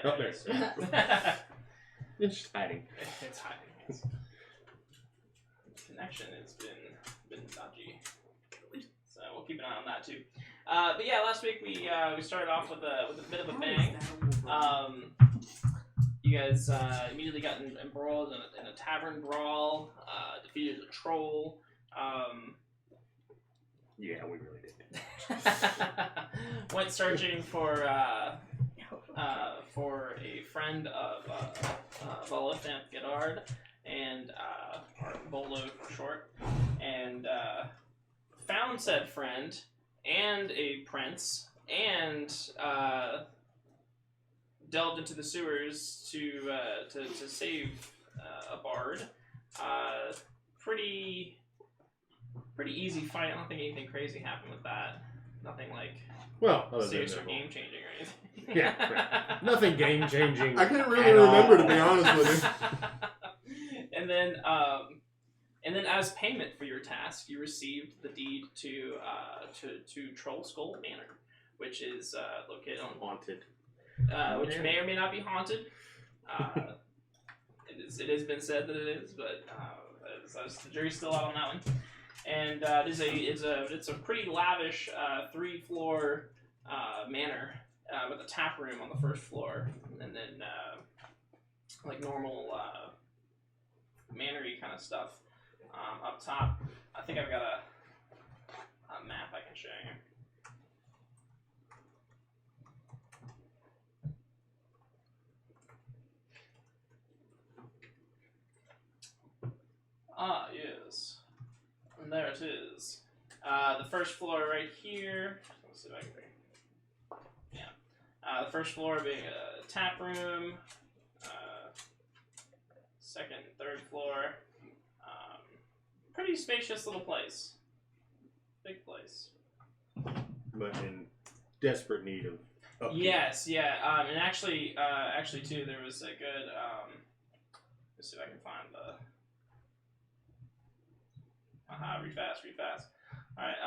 Oh, there's it's just hiding. It's hiding. Its connection has been dodgy. So we'll keep an eye on that too. But yeah, last week we started off with a bit of a bang. You guys immediately got embroiled in a tavern brawl. Defeated a troll. Yeah, we really did. Went searching for a friend of Volothamp Godard and or Volo for short, and found said friend and a prince, and delved into the sewers to save a bard. Pretty easy fight. I don't think anything crazy happened with that. Nothing like serious or game changing or anything. Yeah, nothing game changing. I can't really remember, to be honest with you. And then as payment for your task, you received the deed to Troll Skull Manor, which is located on Haunted. Which may or may not be haunted. It has been said that it is, but the jury's still out on that one. And it's a pretty lavish 3-floor manor with a tap room on the first floor, and then like normal manor-y kind of stuff up top. I think I've got a map I can show you. Ah, yes. And there it is. The first floor right here. Let's see if I can bring. Yeah. The first floor being a tap room. Second and third floor. Pretty spacious little place. Big place. But in desperate need of upkeep. Yes, yeah. And actually too, there was a good. Let's see if I can find the. Read fast. Alright,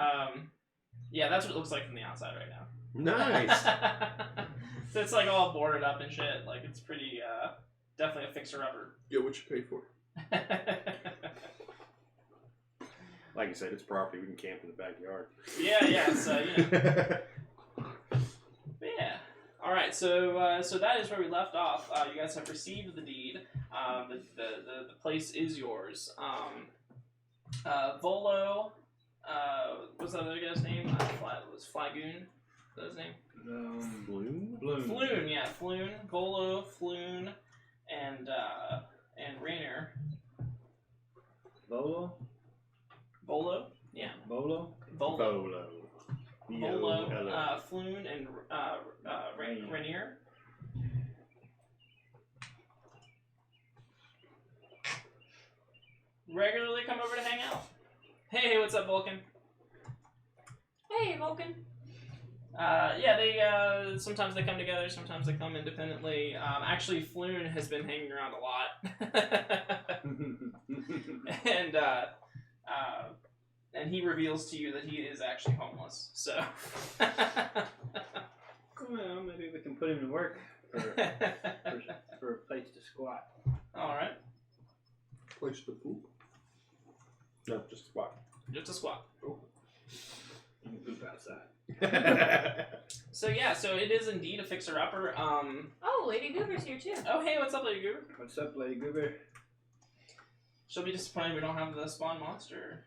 yeah, that's what it looks like from the outside right now. Nice. So it's like all boarded up and shit. Like it's pretty, definitely a fixer-upper. Yeah, what you paid for? Like you said, it's property. We can camp in the backyard. Yeah, so, you know. But yeah. Alright, so that is where we left off. You guys have received the deed. The place is yours. Volo, what's that other guy's name? Was Flagoon? Is that his name? Floon? Floon, yeah, Floon. Volo, Floon, and Rainier. Volo? Yeah. Volo? Volo, Floon, and Rainier. Regularly come over to hang out. Hey, what's up, Vulcan? Hey, Vulcan. Yeah, they sometimes they come together, sometimes they come independently. Actually, Floon has been hanging around a lot, and he reveals to you that he is actually homeless. So, Well, maybe we can put him to work for a place to squat. all right, Place to poop. No, just a squat. just a squat. Oh. You can poop outside. So yeah, so it is indeed a fixer-upper. Oh, Lady Goober's here too. Oh hey, what's up, Lady Goober? What's up, Lady Goober? She'll be disappointed we don't have the spawn monster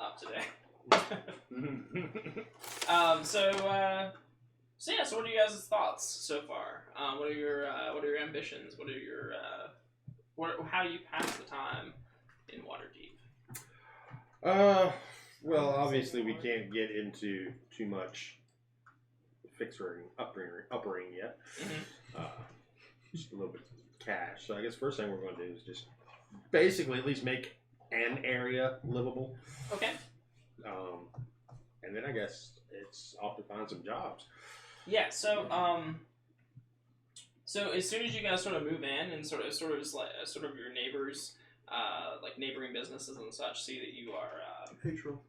up today. So yeah, so what are you guys' thoughts so far? What are your ambitions? What are your how do you pass the time in Waterdeep? Well, obviously we can't get into too much uppering yet. Mm-hmm. Just a little bit of cash. So I guess first thing we're going to do is just basically at least make an area livable. Okay. And then I guess it's off to find some jobs. Yeah. So so as soon as you guys sort of move in and sort of your neighbors, like neighboring businesses and such, see that you are Hey, Troll.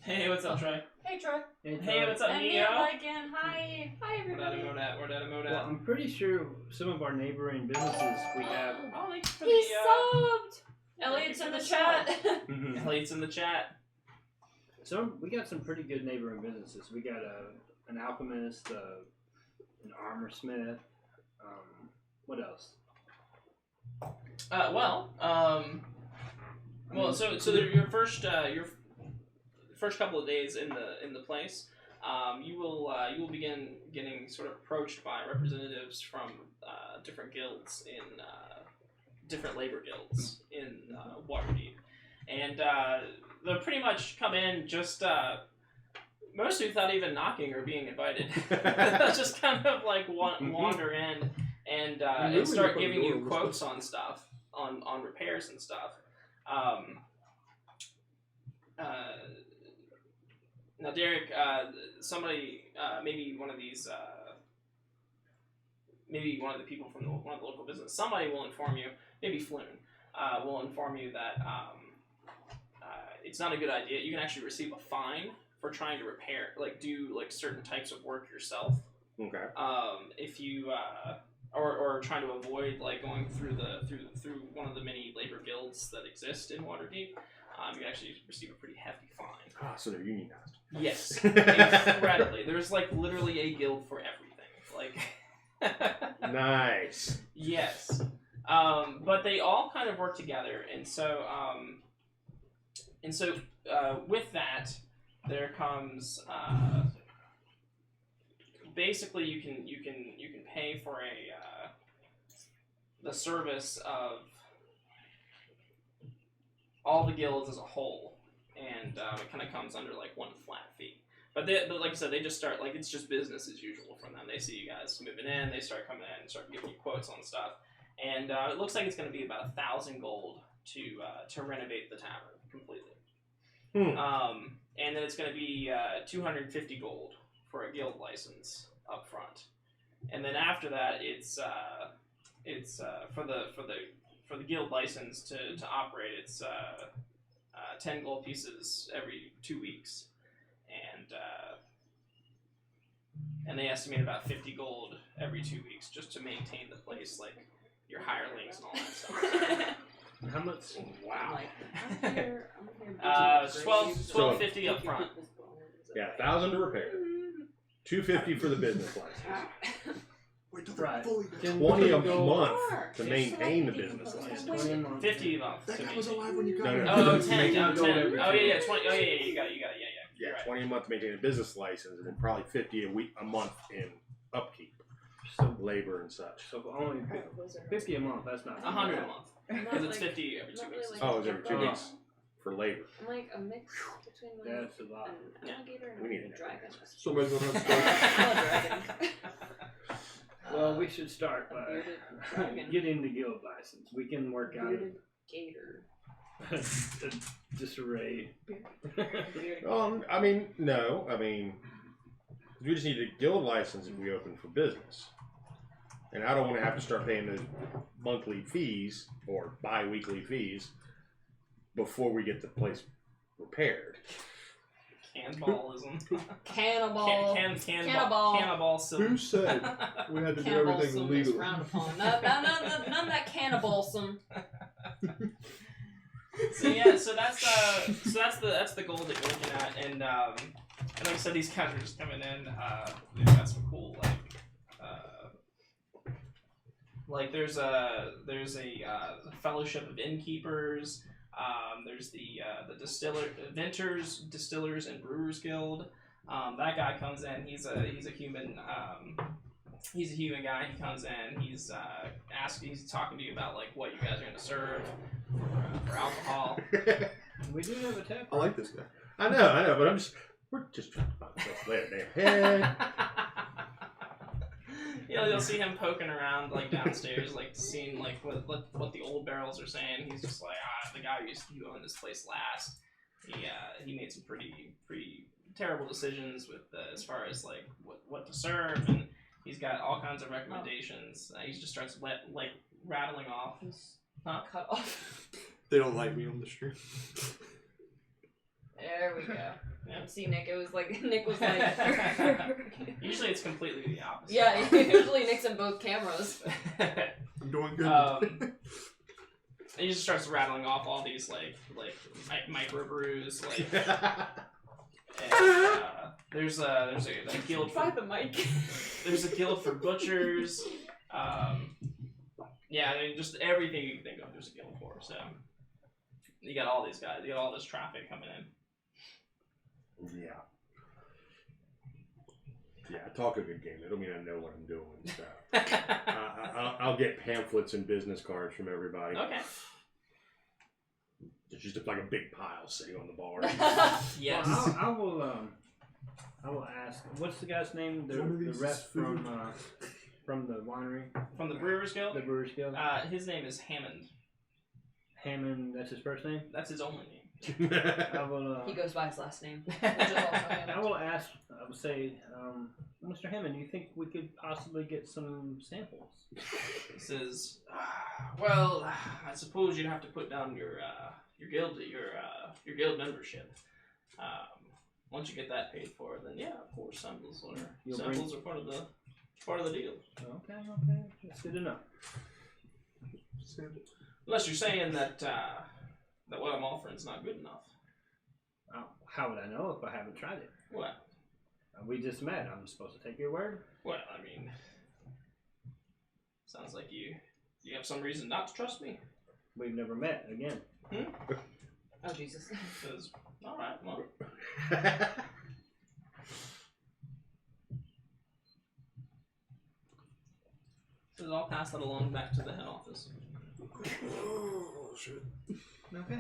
Hey, what's up, Troy? Hey, Troy. Hey, what's up, And Neo? again. Hi. Hi, We're at a everybody. Modat. We're at a Modat. Well, I'm pretty sure some of our neighboring businesses we have. Oh, thanks for He the, subbed. Elliot's in the chat. Elliot's in the chat. So we got some pretty good neighboring businesses. We got an alchemist, an armor smith. What else? Your first couple of days in the place, you will begin getting sort of approached by representatives from different guilds in different labor guilds in Waterdeep, and they'll pretty much come in just mostly without even knocking or being invited. They'll just kind of like wander in and start giving you quotes on stuff, on repairs and stuff. Now, Derek, somebody, maybe one of these, maybe one of the people from one of the local business, somebody will inform you, maybe Floon, will inform you that it's not a good idea. You can actually receive a fine for trying to repair, do certain types of work yourself. Okay. If you or trying to avoid going through through one of the many labor guilds that exist in Waterdeep, you can actually receive a pretty hefty fine. Ah, so they're unionized. Yes, incredibly. There's literally a guild for everything. Nice. Yes, but they all kind of work together, and so with that, there comes. Basically, you can pay for the service of all the guilds as a whole, and it kind of comes under one flat fee. But like I said, they just start it's just business as usual from them. They see you guys moving in, they start coming in and start giving you quotes on stuff, and it looks like it's going to be about 1,000 gold to renovate the tavern completely. And then it's going to be 250 gold for a guild license up front, and then after that, it's for the guild license to operate. It's 10 gold pieces every 2 weeks, and they estimate about 50 gold every 2 weeks just to maintain the place, your hirelings and all that stuff. How much? Wow. I'm here 1250 up front. Yeah, 1,000 to repair. 250 for the business license. Wait till Right. fully 20 a go- month to maintain the business license. 20 a month. 50 a month. That to guy was maintain. alive when you got No, here. no, Oh, Just 10. making Oh, it 10. go every Oh, two yeah, weeks. 20. Oh, yeah, you got it. Yeah. Yeah, You're right. 20 a month to maintain a business license, and then probably 50 a month in upkeep, So, labor and such. so only 50 a month. That's not 100 a month. I'm Because not, it's 50 every 2 weeks. Oh, it's every 2 Oh. weeks for labor. I'm like a mix between That's a lot. an alligator and We need a to dragon. Somebody's gonna have to start. Dragon. Well, we should start by Bearded dragon. getting the guild license. We can work out Bearded gator. a disarray. I mean, no. I mean, we just need a guild license if we open for business. And I don't want to have to start paying those monthly fees or bi-weekly fees before we get the place repaired. Cannibalism. Cannibal. Cannibal. Cannibal. Who said we had to do everything Cannibalism is legally? frowned upon. None of that cannibalism. So yeah, so that's the goal that you're looking at, and like I said, these guys are just coming in. They've got some cool there's a fellowship of innkeepers. There's the distillers and brewers guild. That guy comes in. He's a human. He's a human guy. He comes in. He's talking to you about what you guys are going to serve for alcohol. We do have a tap. I like this guy. I know, but we're just trying to find the place later. Damn head. You'll see him poking around downstairs, seeing what the old barrels are saying. He's just the guy who owned this place last. He made some pretty terrible decisions with as far as what to serve, and he's got all kinds of recommendations. He just starts rattling off. Cut off. They don't like me on the stream. There we go. Yeah. See, Nick, it was like Nick was like. Usually it's completely the opposite. Yeah, usually Nick's in both cameras. I'm doing good. He just starts rattling off all these like microbrews, like. And, there's a guild By for the mic. there's a guild for butchers. Yeah, I mean, just everything you can think of, there's a guild for. So you got all these guys, you got all this traffic coming in. Yeah. Yeah, I talk a good game. That don't mean I know what I'm doing. So. I'll get pamphlets and business cards from everybody. Okay. It's just like a big pile sitting on the bar. Yes. Well, I will ask. What's the guy's name? The rep from the winery. From the Brewers Guild. The Brewers Guild. His name is Hammond. Hammond. That's his first name. That's his only name. I will. He goes by his last name, which is also I Hammond. will ask. I will say, Mr. Hammond, do you think we could possibly get some samples? He says, "Well, I suppose you'd have to put down your guild membership. Once you get that paid for, then yeah, of course, samples are part of the deal. Okay, that's good to know. Unless you're saying that what I'm offering is not good enough. How would I know if I haven't tried it? Well, We just met. I'm supposed to take your word? well, I mean, sounds like you have some reason not to trust me. We've never met again. Oh Jesus. Says, all right, well, says I'll pass that along back to the head office. Oh, shit. Okay.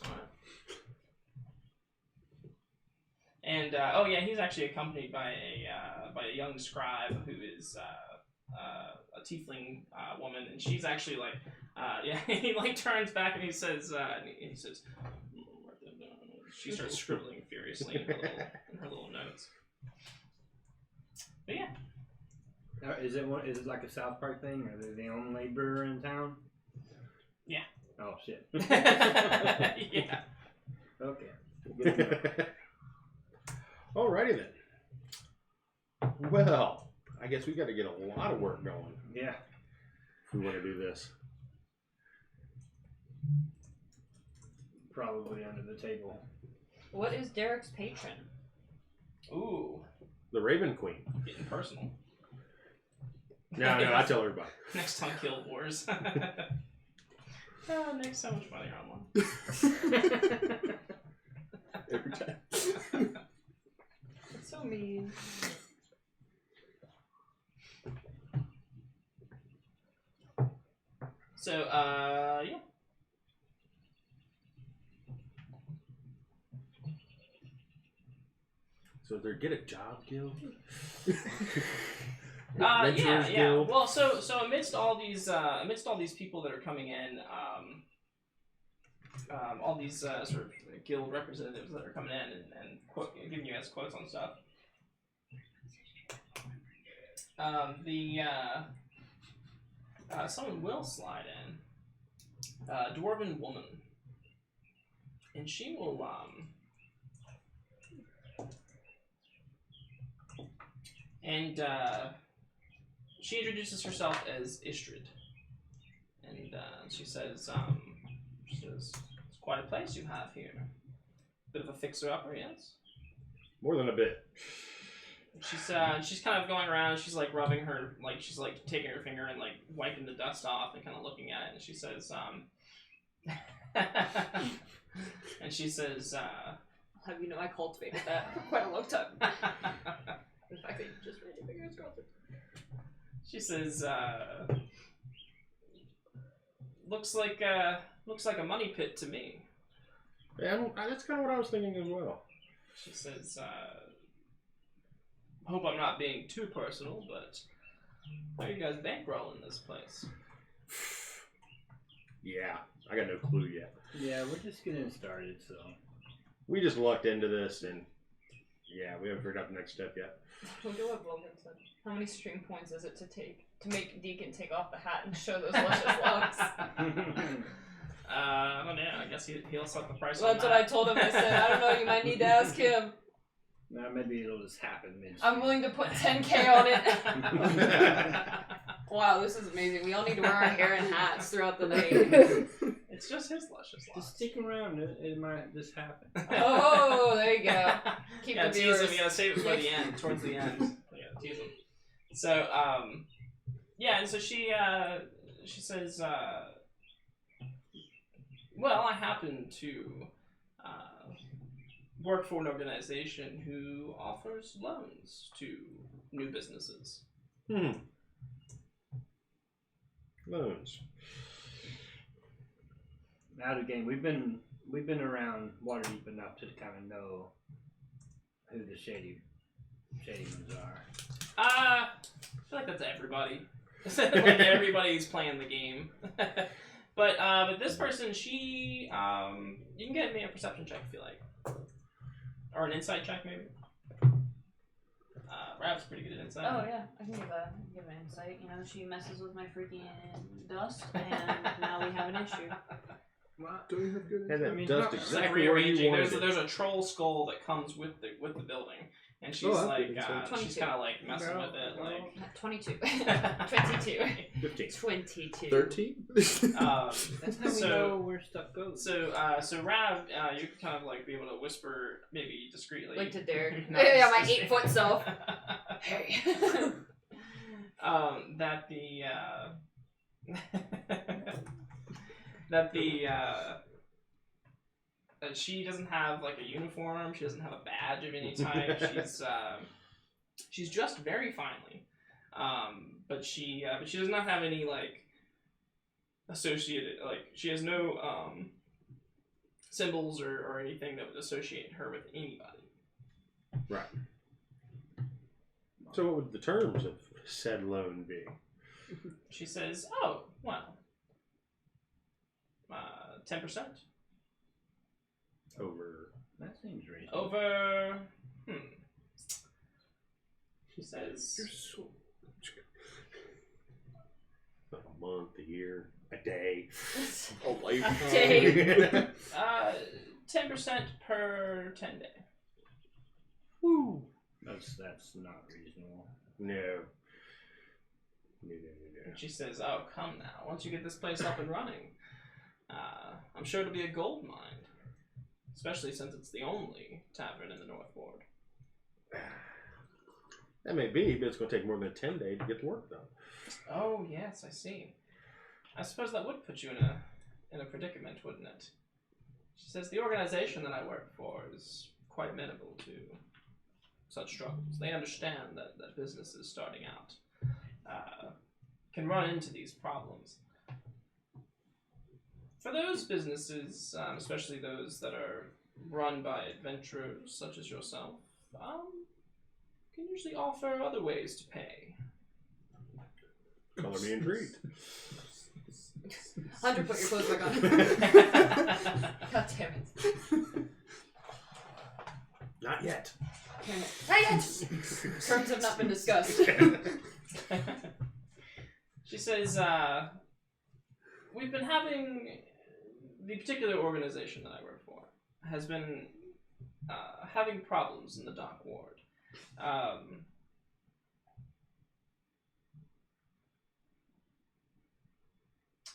Alright. And oh yeah, he's actually accompanied by a young scribe who is a tiefling woman, and she's actually like yeah, he like turns back and he says she starts scribbling furiously in her little notes. But yeah. Is it like a South Park thing? Are they the only brewer in town? Yeah. Oh shit. Yeah. Okay. Good to know. Alrighty then. Well, I guess we got to get a lot of work going Yeah. if we want to do this. Probably under the table. What is Derek's patron? Ooh, The Raven Queen. getting personal. No, I tell everybody. Next on Guild Wars. Nick's so much funnier online. Every time. That's so mean. So, yeah. So is there Get a Job Guild? Yeah. Adventurers Guild? Well, so amidst all these people that are coming in, all these sort of guild representatives that are coming in and giving you guys quotes on stuff. Someone will slide in. A dwarven woman, and she will she introduces herself as Istrid, and she says, it's quite a place you have here. Bit of a fixer-upper, yes? More than a bit. She's kind of going around, she's like rubbing her, like she's like taking her finger and like wiping the dust off and kind of looking at it, and she says, and she says, Have you know I cultivated that for quite a long time. The fact that you just ran your fingers across it. she says, looks like a money pit to me. Yeah, that's kind of what I was thinking as well. She says, hope I'm not being too personal, but how are you guys bankrolling this place? Yeah, I got no clue yet. Yeah, we're just getting started, so. We just lucked into this, and yeah, we haven't figured out the next step yet. We'll do what Logan said. How many stream points is it to make Deacon take off the hat and show those luscious locks? I don't know. I guess he'll set the price. Well, on that's what I that. told him. I said, I don't know. You might need to ask him. No, maybe it'll just happen. I'm willing to put 10K on it. Wow, this is amazing. We all need to wear our hair and hats throughout the night. It's just his luscious locks. Just stick around. It might just happen. Oh, there you go. Keep Yeah, the tease viewers. him. You gotta save it for the end, towards the end. You gotta tease him. So, yeah, and so she says, well, I happen to work for an organization who offers loans to new businesses. Loans. Out of game. We've been around Waterdeep enough to kind of know who the shady ones are. I feel like that's everybody. Like everybody's playing the game. But this person, she, you can get me a perception check if you like, or an insight check maybe. Rav's pretty good at insight. Oh yeah, I can give an insight. You know, she messes with my freaking dust, and now we have an issue. Do we have good? Had that I mean, dust no, It's like exactly where you rearranging. wanted There's it. a troll skull that comes with the building, and she's Oh, like, that's good. she's 22. kind of like messing with it, like. 22. 22. 15. 22. 13? Um, That's how we So- know where stuff goes. so Rav, you can kind of like be able to whisper, maybe discreetly. Like to Derek. Not Yeah, my discreetly. 8-foot self. Hey. That the that she doesn't have like a uniform. She doesn't have a badge of any type. She's dressed very finely, but she does not have any like associated, like she has no symbols or anything that would associate her with anybody. Right. So what would the terms of said loan be? She says, "Oh, well, 10% Over. That seems reasonable. over." She says, You're so... A month, a year, a day. A lifetime. Day. 10% per 10 day. Woo. That's not reasonable. No. No. And she says, "Oh, come now. Once you get this place up and running, I'm sure it'll be a gold mine. Especially since it's the only tavern in the North Ward." That may be, but it's going to take more than a 10 day to get the work done. Oh, yes, I see. I suppose that would put you in a predicament, wouldn't it? She says, "The organization that I work for is quite amenable to such struggles. They understand that businesses starting out can run into these problems. For those businesses, especially those that are run by adventurers such as yourself, can usually offer other ways to pay." Color me intrigued. Hunter, put your clothes back on. God damn it. Not yet. Damn it. Not yet! Terms have not been discussed. She says, "We've been having the particular organization that I work for has been having problems in the Dark Ward.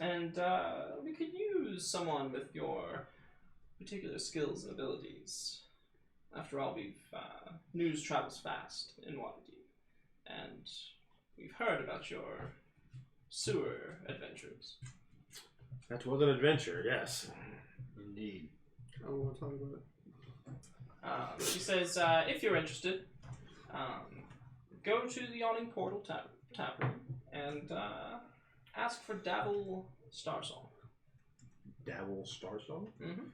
And we could use someone with your particular skills and abilities. After all, news travels fast in Waterdeep, and we've heard about your sewer adventures." That was an adventure, yes. Indeed. I don't want to talk about it. She says, "If you're interested, go to the Yawning Portal tap room and ask for Dabble Starsong." Dabble Starsong? Mm-hmm.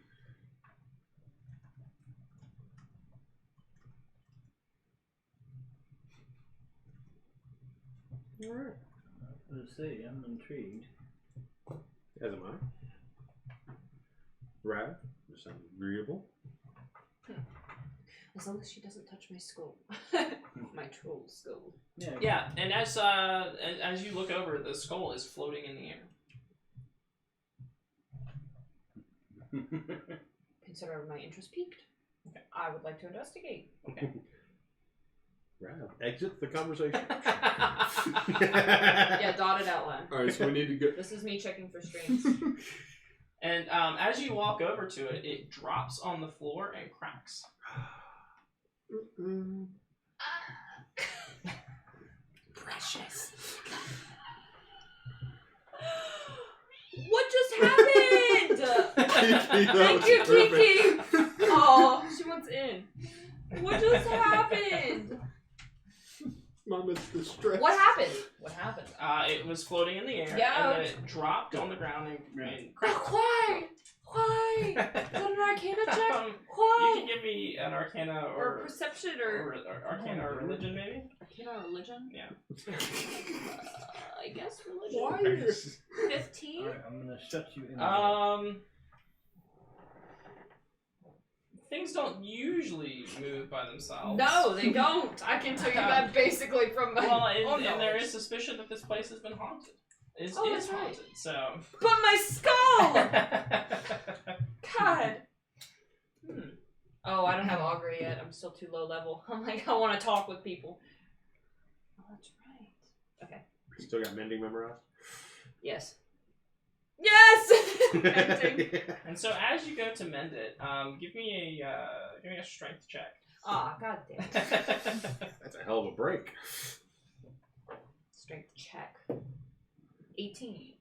Alright. Let's see. I'm intrigued. As am I. Rav, does that sound agreeable? As long as she doesn't touch my skull. My troll skull. Yeah. Yeah, and as you look over, the skull is floating in the air. consider my interest piqued. Okay. I would like to investigate. Okay. Rav, exit the conversation. Yeah, dotted outline. Alright, so we need to go. This is me checking for strings. And as you walk over to it, it drops on the floor and cracks. Precious. What just happened? Thank you, Kiki. Oh, she wants in. What just happened? Mama's distressed. What happened? What happened? It was floating in the air, Yeah. and then it dropped on the ground and cracked. Why? Why? Is that an Arcana check? You Why? can give me an Arcana Or perception or Arcana or Religion, maybe? Arcana or religion? Yeah. I guess religion. Why is 15? Alright, I'm gonna shut you in. Things don't usually move by themselves. No, they don't. I can tell you that basically from my Well, own and there knowledge. is suspicion that this place has been haunted. It is Oh, that's right. haunted, so. But my skull! God. Oh, I don't have augury yet. I'm still too low level. I'm like, I want to talk with people. Oh, that's right. Okay. Still got mending memorized? Yes. Yes! Mending. And so as you go to mend it, give me a strength check. Ah, god damn. That's a hell of a break. Strength check. 18.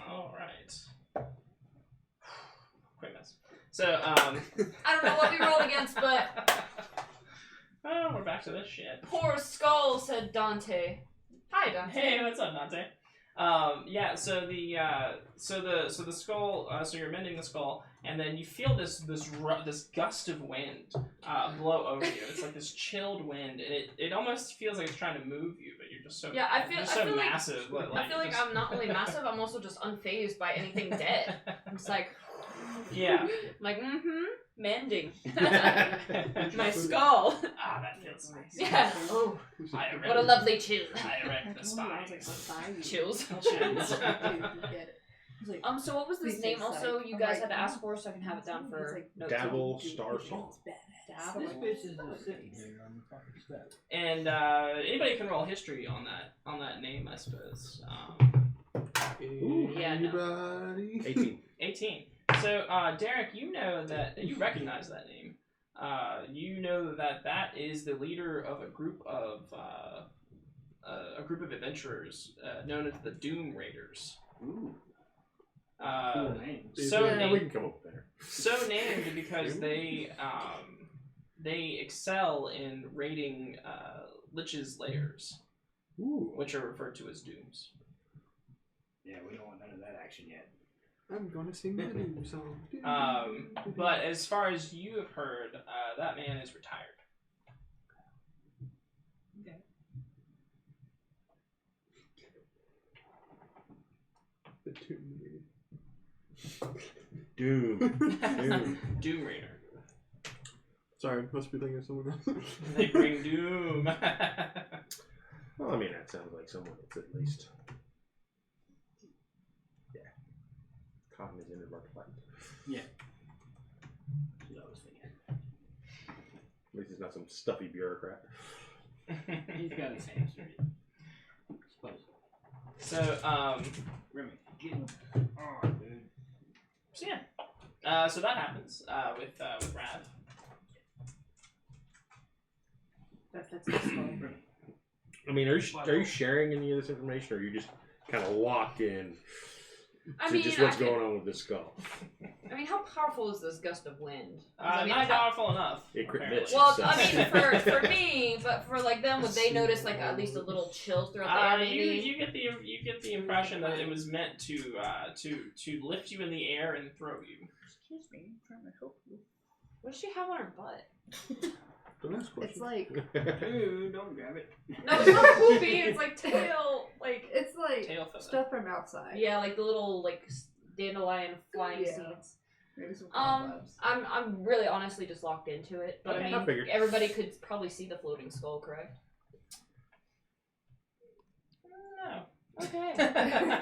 All right. Quick miss. So I don't know what we rolled against, but oh, we're back to this shit. poor skull, said Dante. Hi, Dante. Hey, what's up, Dante? Yeah. So the skull. So you're mending the skull, and then you feel this gust of wind blow over you. It's like this chilled wind, and it almost feels like it's trying to move you, but you're just so Yeah, I feel like- massive. I feel like I'm not only massive, I'm also just unfazed by anything dead. I'm just like, Yeah. I'm like, mending. My skull. Ah, that feels nice. Yeah. Oh, I erect, what a lovely chill. I erect the I spines. was like, Chills. Chills. Get it. He's like, So what was this Please name say also psych. you I'm guys like, had to ask for so I can have it down He's for like, notes? Dabble Star Song. Dabble. This bitch is just sitting here on the fucking step. And anybody can roll history on that name, I suppose. Yeah, no. Anybody? 18. 18. So Derek, you know that you recognize that name. You know that is the leader of a group of adventurers known as the Doom Raiders. Ooh. Cool name. So yeah, named, we can come up there. so named because they excel in raiding liches' lairs, Ooh. which are referred to as dooms. Yeah, we don't want none of that action yet. I'm gonna sing the new song. But as far as you have heard, that man is retired. The Tomb Raider. Doom. Doom. Doom Raider. Sorry, must be thinking of someone else. They bring doom. Well, I mean, that sounds like someone that's at least. Yeah. Cognizant of our plight. Yeah. That's what I was thinking. At least he's not some stuffy bureaucrat. He's got his hands dirty. Suppose. So, Remy, get him. Oh, dude. so yeah. So that happens with Rav. That's the skull. I mean, are you sharing any of this information, or are you just kind of locked in I to mean, just what's going on with this skull? I mean, how powerful is this gust of wind? 'Cause I mean, Not powerful enough. It crit apparently. missed. well, So- I mean, for me, but for like them, would they notice like at least a little chill throughout the air? Maybe? You get the impression that it was meant to lift you in the air and throw you. Excuse me, I'm trying to help you. What does she have on her butt? Don't ask It's questions. like, Dude, don't grab it. No, it's not poopy. It's like tail, like it's like Tail feather. stuff from outside. yeah, like the little like dandelion flying Yeah. seeds. Maybe some cobwebs. I'm really honestly just locked into it, but Okay. I I mean, figured. everybody could probably see the floating skull, correct? No. Okay.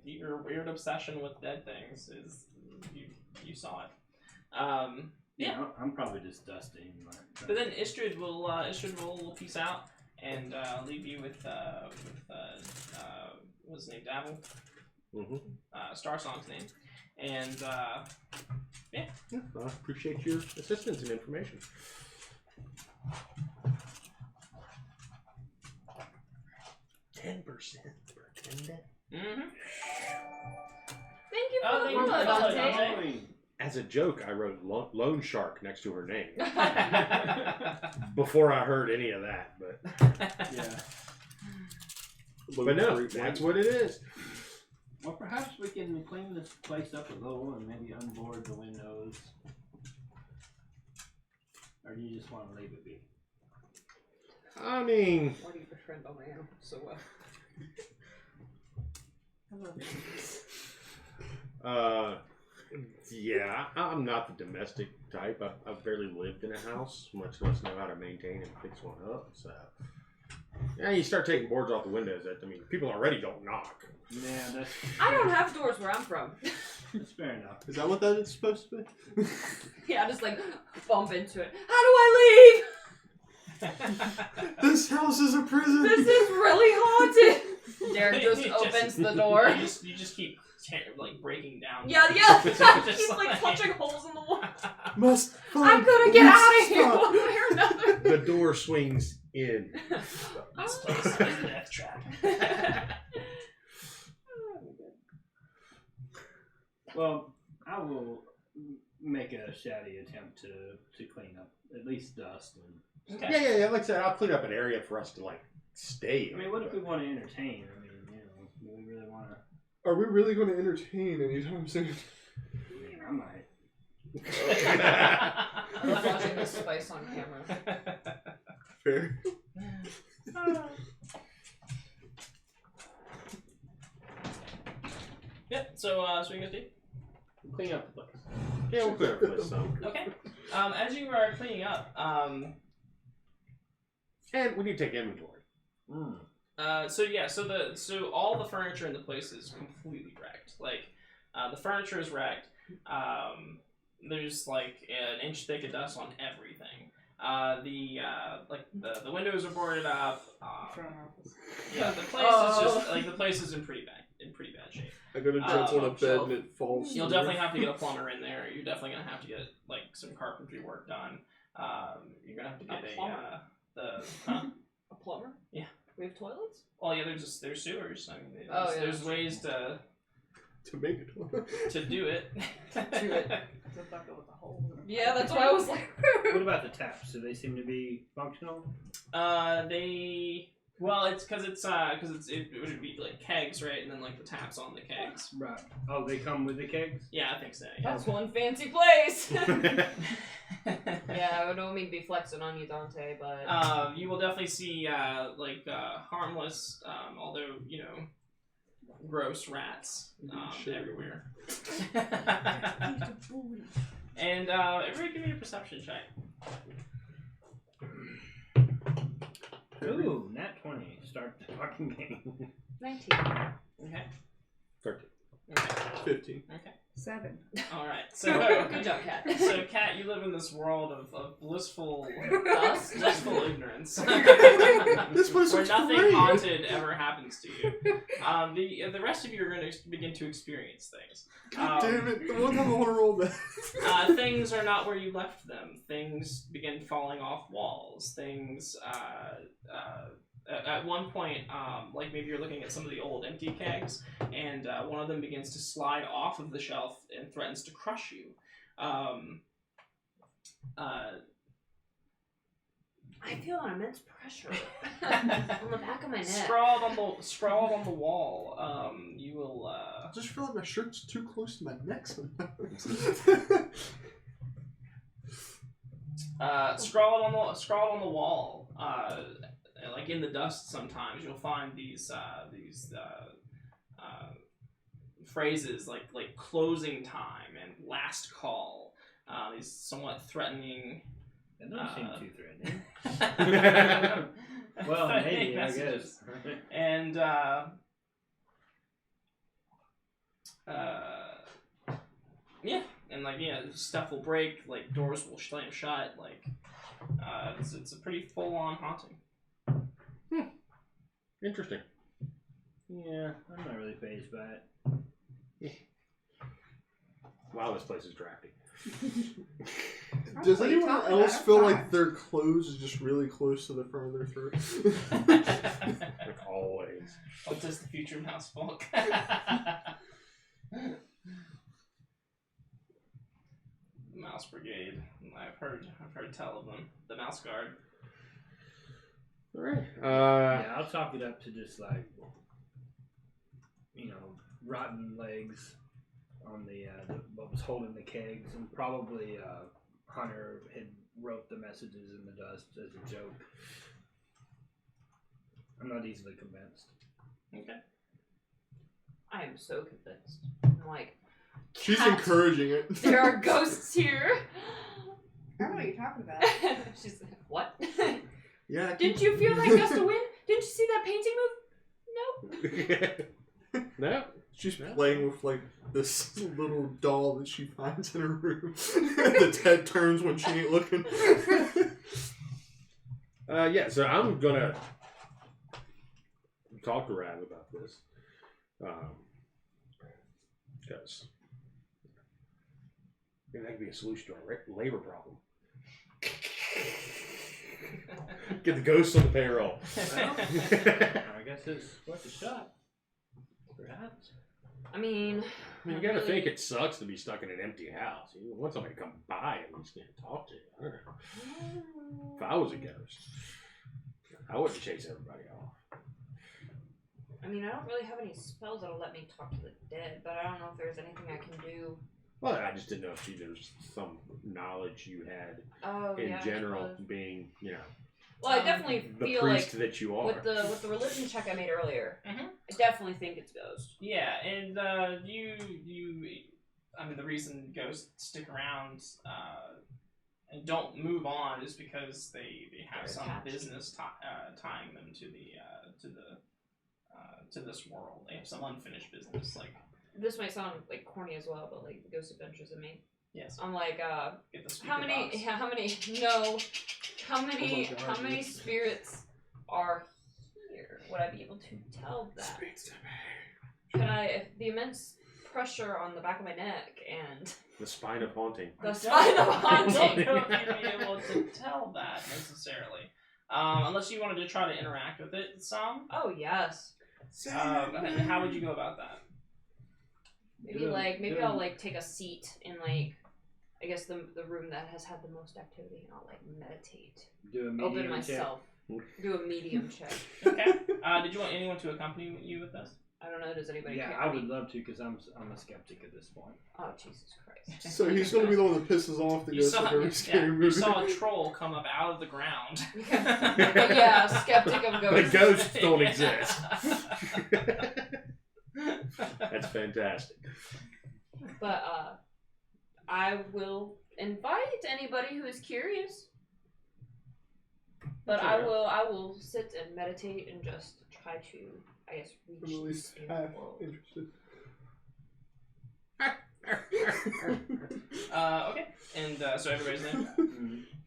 Your weird obsession with dead things is you saw it. Yeah, I'm probably just dusting. But then Istrid will peace out and leave you with what's his name, Dabble, Star Song's name, and I appreciate your assistance and information. 10% per 10 days. Mm-hmm. Thank you for Oh, the thank you follow, for the follow, Dante. Dante. As a joke, I wrote Loan Shark next to her name before I heard any of that. But Yeah. but no, that's what it is. Well, perhaps we can clean this place up a little and maybe unboard the windows. Or do you just want to leave it be? I mean, Why do you befriend all my animals so well? yeah, I'm not the domestic type. I've barely lived in a house, much less know how to maintain and fix one up. So, yeah, you start taking boards off the windows. People already don't knock. Yeah, that's. I don't have doors where I'm from. That's fair enough. Is that what that is supposed to be? Yeah, just like bump into it. How do I leave? This house is a prison. This is really haunted. Derek just You opens the door. You just keep like breaking down. Yeah. Just He's like punching holes in the wall. Must find I'm gonna get this out of here spot. one way or another. The door swings in. This place is a death trap. Well, I will make a shabby attempt to clean up at least dust and. Okay. Yeah. Like I said, I'll clean up an area for us to stay in. I mean, what if we want to entertain? I mean, do we really want to? Are we really going to entertain anytime soon? I mean, I might. I'm watching this spice on camera. Fair. Yep. So we can do. Clean up the place. Yeah, we'll clear up the place some. Okay. As you are cleaning up, And we need to take inventory. so all the furniture in the place is completely wrecked. Like, the furniture is wrecked. There's like an inch thick of dust on everything. The windows are boarded up. Yeah, the place is just the place is in pretty bad shape. I go to jump on a bed and it falls. You'll through. definitely have to get a plumber in there. You're definitely gonna have to get like some carpentry work done. You're gonna have to get A plumber? Yeah. We have toilets? Well, yeah, there's sewers. I mean, there's ways to make it. to do it. The bucket with the hole in it. Yeah, that's why I was like. What about the taps? Do they seem to be functional? It's because it would be like kegs, right? And then like the taps on the kegs. Right. Oh, they come with the kegs? Yeah, I think so. Yeah. That's one fancy place. Yeah, I don't mean to be flexing on you, Dante, but you will definitely see harmless, although gross rats everywhere. And everybody give me a perception check. Ooh, nat 20. Start the fucking game. 19. Okay. 13. Okay. 15. Okay. 7. All right. So Good job, Kat. So, Kat, you live in this world of blissful ignorance. This place where is nothing great. haunted ever happens to you. The rest of you are going to begin to experience things. God damn it. The one time I want to roll that. Things are not where you left them. Things begin falling off walls. Things, at one point, like maybe you're looking at some of the old empty kegs, and one of them begins to slide off of the shelf and threatens to crush you. I feel an immense pressure on the back of my neck. Scrawled on the wall, you will. I just feel like my shirt's too close to my neck sometimes. Scrawled on the wall, like in the dust. Sometimes you'll find these phrases like closing time and last call. These somewhat threatening. That doesn't seem too threatening. Well, threatening maybe, messages. I guess. And and like stuff will break, like doors will slam shut, like it's a pretty full on haunting. Interesting. Yeah, I'm not really phased by it. Wow, this place is drafty. Does What are you anyone talking else about? feel I'm like fine. their clothes is just really close to the front of their throat? Like always. What does the future mouse folk? The Mouse Brigade. I've heard tell of them. The Mouse Guard. All right. Yeah, I'll chalk it up to just like, rotten legs on the what was holding the kegs, and probably Hunter had wrote the messages in the dust as a joke. I'm not easily convinced. Okay. I am so convinced. I'm like, She's "Cat, encouraging it. there are ghosts here. I don't know what you're talking about. She's like, what? Yeah. Didn't you feel that gust of wind? Didn't you see that painting move? Nope. No. She's playing with like this little doll that she finds in her room. The head turns when she ain't looking. Yeah, so I'm gonna talk to Rav about this. Because maybe that could be a solution to our labor problem. Get the ghosts on the payroll. Well, I guess it's worth a shot. Perhaps. I mean, You gotta think it sucks to be stuck in an empty house. You want somebody to come by and just talk to you. I don't know. If I was a ghost, I wouldn't chase everybody off. I mean, I don't really have any spells that'll let me talk to the dead, but I don't know if there's anything I can do. Well, I just didn't know if there's some knowledge you had in general, being, Well, I definitely the feel priest like that you are. with the religion check I made earlier, Mhm. I definitely think it's ghost. Yeah, and I mean, the reason ghosts stick around and don't move on is because they have They're some attached. business tying them to this world. They have some unfinished business, like This might sound like corny as well, but like the Ghost Adventures I made. yes. I'm like, Get the speaker how many box. how many God, how many yes. spirits are here? Would I be able to tell that? Can I, if the immense pressure on the back of my neck and The spine of haunting. the spine of I haunting. don't know if you'd be able to tell that necessarily, unless you wanted to try to interact with it some. Oh yes. How would you go about that? Maybe I'll like take a seat in like I guess the room that has had the most activity and I'll like meditate. Do a medium Open check. myself. Do a medium check. Okay. Did you want anyone to accompany you with this? I don't know, does anybody Yeah, care? I would love to because I'm a skeptic at this point. Oh Jesus Christ. So he's gonna be the one that pisses off the You ghost saw, of every scary you movie. saw a troll come up out of the ground. Yeah, skeptic of The ghosts. ghosts don't Yeah. exist. That's fantastic. But I will invite anybody who is curious. But I will sit and meditate and just try to, I guess, I'm reach at the least spirit half world. interested. Okay. And so everybody's there.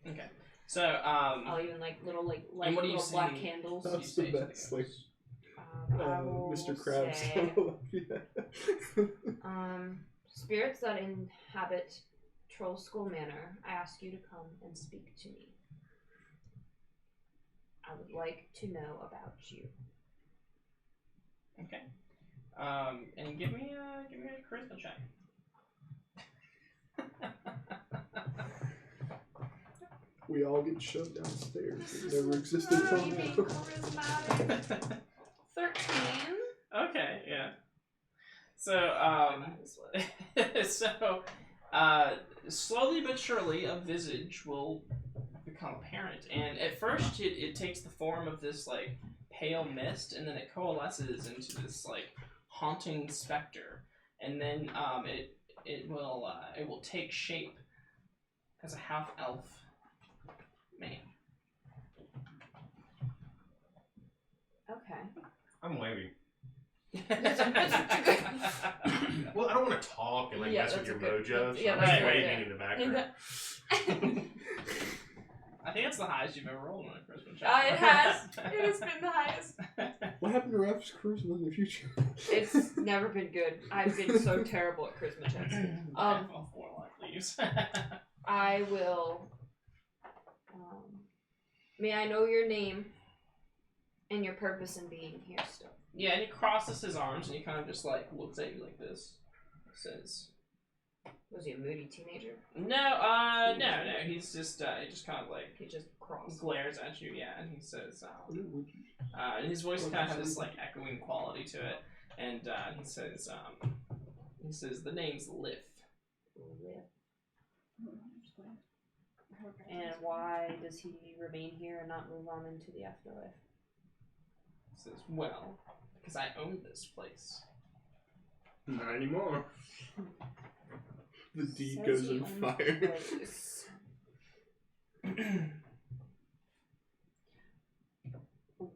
Okay. So I'll even like little like light what do you little black say? candles. You That's say the to the best, like ghosts. I will Mr. Krabs. say, Yeah. spirits that inhabit Troll Skull Manor, I ask you to come and speak to me. I would like to know about you. Okay. And give me a charisma check. We all get shoved downstairs. It never existed until now. charismatic. 13. Okay, yeah. So, slowly but surely, a visage will become apparent, and at first it takes the form of this like pale mist, and then it coalesces into this like haunting specter, and then it will take shape as a half elf man. Okay. I'm waiting. Well, I don't want to talk and like Yeah, mess with that's your a good- mojo. So yeah, I'm that's just right, waving yeah. in the background. I think that's the highest you've ever rolled on a Christmas check. It has. It has been the highest. What happened to Raph's charisma in the future? It's never been good. I've been so terrible at charisma checks. Warlock leaves. I will. May I know your name and your purpose in being here still? Yeah, and he crosses his arms and he kind of just like looks at you like this. Says, Was he a moody teenager? no, he's just, he just kind of like, He just crossed. glares at you, yeah, and he says, and his voice kind of has this like echoing quality to it, and he says, the name's Lith. And why does he remain here and not move on into the afterlife? He says, well, because I own this place. Not anymore. The deed Says goes he in owns fire. the place.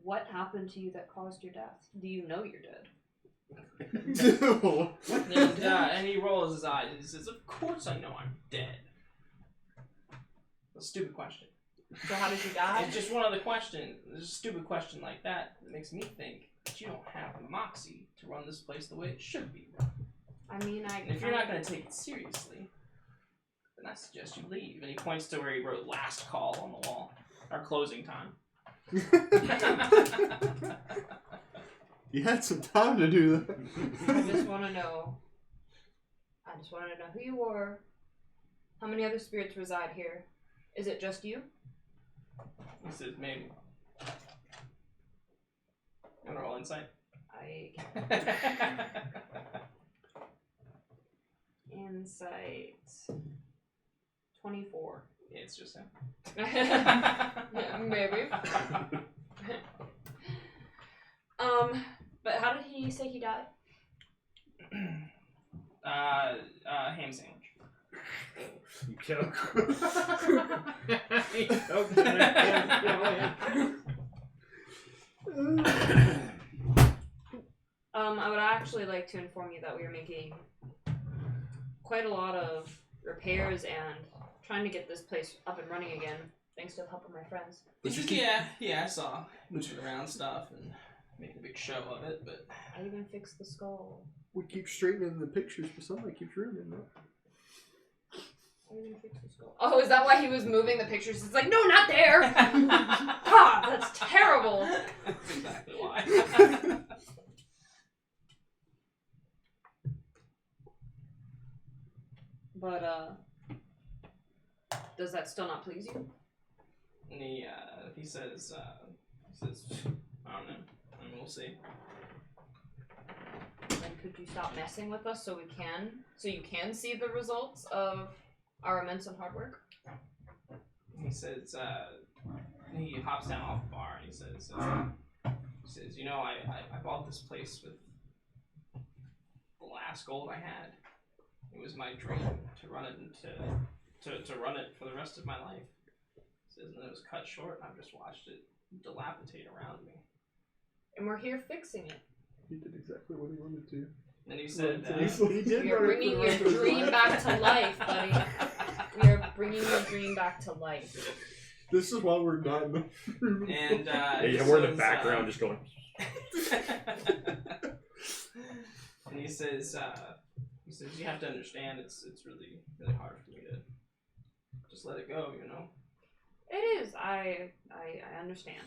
What happened to you that caused your death? Do you know you're dead? And he rolls his eyes and he says, of course I know I'm dead. A stupid question. So how did you die? It's just one of the questions. There's a stupid question like that that makes me think that you don't have the moxie to run this place the way it should be run. I mean, And if you're not going to take it seriously, then I suggest you leave. And he points to where he wrote last call on the wall. Or closing time. You had some time to do that. I just want to know who you were. How many other spirits reside here? Is it just you? He says, maybe. I'm gonna roll insight. Insight 24. Yeah, it's just him. Yeah, maybe. But how did he say he died? Ham sandwich. You joke. I would actually like to inform you that we are making quite a lot of repairs and trying to get this place up and running again, thanks to the help of my friends. Yeah, I saw moving around stuff and making a big show of it, but I even fixed the skull. We keep straightening the pictures, but somebody keeps ruining them. I even fixed the skull. Oh, is that why he was moving the pictures? It's like, no, not there! God, that's terrible! that's exactly why. But, does that still not please you? And he says, I don't know. I mean, we'll see. Then could you stop messing with us so you can see the results of our immense and hard work? He says, he hops down off the bar and he says, you know, I bought this place with the last gold I had. It was my dream to run it to run it for the rest of my life. He says, and it was cut short and I've just watched it dilapidate around me. And we're here fixing it. He did exactly what he wanted to. And he said, He did You're run it bringing for the your rest of his dream life. back to life, buddy. We are bringing your dream back to life. This is why we're not in the room. and Yeah, we're in the background just going. and he says, you have to understand, it's really, really hard for me to just let it go, you know? It is. I understand.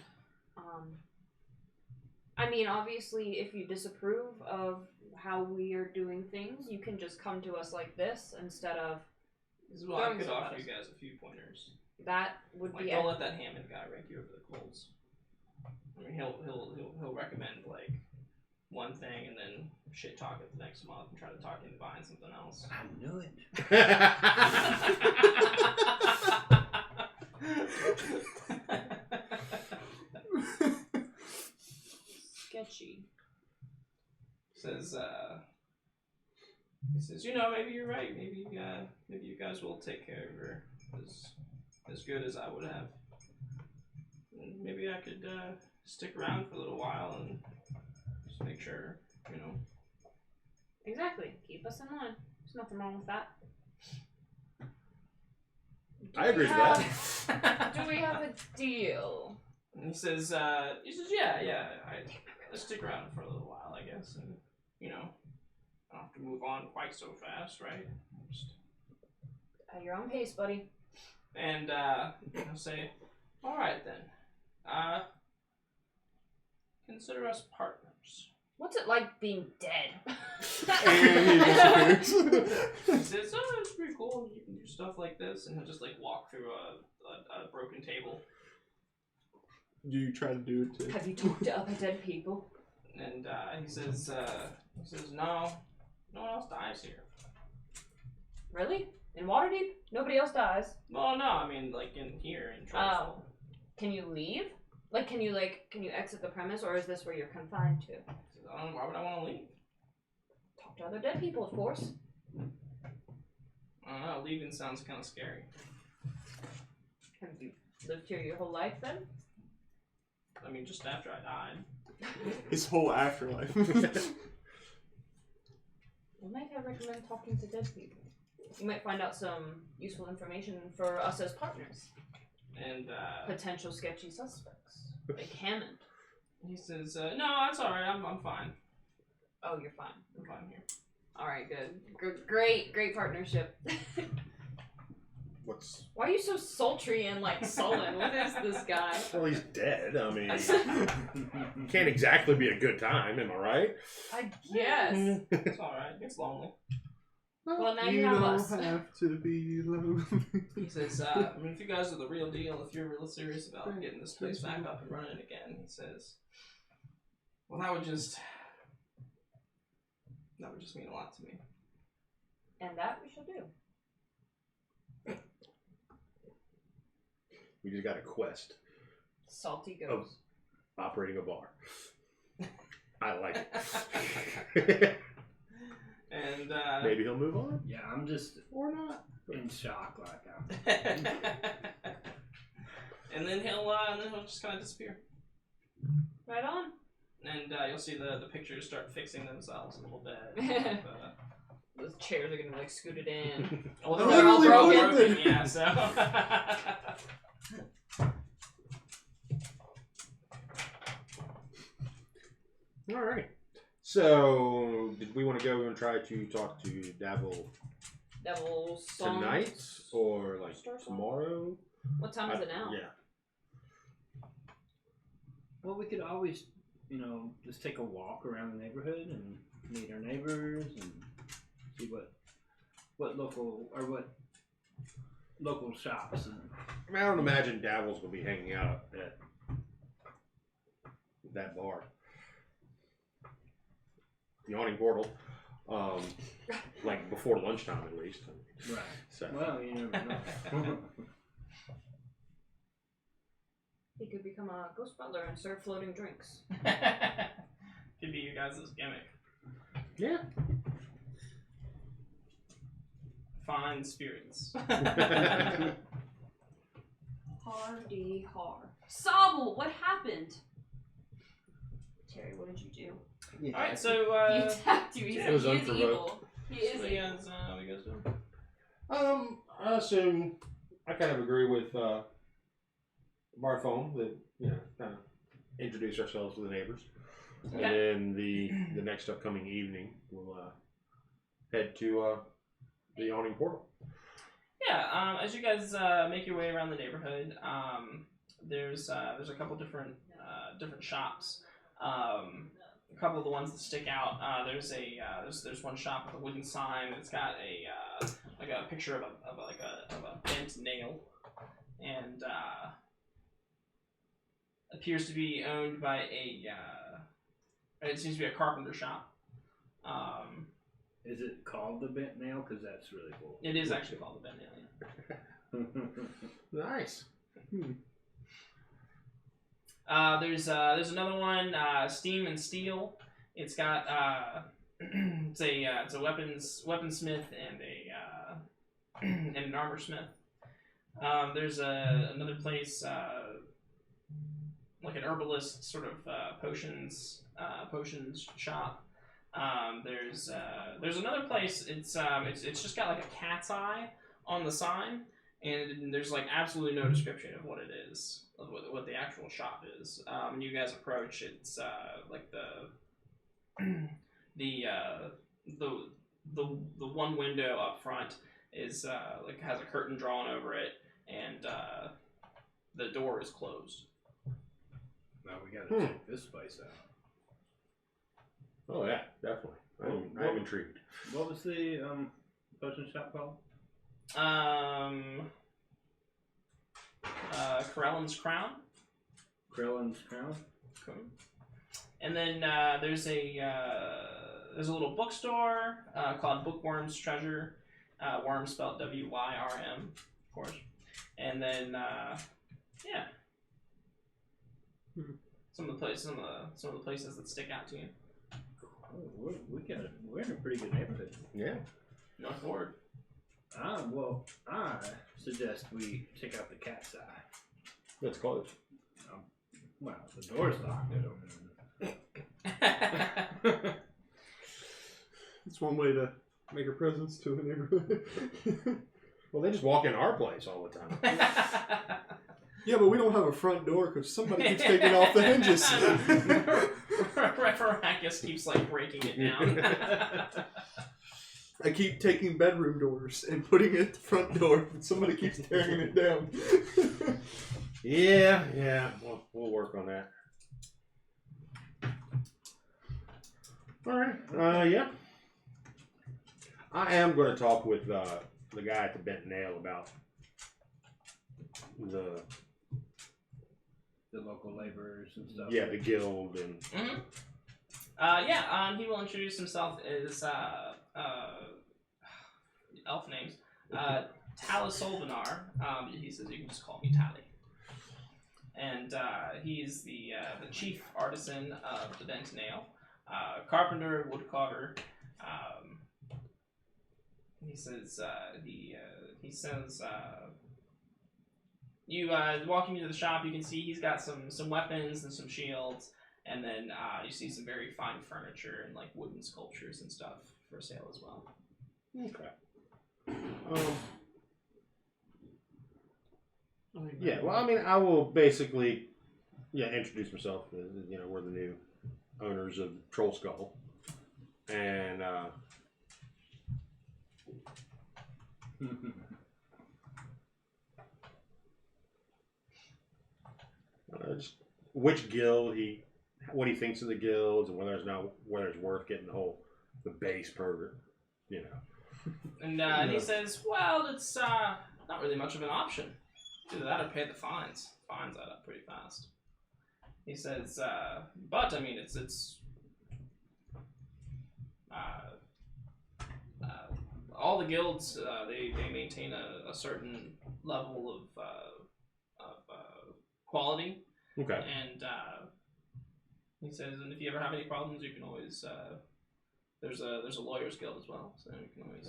I mean, obviously, if you disapprove of how we are doing things, you can just come to us like this instead of. Well, I could offer you guys a few pointers. That would Like, be. don't let that Hammond guy rank you over the coals. I mean, he'll recommend like one thing and then shit talk it the next month and try to talk you into buying something else. I knew it. Sketchy. He says, you know, maybe you're right. Maybe you guys will take care of her as good as I would have. And maybe I could stick around for a little while and just make sure you know. Exactly. Keep us in line. There's nothing wrong with that. I agree with that. Do we have a deal? And he says, yeah, I stick around for a little while, I guess, and, you know, I don't have to move on quite so fast, right? Just... At your own pace, buddy. And, I'll say, all right, then. Consider us partners. What's it like being dead? And he disappears. He says, oh, it's pretty cool. You can do stuff like this, and he'll just, like, walk through a broken table. You try to do it too. Have you talked to other dead people? And, he says, no one else dies here. Really? In Waterdeep? Nobody else dies? Well, no, I mean, like, in here, in Trollsville. Can you leave? Like, can you exit the premise, or is this where you're confined to? I don't know, why would I want to leave? Talk to other dead people, of course. I don't know, leaving sounds kind of scary. Have you lived here your whole life, then? I mean, just after I died. His whole afterlife. Well, might I recommend talking to dead people? You might find out some useful information for us as partners. And, Potential sketchy suspects. Like Hammond. he says, no, that's alright, I'm fine. Oh, you're fine. I'm fine here. Alright, good. Great partnership. What's... Why are you so sultry and, like, sullen? What is this guy? Well, he's dead. I mean, can't exactly be a good time, am I right? I guess. It's alright, it's lonely. Well, now you have us. don't have to be lonely. He says, I mean, if you guys are the real deal, if you're real serious about getting this place back up and running again, he says, well, that would just mean a lot to me. And that we shall do. We just got a quest Salty of goes. operating a bar. I like it. And, Maybe he'll move on, Yeah, I'm just or not. in shock, like I'm. and then he'll just kind of disappear. Right on. And you'll see the pictures start fixing themselves a little bit. Those chairs are gonna, like, scooted in. Well, I they're all literally broken, put it yeah, so. Alright. So, did we want to go and try to talk to Devil Song. tonight? Or, like, Star Song? tomorrow? What time is it now? Yeah. Well, we could always, just take a walk around the neighborhood and meet our neighbors and see what local shops and. I mean, I don't imagine Davil's going to be hanging out at that bar. The awning portal. Like before lunchtime at least. Right. So. Well, you never know. He could become a ghost butler and serve floating drinks. Could be you guys' gimmick. Yeah. Fine spirits. Hardy har. Sobble, what happened? Terry, what did you do? Alright, so, He attacked you. He it was he is unprovoked. evil. He is what evil. you guys doing? I assume I kind of agree with Bartholomew that, kind of introduce ourselves to the neighbors. Okay. And then the next upcoming evening, we'll head to the awning portal. Yeah, as you guys make your way around the neighborhood, there's a couple different shops. A couple of the ones that stick out. There's one shop with a wooden sign. It's got a picture of a bent nail, and appears to be owned by it seems to be a carpenter shop. Is it called the bent nail? Because that's really cool. It is actually called the bent nail. Yeah. Nice. There's another one, Steam and Steel. It's got it's a weaponsmith and an armor smith. There's another place like an herbalist sort of potions shop. There's another place. It's just got like a cat's eye on the sign, and there's like absolutely no description of what it is, of what the actual shop is. When you guys approach, it's like the one window up front is like has a curtain drawn over it, and the door is closed. Now we gotta check this place out. Oh yeah, definitely. I'm intrigued. What was the potion shop called? Corellin's Crown. Krellin's Crown. Cool. And then there's a little bookstore called Bookworm's Treasure. Worm spelled W-Y-R-M, of course. And then yeah, some of the places that stick out to you. Oh, we're in a pretty good neighborhood. Yeah. North Ward. Well, I suggest we check out the cat's eye. Let's close. Well, the door's locked. I don't know. It's one way to make a presence to a neighborhood. Well, they just walk in our place all the time. Yeah, but we don't have a front door because somebody keeps taking off the hinges. Referacus keeps like breaking it down. I keep taking bedroom doors and putting it at the front door, and somebody keeps tearing it down. Yeah. We'll work on that. All right. Yeah. I am going to talk with the guy at the Bent Nail about the local laborers and stuff. Yeah, the guild and. Mm-hmm. He will introduce himself as elf names. Tala Solvanar. He says you can just call me Tally. And he's the chief artisan of the Bent Nail, carpenter, woodcarver. He says you walking into the shop, you can see he's got some weapons and some shields, and then you see some very fine furniture and like wooden sculptures and stuff for sale as well. Okay. Yeah. Well, I mean, I will basically, introduce myself. We're the new owners of Troll Skull, and just which guild what he thinks of the guilds, and whether it's worth getting the base program, And he says, well, it's not really much of an option. Either that or pay the fines. Fines add up pretty fast. He says, but I mean, it's all the guilds, they maintain a certain level of quality. Okay. And he says, and if you ever have any problems, you can always there's a lawyers guild as well, so you can always.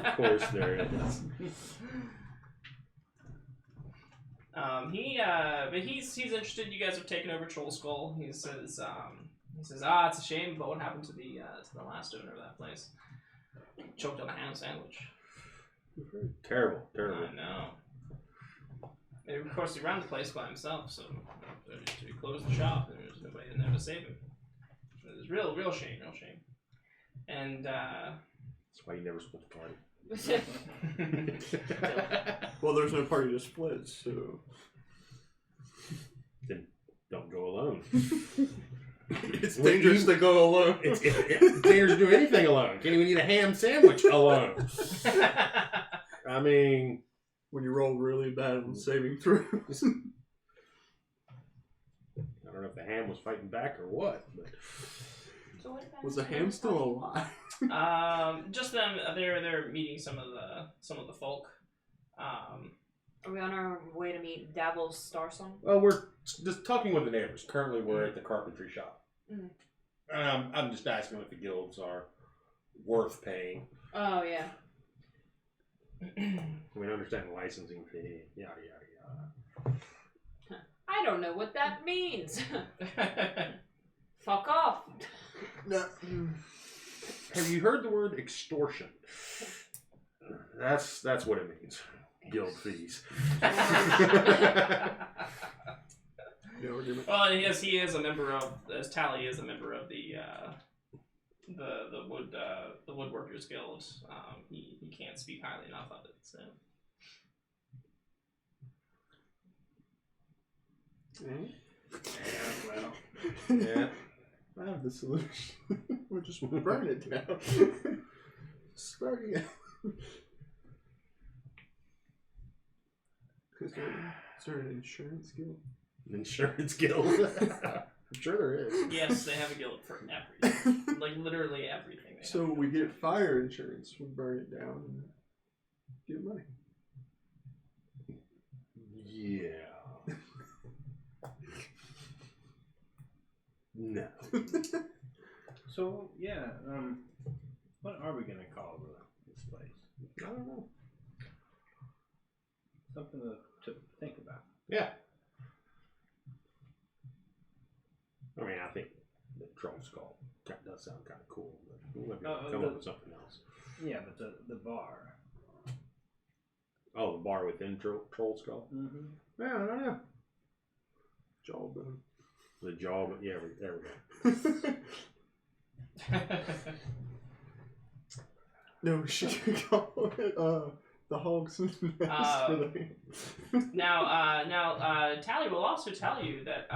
Of course, there is. But he's interested. You guys have taken over Troll Skull. He says, it's a shame about what happened to the last owner of that place. Choked on a ham sandwich. Terrible. I know. And of course, he ran the place by himself, so he closed the shop, and there was nobody in there to save him. It was real shame. And that's why you never split the party. Well, there's no party to split, so then don't go alone. It's dangerous to go alone. It's dangerous to do anything alone. Can't even eat a ham sandwich alone. I mean, when you roll really bad on saving throws. I don't know if the ham was fighting back or what, but Was the ham still alive? Just them. They're meeting some of the folk. Are we on our way to meet Davil's Starsong? well, we're just talking with the neighbors. Currently, we're at the carpentry shop. Mm. I'm just asking if the guilds are worth paying. Oh, yeah. I mean, understand licensing fee, yada yada I don't know what that means. Fuck off. No. Have you heard the word extortion? That's what it means. Guild fees. Well, he is a member of, as Tally is a member of the Woodworkers Guild. He can't speak highly enough of it. So. Yeah, well. Yeah. I have the solution. We'll just burn it down. Starting out. Is there an insurance guild? An insurance guild. I'm sure there is. Yes, they have a guild for everything. Like literally everything. So we get fire insurance. We burn it down and get money. Yeah. No. So yeah, what are we gonna call this place? I don't know. Something to think about. Yeah. I mean, I think the troll skull does sound kind of cool, but we'll maybe come up with something else. Yeah, but the bar. Oh, the bar within troll skull. Mm-hmm. Yeah, I don't know. Jawbone. The jaw, but yeah, there we go. No, we should call it the Hogs and Nest for the Now, Tally will also tell you that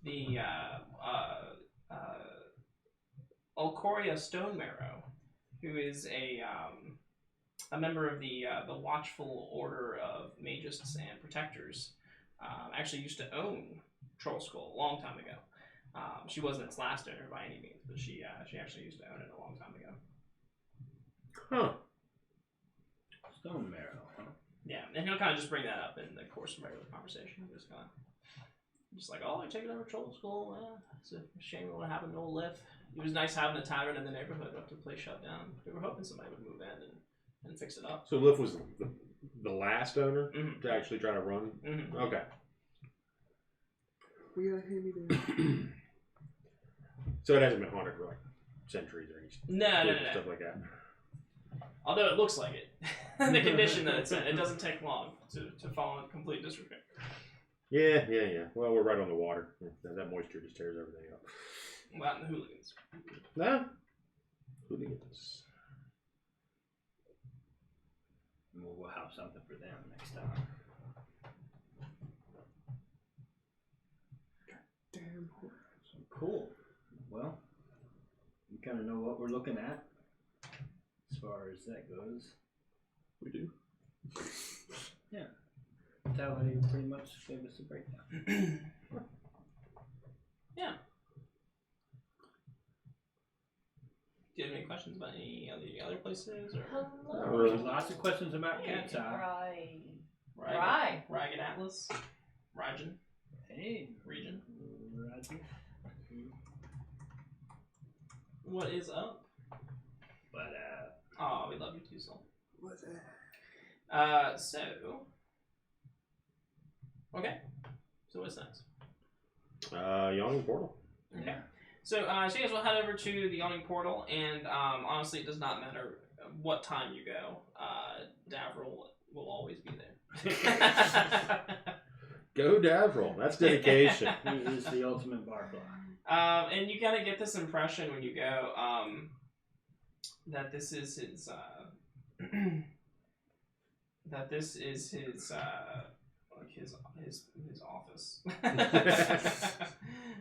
the Alcoria Stone Marrow, who is a member of the Watchful Order of Magists and Protectors, actually used to own Troll Skull a long time ago. She wasn't its last owner by any means, but she actually used to own it a long time ago. Huh. Stone marrow, huh? Yeah, and he'll kind of just bring that up in the course of regular conversation. Just like, oh, I take it over Troll Skull. Yeah, it's a shame what happened to old Liff. It was nice having a tyrant in the neighborhood after the place shut down. We were hoping somebody would move in and fix it up. So Liff was the last owner Mm-hmm. to actually try to run? Mm-hmm. Okay. We got a hand So it hasn't been haunted for like centuries or anything. No. Stuff like that. Although it looks like it. The condition that it's in, it doesn't take long to fall in complete disrepair. Yeah. Well, we're right on the water. That moisture just tears everything up. Well, and the hooligans. No? Hooligans. We'll have something for them next time. Damn. Cool. Well, you kind of know what we're looking at as far as that goes. We do. Yeah. Tally pretty much gave us a breakdown. Yeah. Do you have any questions about any of the other places? Or Hello. Lots of questions about Cat's Eye. Ragged Atlas? Rajan? Hey, Region? Roger. What is up? But Oh, we love you too, Soul. What's that? Okay. So what's next? Yawning Portal. Okay. So you guys will head over to the Yawning Portal, and honestly, it does not matter what time you go. Davril will always be there. Go Davril. That's dedication. he is the ultimate barfly. And you kind of get this impression when you go that this is his his office.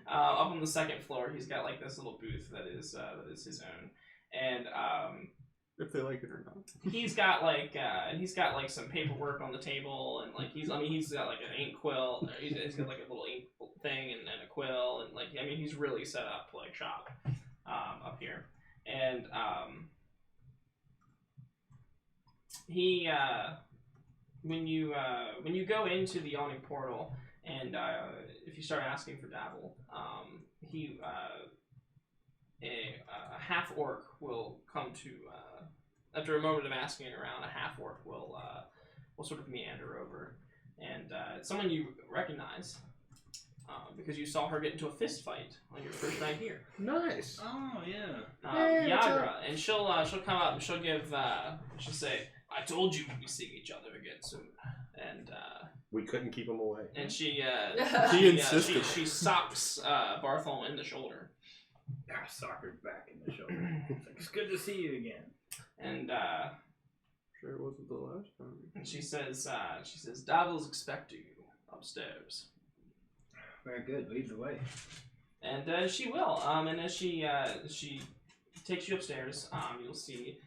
Up on the second floor, he's got like this little booth that is his own, and If they like it or not. he's got like some paperwork on the table, and like he's got like an ink quill. He's got like a little ink thing and a quill, and like he's really set up like shop up here, and he when you go into the Yawning Portal, and if you start asking for Davil, a half orc will come to after a moment of asking around. A half orc will sort of meander over, and it's someone you recognize. because you saw her get into a fist fight on your first night here. Nice. Oh yeah. Hey, what's Yagra, and she'll come up and she'll give she'll say, "I told you we'd be seeing each other again soon," and We couldn't keep him away. she insisted. she socks Barthol in the shoulder, Soccer's back in the shoulder. It's like, it's good to see you again. and Sure, it wasn't the last time. she says, "Davos expect you upstairs." Very good. Lead the way. And she will. And as she takes you upstairs, you'll see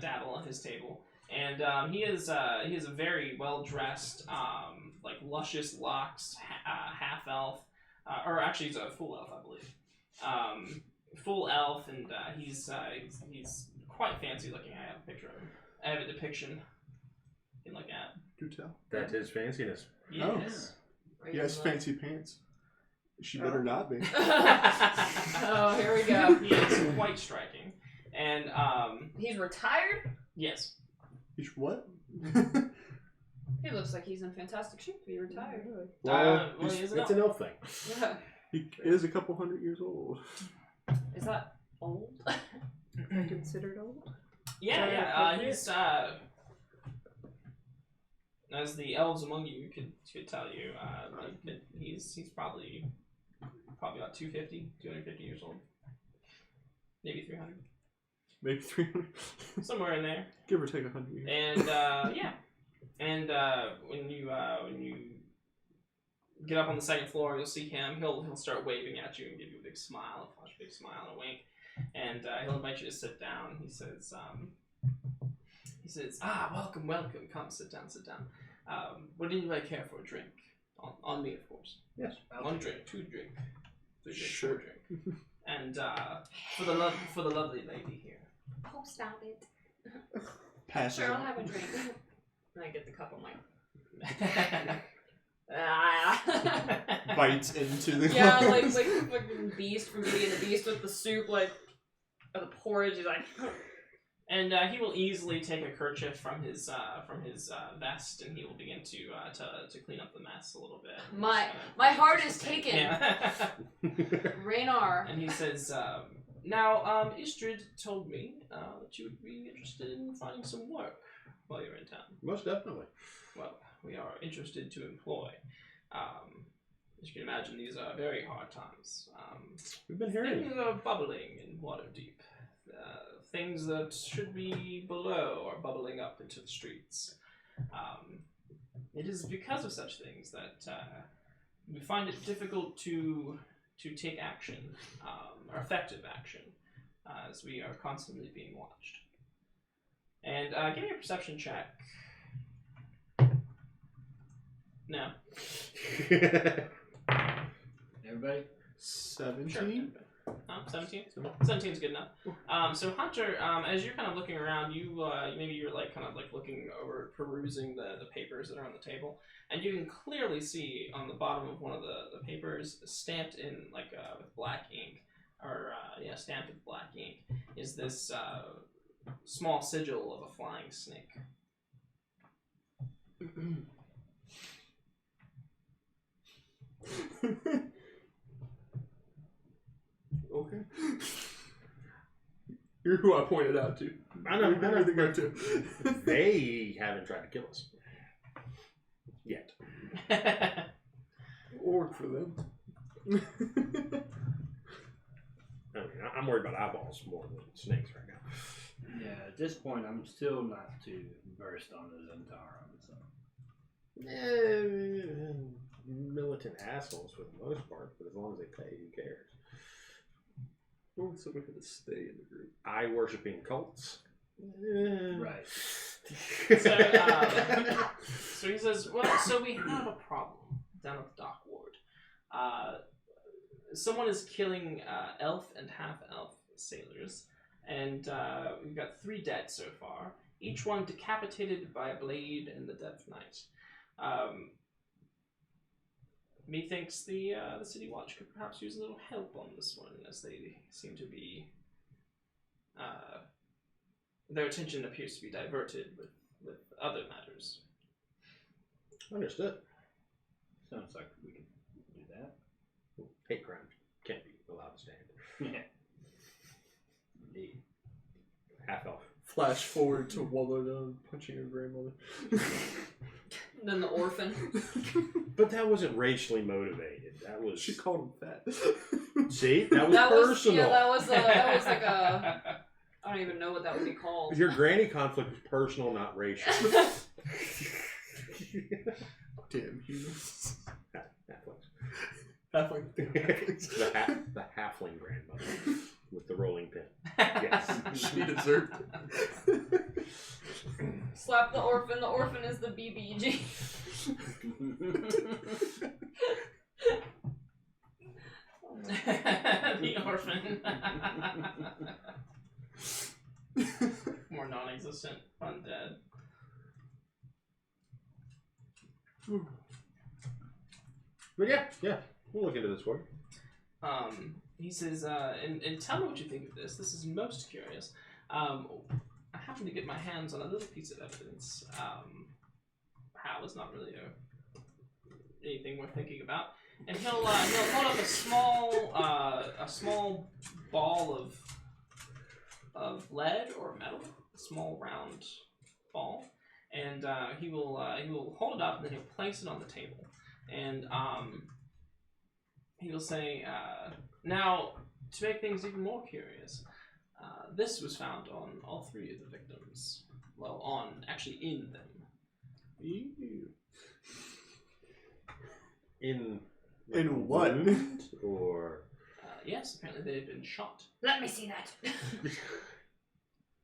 Daddle at his table, and he is a very well dressed, like luscious locks, half elf, or actually he's a full elf, I believe. Full elf, and he's quite fancy looking. I have a picture of him. I have a depiction you can look at. Do tell. That's his fanciness. Yes. He has fancy pants. She better not be. Oh, here we go. He is quite striking, and He's retired? yes. He's what? He looks like he's in fantastic shape to be retired. Well, It's he is an elf. an elf thing. Yeah. He is a couple 100 years old. Is that old? Considered old? Yeah. He's as the elves among you could tell you, he's probably about 250 years old, maybe 300, Maybe 300. somewhere in there. Give or take 100 years. And yeah, and when you get up on the second floor, you'll see him. He'll start waving at you and give you a big smile, a flash, big smile, and a wink, and he'll invite you to sit down. He says, welcome. Come, sit down. Would anybody care for a drink? On me, of course. Yes. One drink, two drink, three drink, Sure. 4 drink. And for the lovely lady here. Oh, stop it. Pass Sure, it I'll on. have a drink. And I get the cup, I'm like, ah. Bites into the Yeah, glass. like the fucking beast from Beauty and the Beast with the soup, like, or the porridge. He's like, And he will easily take a kerchief from his vest, and he will begin to clean up the mess a little bit. my heart is taken. Yeah. Raynar. And he says, now, Istrid told me that you would be interested in finding some work while you're in town. Most definitely. Well, we are interested to employ. As you can imagine, these are very hard times. We've been hearing. Things are bubbling in Waterdeep. Things that should be below are bubbling up into the streets. It is because of such things that we find it difficult to take action, or effective action, as we are constantly being watched. And give me a perception check. No. Everybody? 17? 17? 17 is good enough. So Hunter, as you're kind of looking around, maybe you're like kind of like looking over, perusing the papers that are on the table, and you can clearly see on the bottom of one of the papers, stamped in like with black ink, or stamped with black ink, is this small sigil of a flying snake. Okay. You're who I pointed out to. I know. I think I too. They haven't tried to kill us. Yet. Or for them. I mean, I'm worried about eyeballs more than snakes right now. Yeah, at this point, I'm still not too versed on the Zentarum. So. Militant assholes for the most part, but as long as they pay, who cares? I want somebody to stay in the group. Eye worshipping cults. Right. So he says, well, so we have a problem down at the dock ward. Someone is killing elf and half-elf sailors, and we've got 3 dead so far, each one decapitated by a blade in the dead of night. Methinks the City Watch could perhaps use a little help on this one, as they seem to be... their attention appears to be diverted with other matters. Understood. Sounds like we can do hate crime can't be allowed to stand. Yeah. Indeed. Half elf. Flash forward to Wallow punching her grandmother. Then the orphan. But that wasn't racially motivated. That was. She called him fat. See, that was personal. that was like a. I don't even know what that would be called. Your granny conflict was personal, not racial. Damn humans. Halfling. Halfling. the halfling grandmother with the rolling pin. Yes. She deserved it. Slap the orphan. The orphan is the BBG. The orphan. More non-existent undead. But yeah, we'll look into this for you. He says, and tell me what you think of this. This is most curious. I happen to get my hands on a little piece of evidence. How is not really anything worth thinking about. And he'll hold up a small ball of lead or metal, a small round ball, and he will hold it up and then he'll place it on the table, and he will say, now to make things even more curious, this was found on all three of the victims. Well, actually in them. In what? wound, or Yes, apparently they've been shot. Let me see that.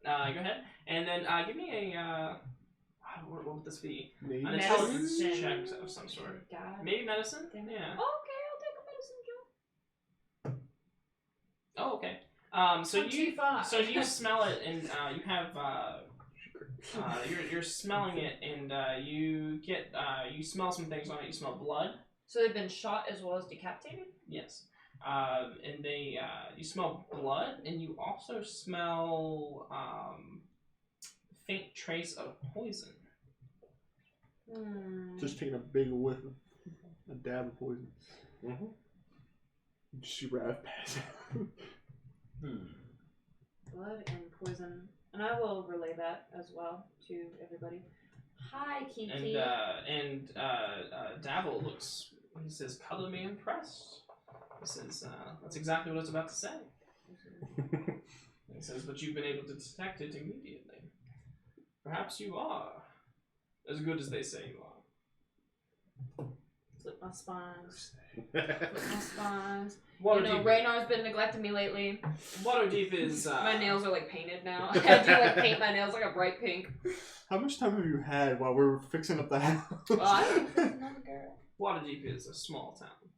Go ahead, and then give me a what would this be? Maybe. An intelligence Medicine. check of some sort. God. Maybe medicine. Damn it. Yeah. Okay, I'll take a medicine, Joe. Oh, okay. So you smell it, and you have you're smelling it, and you get you smell some things on it. You smell blood. So they've been shot as well as decapitated? Yes. And they you smell blood, and you also smell faint trace of poison. Just taking a big whiff of a dab of poison. mm-hmm. She Rav pass out. Blood and poison. And I will relay that as well to everybody. Hi, Kiki. And Davil looks. He says, "Colorly impressed." He says, "That's exactly what I was about to say." He says, "But you've been able to detect it immediately. Perhaps you are as good as they say you are." Flip my spines. Flip my spines. Waterdeep, Raynar's been neglecting me lately. Waterdeep is. My nails are like painted now. I had to like paint my nails like a bright pink. How much time have you had while we were fixing up the house? Well, I don't know, girl. Waterdeep is a small town.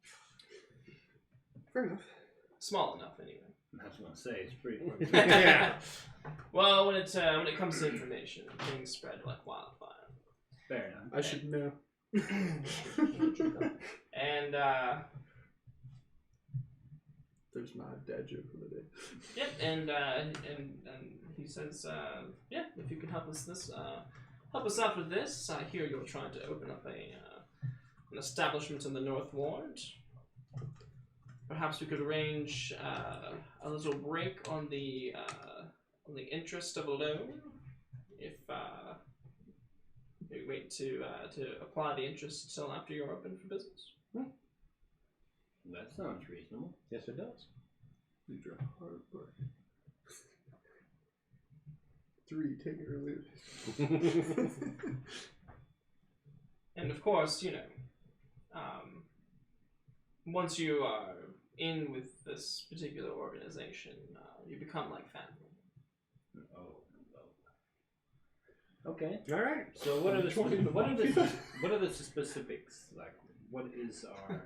Fair enough. Small enough, anyway. I was going to say, it's pretty Yeah. Well, when it comes to information, things spread like wildfire. fair enough. I should know. And There's my dad joke for the day. yep, and he says, yeah, if you can help us out with this. I hear you're trying to open up an establishment in the North Ward. Perhaps we could arrange a little break on the interest of a loan. If we wait to apply the interest until after you're open for business. That sounds reasonable. Yes, it does. These are hard work. 3, take it or leave it. And of course, once you are in with this particular organization, you become like family. Oh. Okay. All right. So what are the specifics? Like, what is our?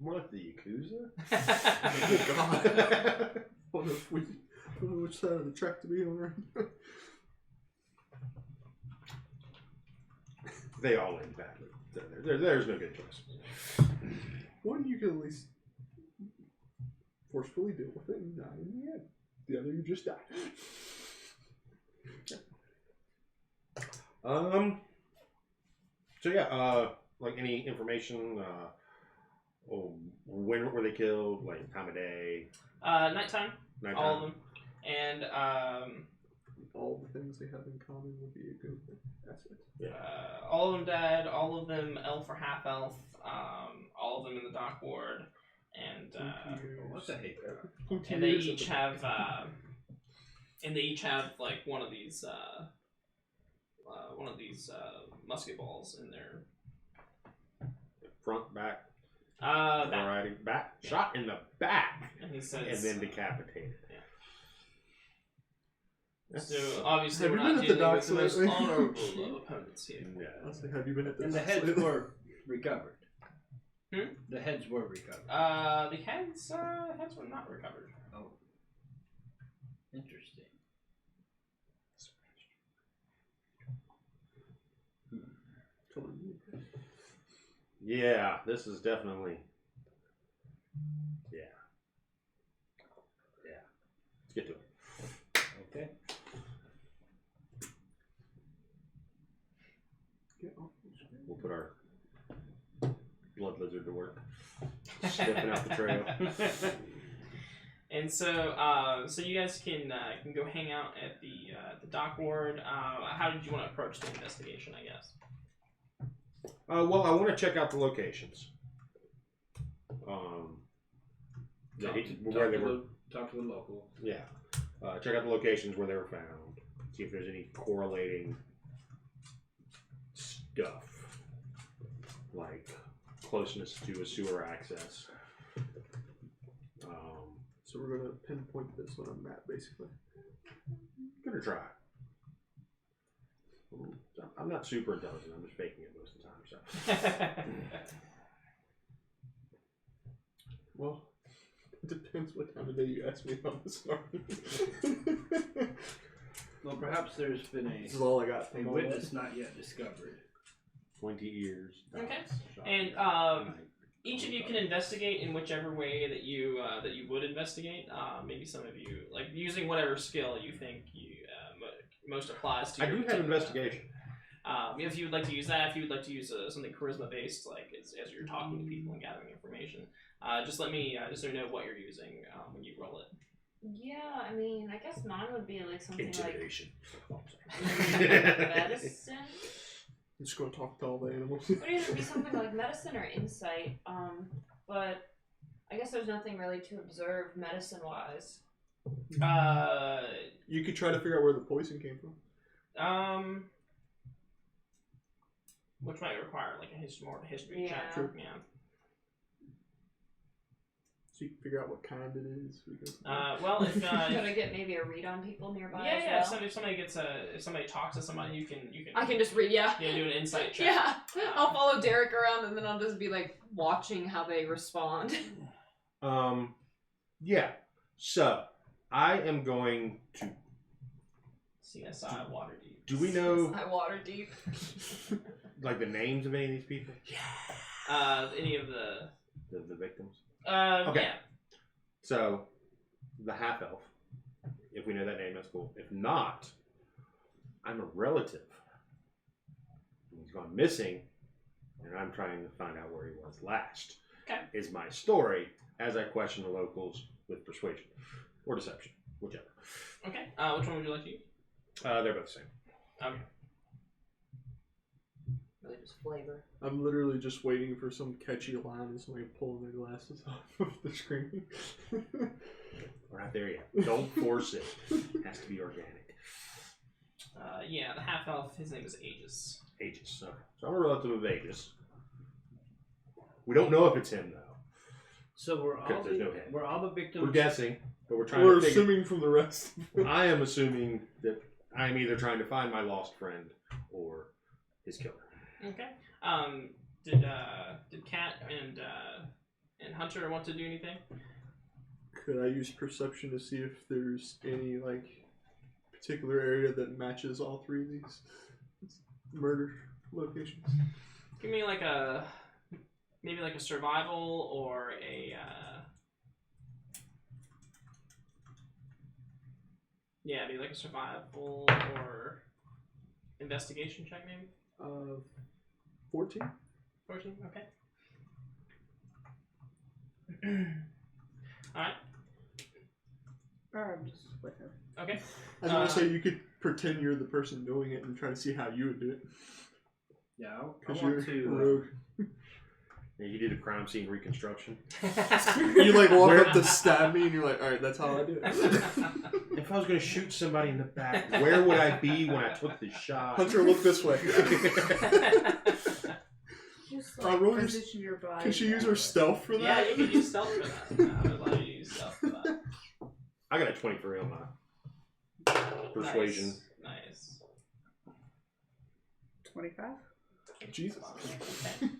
More like the Yakuza. God. I don't know which side of the track to be on right now. They all end badly. There's no good choice. One you can at least forcefully deal with it and die in the end. The other you just die. So yeah, like any information Oh, when were they killed? Like time of day? Nighttime. Nighttime. All of them. And All the things they have in common would be a good asset. all of them dead. All of them elf or half elf. All of them in the dock ward. And What's a hate? and they each have like one of these musket balls in their Front, back, back. variety, back, shot in the back, And he says, and then decapitated. So obviously Have we're you not been at the dealing with docks the most lately? honorable of opponents here. Yeah. I was like, have you been at the And the docks heads lately? were recovered. Hmm? The heads were recovered. The heads were not recovered. Oh. Interesting. Yeah, this is definitely. Yeah. Let's get to it. Okay. We'll put our blood lizard to work, sniffing out the trail. And so, so you guys can go hang out at the dock ward. How did you want to approach the investigation? I guess. Well, I want to check out the locations. Where they were. Talk to the local. Yeah. Check out the locations where they were found. See if there's any correlating stuff, like closeness to a sewer access. So we're gonna pinpoint this on a map, basically. Gonna try. I'm not super intelligent. I'm just faking it most of the time. So. Well, it depends what time of day you ask me about this. Well, perhaps there's been This is all I got. a witness not yet discovered. Pointy ears. Okay. Shot. And each of you can investigate in whichever way that you would investigate. Maybe some of you like using whatever skill you think you most applies to. I do have investigation. If you would like to use that, if you would like to use something charisma based, like as you're talking to people and gathering information, just let me know what you're using when you roll it. Yeah, I mean, I guess mine would be like something Intimidation. like medicine. I'm just gonna talk to all the animals. It would either be something like medicine or insight. But I guess there's nothing really to observe medicine-wise. You could try to figure out where the poison came from. Which might require like a history check. Yeah. True. Yeah. So you can figure out what kind it is. Because Well, if Could I get maybe a read on people nearby? as yeah. well? If somebody talks to somebody, you can. I can just read. Yeah. do an insight check. Yeah. I'll follow Derek around and then I'll just be like watching how they respond. Yeah. So I am going to. CSI Waterdeep. Do we know I water deep. like the names of any of these people? Any of the. The victims. Okay. Yeah. So the half elf. If we know that name, that's cool. If not, I'm a relative. He's gone missing, and I'm trying to find out where he was last. Okay. Is my story as I question the locals with persuasion or deception, whichever. Okay. Which one would you like to use? They're both the same. Okay. Really just flavor. I'm literally just waiting for some catchy line and somebody pulling their glasses off of the screen. We're not there yet. Don't force it. It has to be organic. Yeah, the half elf. His name is Aegis. Aegis. Okay. So I'm a relative of Aegis. We don't know if it's him though. So Because there's no head. we're all the victims. We're guessing, but we're trying We're to figure. assuming from the rest. I am assuming that I'm either trying to find my lost friend or his killer. Okay. Did Kat and Hunter want to do anything? Could I use perception to see if there's any like particular area that matches all three of these murder locations? Give me like maybe a survival or a maybe like a survival or investigation check maybe. 14. 14. Okay. Alright, I'm just with him. okay. I was gonna say you could pretend you're the person doing it and try to see how you would do it. Yeah, I Because want you're to. rogue. Yeah, you did a crime scene reconstruction. You like walk up to stab me, and you're like, "All right, that's how I do it." If I was going to shoot somebody in the back, where would I be when I took the shot? Hunter, look this way. Just roll your- position your body. Can she use her down. stealth for Yeah, that? you can use stealth for that. I would allow you to use stealth for that. I got a 23 on my persuasion. Nice. 25? Jesus. Okay.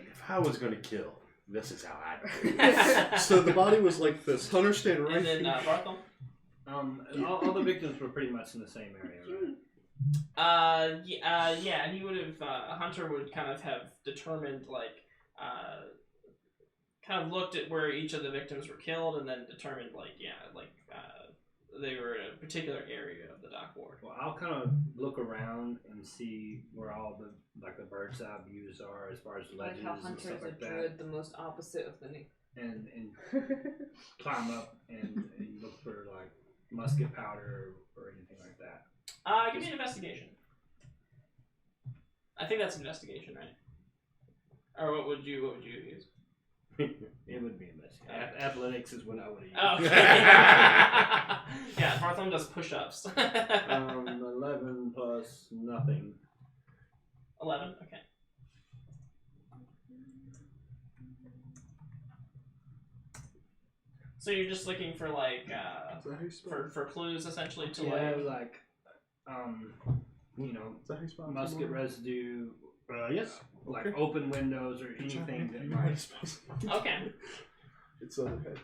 If I was going to kill, this is how I'd do it. So the body was like this. Hunter stayed right And then here. Barthel? All the victims were pretty much in the same area, right? Yeah, he would have, Hunter would kind of have determined, like, kind of looked at where each of the victims were killed and then determined, like, they were in a particular area of the dock ward. Well, I'll kind of look around and see where all the bird's eye views are as far as I like ledges how and Hunter stuff is a like that, druid, the most opposite of the name. and climb up and look for like musket powder or anything like that. Give me an investigation. I think that's investigation, right? Or what would you use? It would be investigation. Athletics is what I would have used. Oh, okay. Yeah, Barthel does push-ups. 11 plus nothing. 11, okay. So you're just looking for like Is that how you spell? for clues essentially to Yeah, like like you know, Is that how you spell? musket residue, Yes. like open windows or anything that You know how to might. spell. okay. It's other head.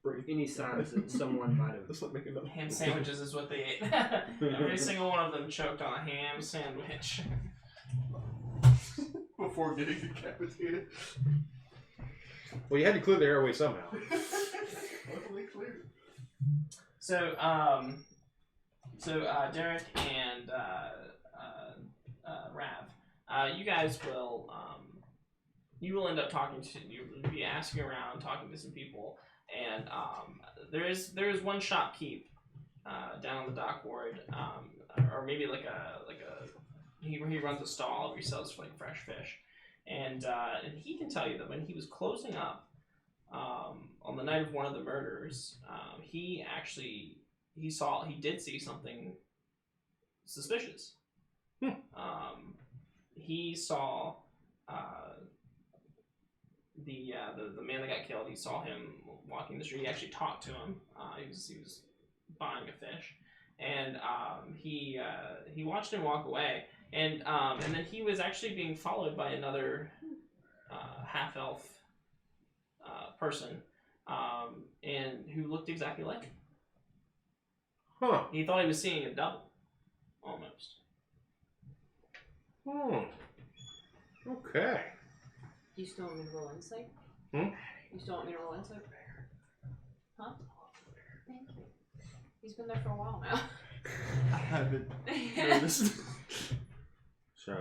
Brain. Any signs that someone might have. Let's not make another. Ham sandwiches is what they ate. Every single one of them choked on a ham sandwich. Before getting decapitated. Well, you had to clear the airway somehow. Luckily clear. So, Derek and Rav, you guys will you will end up talking to you'll be asking around, talking to some people, and there is one shopkeep down on the dock ward, or maybe like a he runs a stall where he sells like fresh fish, and he can tell you that when he was closing up on the night of one of the murders, he did see something suspicious. He saw the man that got killed. He saw him walking the street. He actually talked to him. He was buying a fish, and he watched him walk away. And then he was actually being followed by another half elf person, and who looked exactly like him. Huh. He thought he was seeing a double, almost. Okay. You still want me to roll insight? Hmm? You still want me to roll insight? Huh? Thank you. He's been there for a while now. I haven't noticed. So,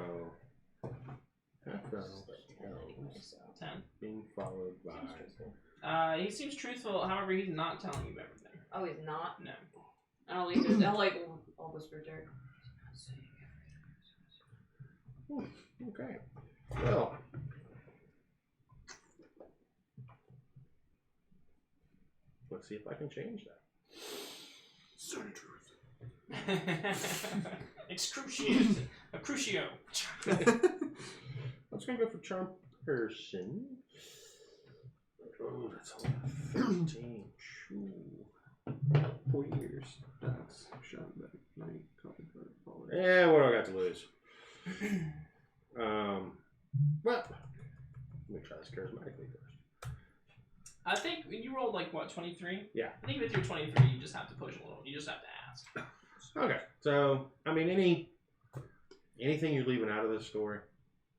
half elf, 10. being followed by. He seems truthful. However, he's not telling you everything. Oh, he's not? No. I'll leave it. I'll whisper Derek. Okay. Well. Let's see if I can change that. Certain truth. Excruciating. A crucio. I'm just gonna go for charm person. Oh, that's only 13. Shoo. 4 years. That's shot back. Night. Coffee card. Forward. Yeah, what do I got to lose? Well, let me try this charismatically first. I think you rolled like what, 23? Yeah. I think with your 23, you just have to push a little. You just have to ask. Okay, so I mean, anything you're leaving out of this story,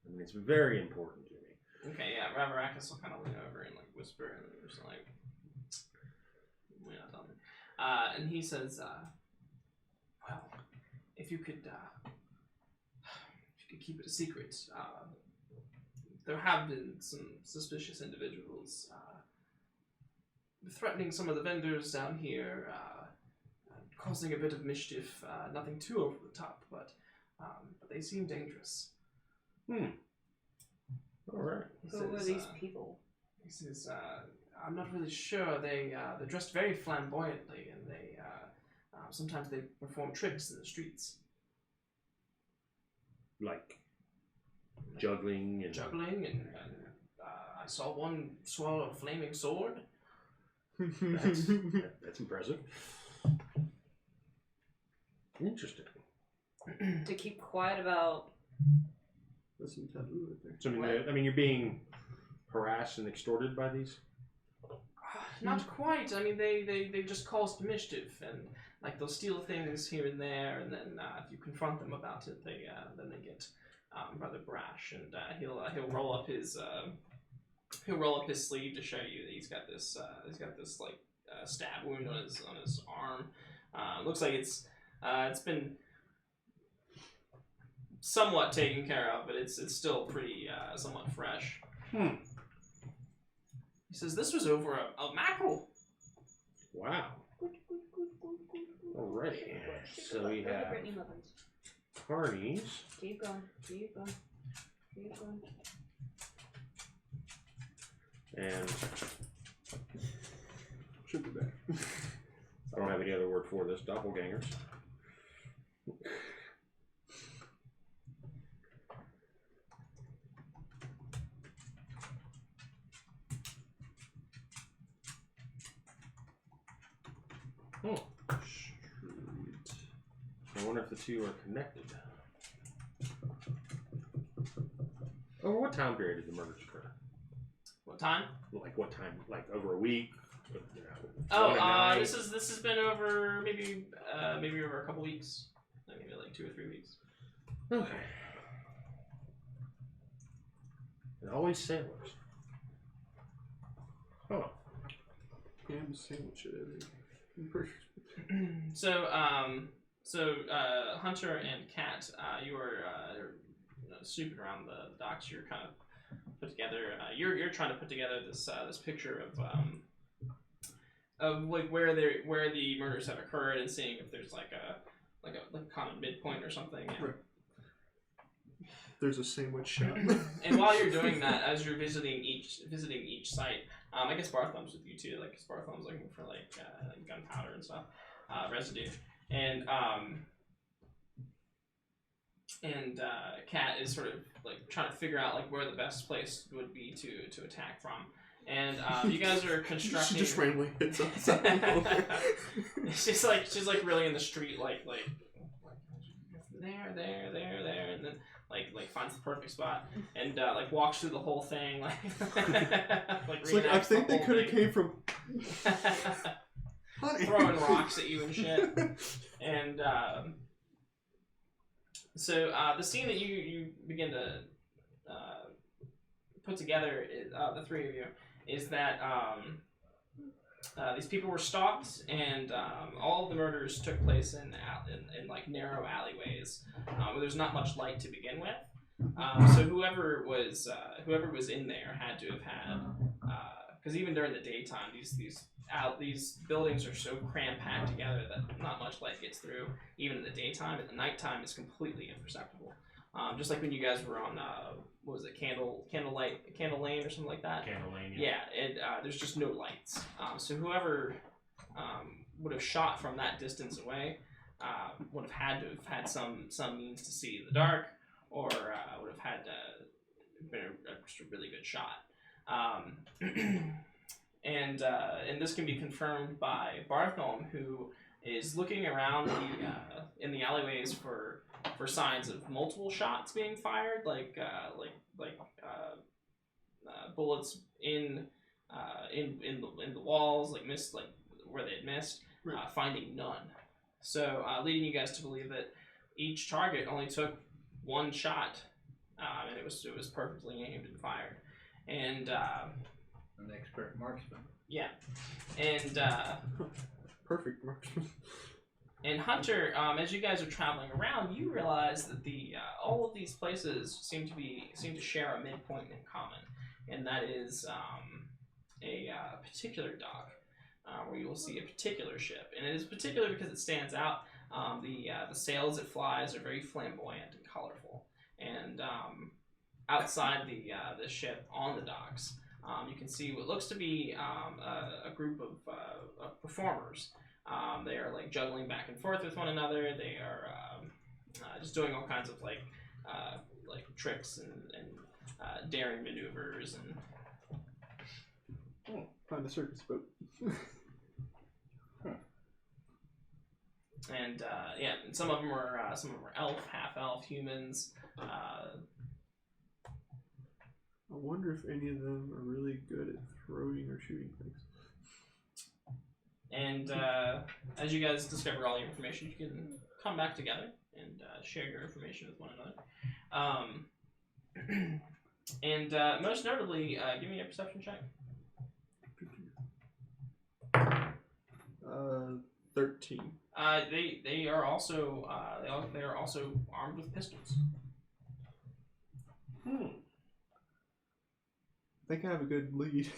I mean, it's very important to me. Okay, yeah. Ravaracus will kind of lean over and like whisper, and just like, "We're not telling me." And he says, "Well, if you could keep it a secret, there have been some suspicious individuals threatening some of the vendors down here, causing a bit of mischief. Nothing too over the top, but they seem dangerous. All right. Who are these people? He says, I'm not really sure. They're dressed very flamboyantly, and they sometimes they perform tricks in the streets. Like juggling and I saw one swallow a flaming sword. that's impressive. Interesting. To keep quiet about. That's some taboo right there. So I mean, you're being harassed and extorted by these. Not quite. I mean, they just cause mischief, and like they'll steal things here and there, and then if you confront them about it, they get rather brash, and he'll roll up his sleeve to show you that he's got this like stab wound on his arm. Looks like it's been somewhat taken care of, but it's still pretty somewhat fresh. He says this was over a mackerel. Wow. Alrighty. So we have carnies. Keep going. Keep going. Keep going. And Should be back. I don't have any other word for this. Doppelgangers. Oh. I wonder if the two are connected. Over what time period did the murders occur? What time? Like what time? Like over a week? You know, Oh, one at night? this has been over maybe over a couple weeks, maybe like 2 or 3 weeks. Okay. And always sailors. Huh. Ham sandwich at every. So Hunter and Kat, you were snooping around the docks. You're kind of put together. You're trying to put together this picture of like where the murders have occurred and seeing if there's like a common midpoint or something. And, Right. There's a sandwich shop. and while you're doing that, as you're visiting each site, I guess Bartholom's with you too. Like Bartholom's looking for like gunpowder and stuff, residue, and Kat is sort of like trying to figure out like where the best place would be to attack from. And you guys are constructing. She just randomly hits us. she's like really in the street, like there, and then like finds the perfect spot and like walks through the whole thing, like It's like I think they could have came from throwing rocks at you and shit. And so the scene that you begin to put together, the three of you, is that these people were stalked, and all of the murders took place in like narrow alleyways where there's not much light to begin with. So whoever was in there had to have had, because even during the daytime, these buildings are so cram-packed together that not much light gets through, even in the daytime. At the nighttime, it's completely imperceptible. Just like when you guys were on, what was it, Candle Lane or something like that? Candle Lane, Yeah, there's just no lights. So whoever would have shot from that distance away would have had to have had some means to see in the dark, or would have had been just a really good shot. And this can be confirmed by Bartholom, who is looking around in the alleyways for signs of multiple shots being fired, like bullets in the walls, like missed, like where they had missed, Right. finding none. So leading you guys to believe that each target only took one shot, and it was perfectly aimed and fired. And An expert marksman. yeah, and Perfect marksman. And Hunter, as you guys are traveling around, you realize that the all of these places seem to share a midpoint in common, and that is a particular dock where you will see a particular ship, and it is particular because it stands out. The sails it flies are very flamboyant and colorful, and outside the ship on the docks, you can see what looks to be a group of performers. They are like juggling back and forth with one another. They are just doing all kinds of like tricks and daring maneuvers and. Find a circus boat. And and some of them were elf, half elf, humans. I wonder if any of them are really good at throwing or shooting things. And as you guys discover all your information, you can come back together and share your information with one another. And most notably, give me a perception check. 13. They are also they are also armed with pistols. I think I have a good lead.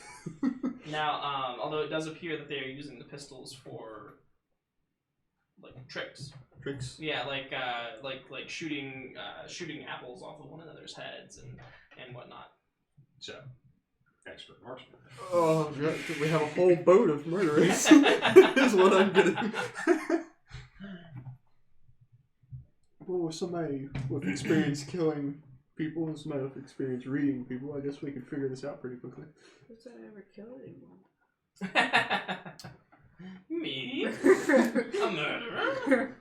Now, although it does appear that they are using the pistols for like tricks. Tricks? Yeah, like shooting apples off of one another's heads and whatnot. So, expert marksman. Oh, we have a whole boat of murderers. Is what I'm getting. Well, with somebody with experience killing people and somebody with experience reading people, I guess we could figure this out pretty quickly. Who's that ever killed anyone? Me? A murderer?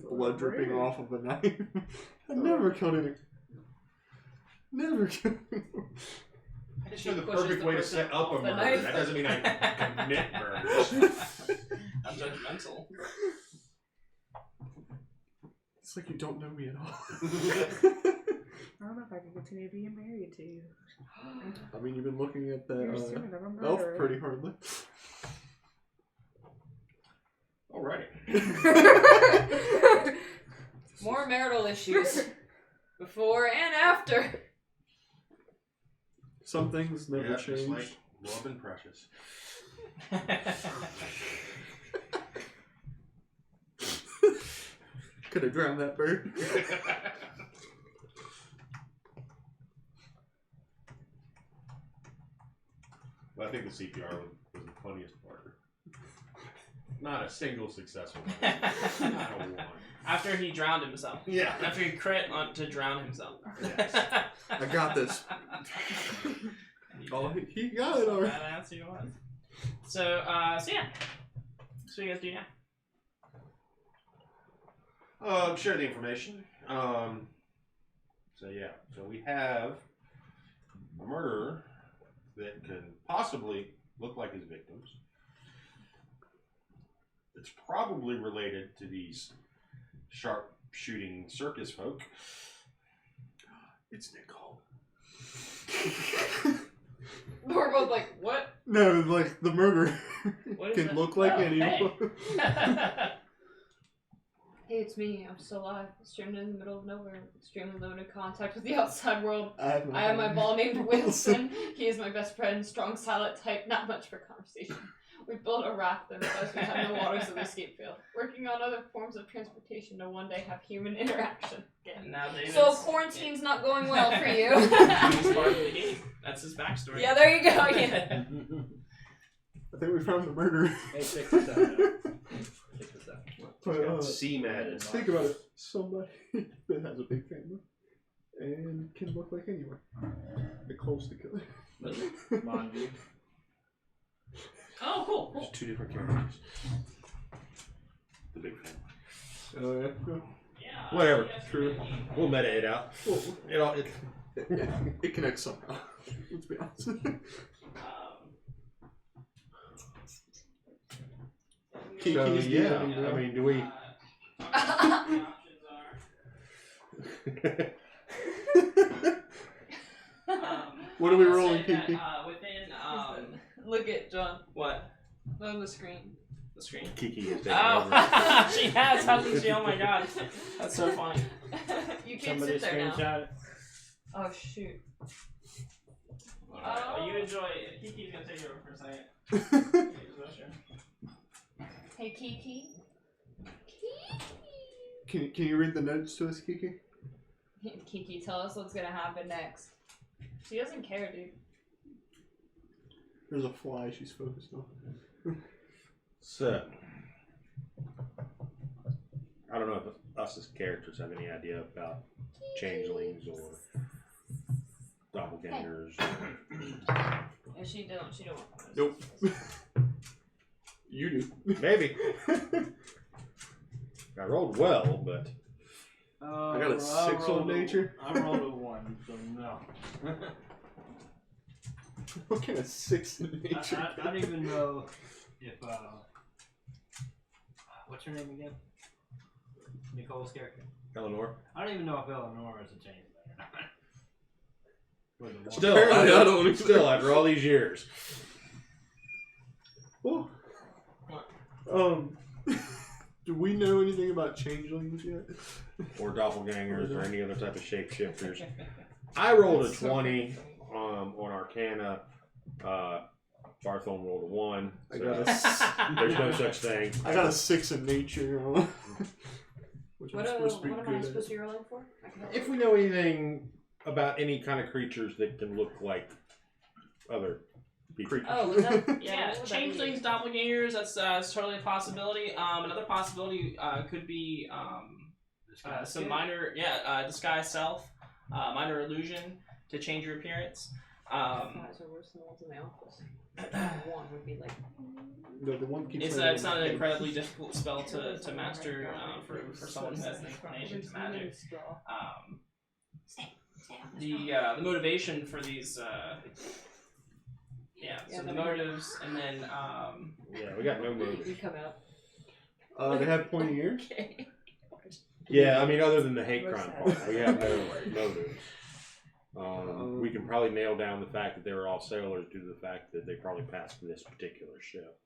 Blood dripping off of a knife. I never killed anyone. Never killed anyone. I just know the perfect way to set up a murder. That doesn't mean I commit murders. I'm judgmental. It's like you don't know me at all. I don't know if I can continue being married to you. I mean, you've been looking at You're that assuming I'm a elf murderer. pretty hardly. Alrighty. More marital issues. Before and after. Some things never Yeah, change. just like love and precious. Could have drowned that bird. Well, I think the CPR was the funniest part. Not a single successful one. Not a one. After he drowned himself. Yeah. After he crit on to drown himself. Yes. I got this. Oh, he got it already. Badass he was. So yeah. So what you guys do now? Share the information. So yeah. So we have a murderer that can possibly look like his victims. It's probably related to these sharp shooting circus folk. It's Nicole. We're both like, what? No, like the murderer What is can it? look like Oh, anyone. Hey, it's me. I'm still alive. Stranded in the middle of nowhere. Extremely limited contact with the outside world. I have my ball named Wilson. He is my best friend. Strong, silent type. Not much for conversation. We built a raft and realized we have no water, so the escape failed. Working on other forms of transportation to one day have human interaction again. Now David's, So quarantine's not going well for you. He's part of the game. That's his backstory. Yeah, there you go. Yeah. I think we found the murderer. Hey, check this out. Check this out. But, C-Med. think about it. Somebody that has a big family and can look like anyone. Nicole's the killer. Monview. Oh, cool. There's two different characters. The big family. Oh yeah. Yeah. Whatever. you guys True. can make it. We'll meta it out. It connects somehow. Let's be honest. So Kiki's yeah, the I mean, do we? The options are. What are we I'll rolling, say that, Kiki? Within Look at John what? on the screen. the screen. Kiki is taking Oh, over. she has, hasn't she? Oh my god. That's so funny. You can't Somebody sit there now. screenshot it. Oh shoot. Alright, well, you enjoy it. Kiki's gonna take over for a second. Hey Kiki. Can you read the notes to us, Kiki? Kiki, tell us what's gonna happen next. She doesn't care, dude. There's a fly she's focused on. So, I don't know if us as characters have any idea about changelings or doppelgangers. Yeah, she don't. Nope. You do. Maybe. I rolled well, but I got a 6 on nature. I rolled a 1, so no. What kind of 6 in nature? I don't even know if what's her name again? Nicole's character. Eleanor. I don't even know if Eleanor is a changeling or not. Still, Apparently I don't still after all these years. Oh. Do we know anything about changelings yet? Or doppelgangers or any other type of shapeshifters. I rolled a That's so 20 on Arcana. Bartholomew rolled a 1. I So got there's no such thing. I got a 6 in nature. Which What I'm supposed to be am I good supposed at. to be rolling for? If we know anything about any kind of creatures that can look like other people. Oh, was that? Yeah, what would that changelings, doppelgangers, that's totally a possibility. Another possibility could be some minor, disguise self, minor illusion to change your appearance. Flies are worse than the ones in the office. One would be like. No, the one keeps It's landing it's on not my an head. incredibly difficult spell to master for someone who has an inclination to magic. The motivation for these so the motives and then Yeah, we got no You motive. come out. They have pointy ears? Okay. Yeah, I mean, other than the hate crime part, we have no motives. We can probably nail down the fact that they were all sailors due to the fact that they probably passed this particular ship.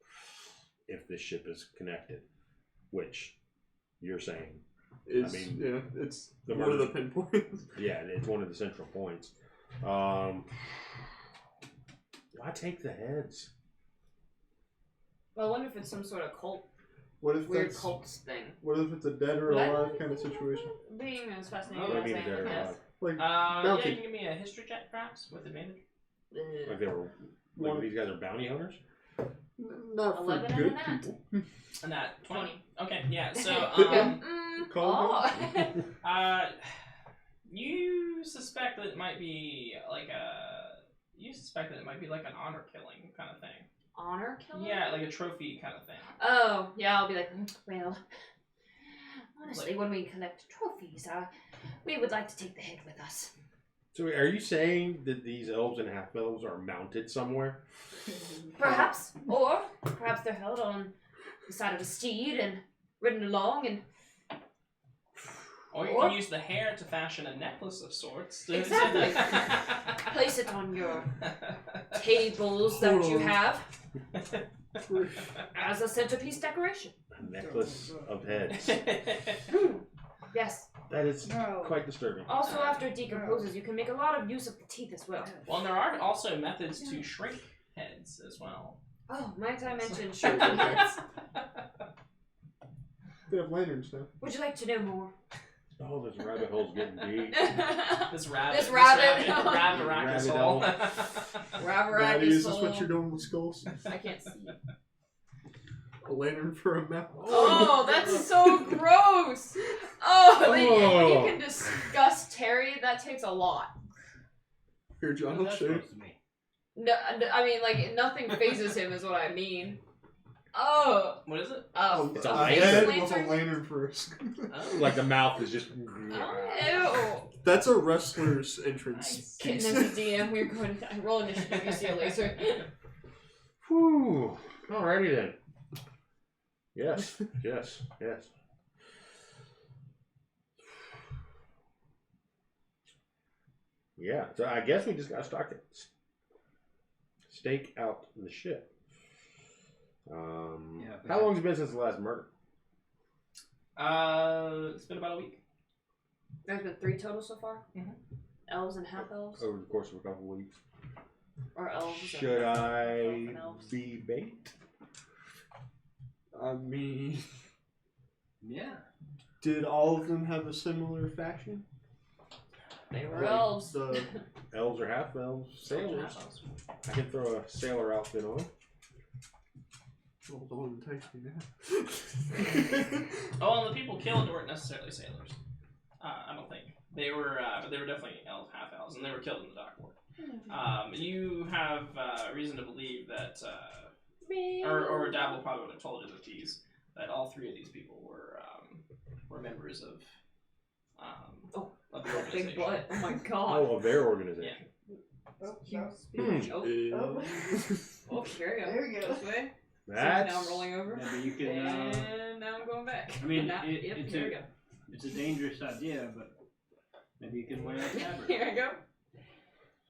If this ship is connected, which you're saying, It's, I mean, yeah, it's the one of the murder- pinpoints. yeah, it's one of the central points. Why take the heads? Well, I wonder if it's some sort of cult, What if weird that's, cults thing. what if it's a dead or Would I know alive kind of anything about situation? that? Being as fascinated What do as you I mean dead am or with alive? death. Like, yeah, bounty. you can give me a history check perhaps with advantage. Like they were, like these guys are bounty hunters? Not for 11 and good a nat. people. And that 20. Okay, yeah. So Call you suspect that it might be like an honor killing kind of thing. Honor killing? Yeah, like a trophy kind of thing. Oh, yeah, I'll be like, well, honestly, when we collect trophies, we would like to take the head with us. So are you saying that these elves and half-elves are mounted somewhere? Perhaps. Or perhaps they're held on the side of a steed and ridden along and... Or you can use the hair to fashion a necklace of sorts. Exactly. Place it on your tables that you have as a centerpiece decoration. A necklace of heads. Yes. That is No. quite disturbing. Also, after it decomposes, you can make a lot of use of the teeth as well. Well, there are also methods to shrink heads as well. Oh, might I mention shrinking heads? They have lanterns now. Would you like to know more? Oh, this rabbit hole's getting deep. This rabbit. This rabbit. Rabbit hole. Maddie, is this what you're doing with skulls? I can't see. A lantern for a mouth. Oh, that's so gross. Oh, when you can disgust Terry, that takes a lot. Here, John, I'll What's that show you. supposed to mean? No, I mean, like, nothing phases him is what I mean. Oh. What is it? Oh. It's a A face head with a lantern? lantern for a skull. Like the mouth is just. Oh, ew. That's a wrestler's entrance. Kitten as a DM, we're going to roll initiative, you see a laser. Whew. Alrighty then. Yes, yes, yes. Yeah, so I guess we just got to stake out the ship. Yeah, How long has it been since the last murder? It's been about a week. There's been 3 total so far. Mhm. Elves and half elves, Over the course of a couple of weeks. or elves. and Should half I elf and elves. be bait? I mean, Yeah. did all of them have a similar faction? They were Like elves. the- Elves or half elves? Sailors. I can throw a sailor outfit on. Well, the one that takes me now. Oh, and the people killed weren't necessarily sailors. I don't think they were, but they were definitely elves, half elves, and they were killed in the dock war. You have reason to believe that, or Dabble probably would have told you that all 3 of these people were members of the organization. Big butt. Oh my god. Oh, of their organization. Cute speech. Oh, here we go. There we go. This way. That's... Now I'm rolling over. Maybe you can. And now I'm going back. I mean, Now, yep, it's here we go. It's a dangerous idea, but maybe you can wear a tabard. Here I go.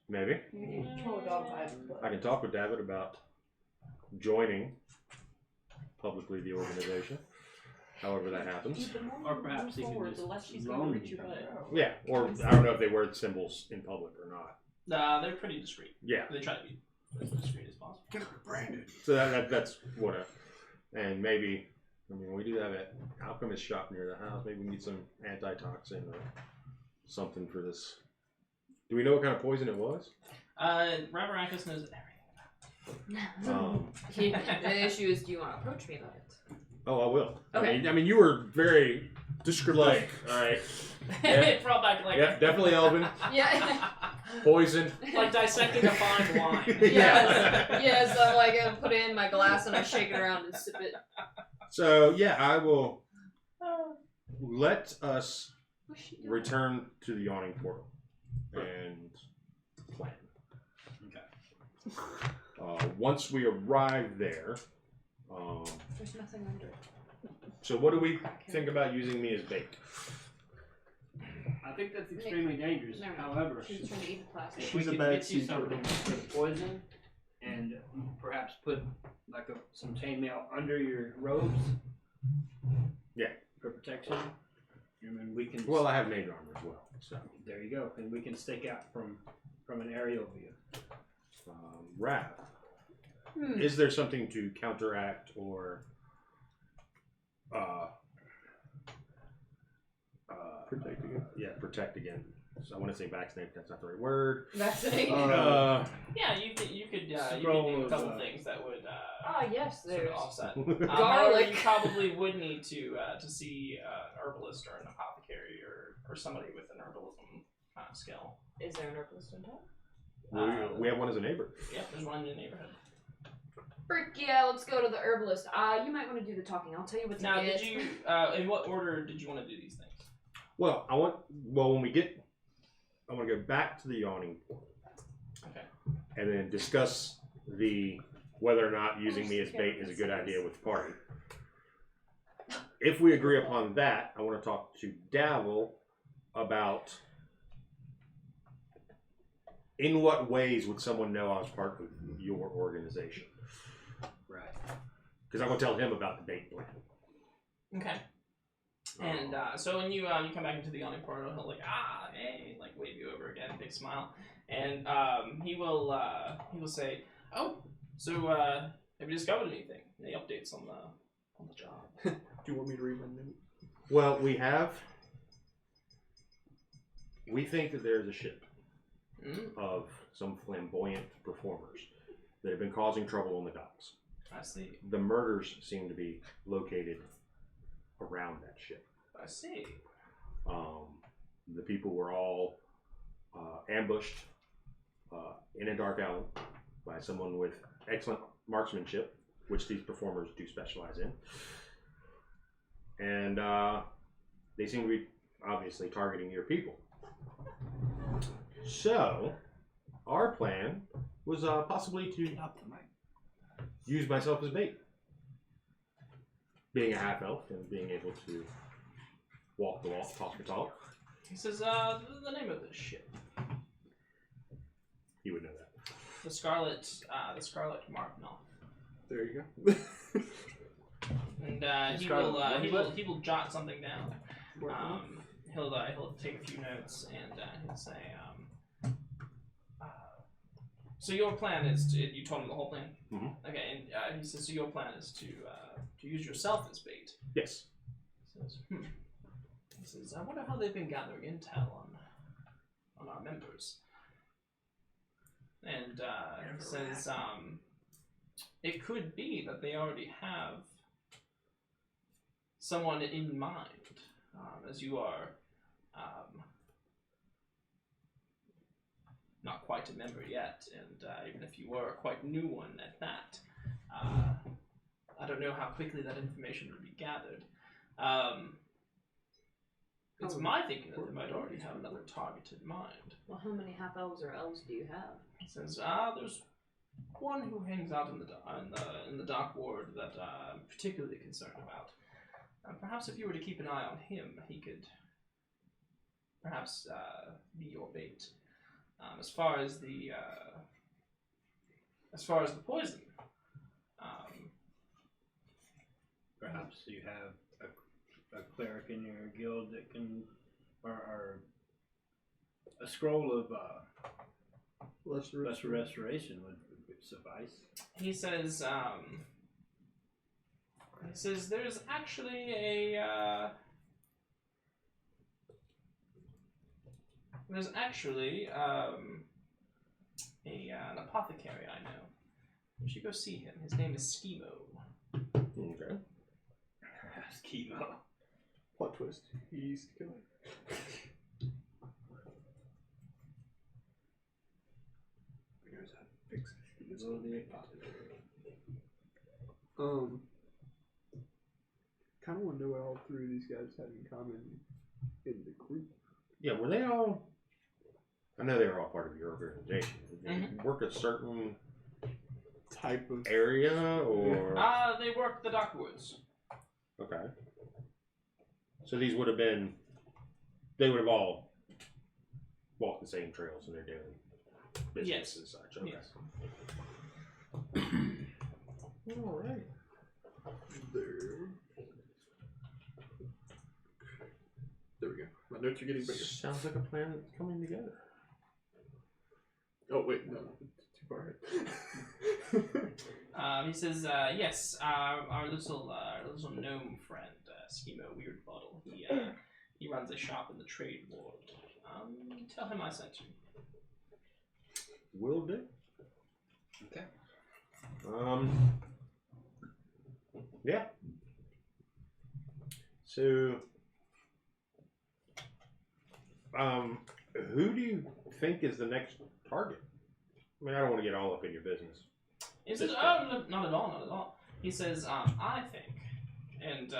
Maybe. You can control a dog by the I can talk with David about joining publicly the organization. However that happens. Or perhaps he can just the less she's loan going to reach you. your butt. Yeah, or I don't know if they wear the symbols in public or not. They're pretty discreet. Yeah. They try to be as discreet as possible. Get branded. So that's what and maybe, I mean, we do have an alchemist shop near the house. Maybe we need some antitoxin or something for this. Do we know what kind of poison it was? Rabaracus knows everything. The issue is, do you want to approach me about it? Oh, I will. Okay. I mean, you were very descriptive. All right. It brought back like Yep, definitely Elvin. Yeah. Poison. like dissecting a fine wine. Yes, I'm like, I put it in my glass and I shake it around and sip it. So, yeah, I will let us What's she doing? return to the yawning portal and plan. Okay. Once we arrive there, There's nothing under it. so what do we think about using me as bait? I think that's extremely dangerous. No. However, She's trying to eat the plastic. if we She's a could bad get you sea something turtle. for the poison, and perhaps put like some chainmail under your robes. Yeah. For protection. And then we can. Well, I have mage armor as well, so. There you go, and we can stick out from an aerial view. Rav, is there something to counteract or Protect again. yeah, protect again? So I want to say vaccinate, that's not the right word. Vaccinate. Yeah, you could do Scroll a couple of, things that would Yes, sort there's of offset. garlic. However, you probably would need to see an herbalist or an apothecary or somebody with an herbalism kind of skill. Is there an herbalist in town? We have one as a neighbor. Yep, there's one in your neighborhood. Frick yeah, let's go to the herbalist. You might want to do the talking. I'll tell you what to Now, get. did you? In what order did you want to do these things? Well, when we get, I want to go back to the yawning portal. Okay. And then discuss whether or not using me as bait is a good idea with the party. If we agree upon that, I want to talk to Davil about in what ways would someone know I was part of your organization? Right. Because I'm going to tell him about the bait plan. Okay. And so when you come back into the yawning portal, he'll like hey, like wave you over again, big smile, and he will say, oh, so have you discovered anything? Any updates on the job? Do you want me to read my note? Well, we think that there's a ship of some flamboyant performers that have been causing trouble on the docks. I see. The murders seem to be located around that ship. I see. The people were all ambushed in a dark alley by someone with excellent marksmanship, which these performers do specialize in. And they seem to be obviously targeting your people. So, our plan was possibly to use myself as bait. Being a half-elf and being able to walk the walk, talk the talk. He says, the name of this ship. He would know that. The Scarlet Marknoff. There you go. and Describe he will jot something down. What? He'll take a few notes and he'll say, so your plan is to, you told him the whole plan. Mm-hmm. Okay, and he says, so your plan is to use yourself as bait. Yes. He says, He says, I wonder how they've been gathering intel on our members. And he says, it could be that they already have someone in mind, as you are not quite a member yet, and even if you were a quite new one at that, I don't know how quickly that information would be gathered. It's my thinking that they might already have another target in mind. Well, how many half elves or elves do you have? He says, there's one who hangs out in the dark ward that I'm particularly concerned about. Perhaps if you were to keep an eye on him, he could perhaps be your bait. As far as the poison, perhaps you have a cleric in your guild that can, or a scroll of lesser restoration would suffice. He says there's actually an apothecary I know. You should go see him. His name is Schemo. Okay. Schemo. Plot twist. He used to kill him. Here's how to fix it. Kind of want to know what all three of these guys had in common in the group. Yeah, were they all? I know they were all part of your organization. Did they work a certain Type of area, or? They work the dark woods. Okay. So these would have been. They would have all walked the same trails in their daily business Yes. and such. Okay. Yes. All right. There we go. My notes are getting bigger. Sounds like a plan that's coming together. Oh wait, no, too far ahead. He says, yes, our little gnome friend, Schemo Weird Bottle, he runs a shop in the trade ward. Tell him I sent you. Will do. Okay. Yeah. So, who do you think is the next target? I mean, I don't want to get all up in your business. He says, oh, not at all. He says, I think, and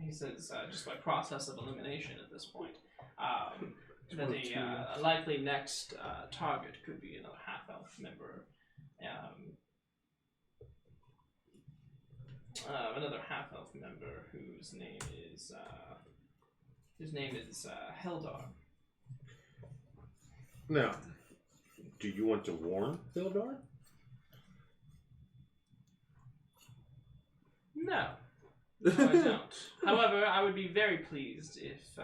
he says, just by process of elimination at this point, that a likely next target could be another half-elf member. Another half-elf member whose name is Heldar. Now, do you want to warn Hildar? No, I don't. However, I would be very pleased if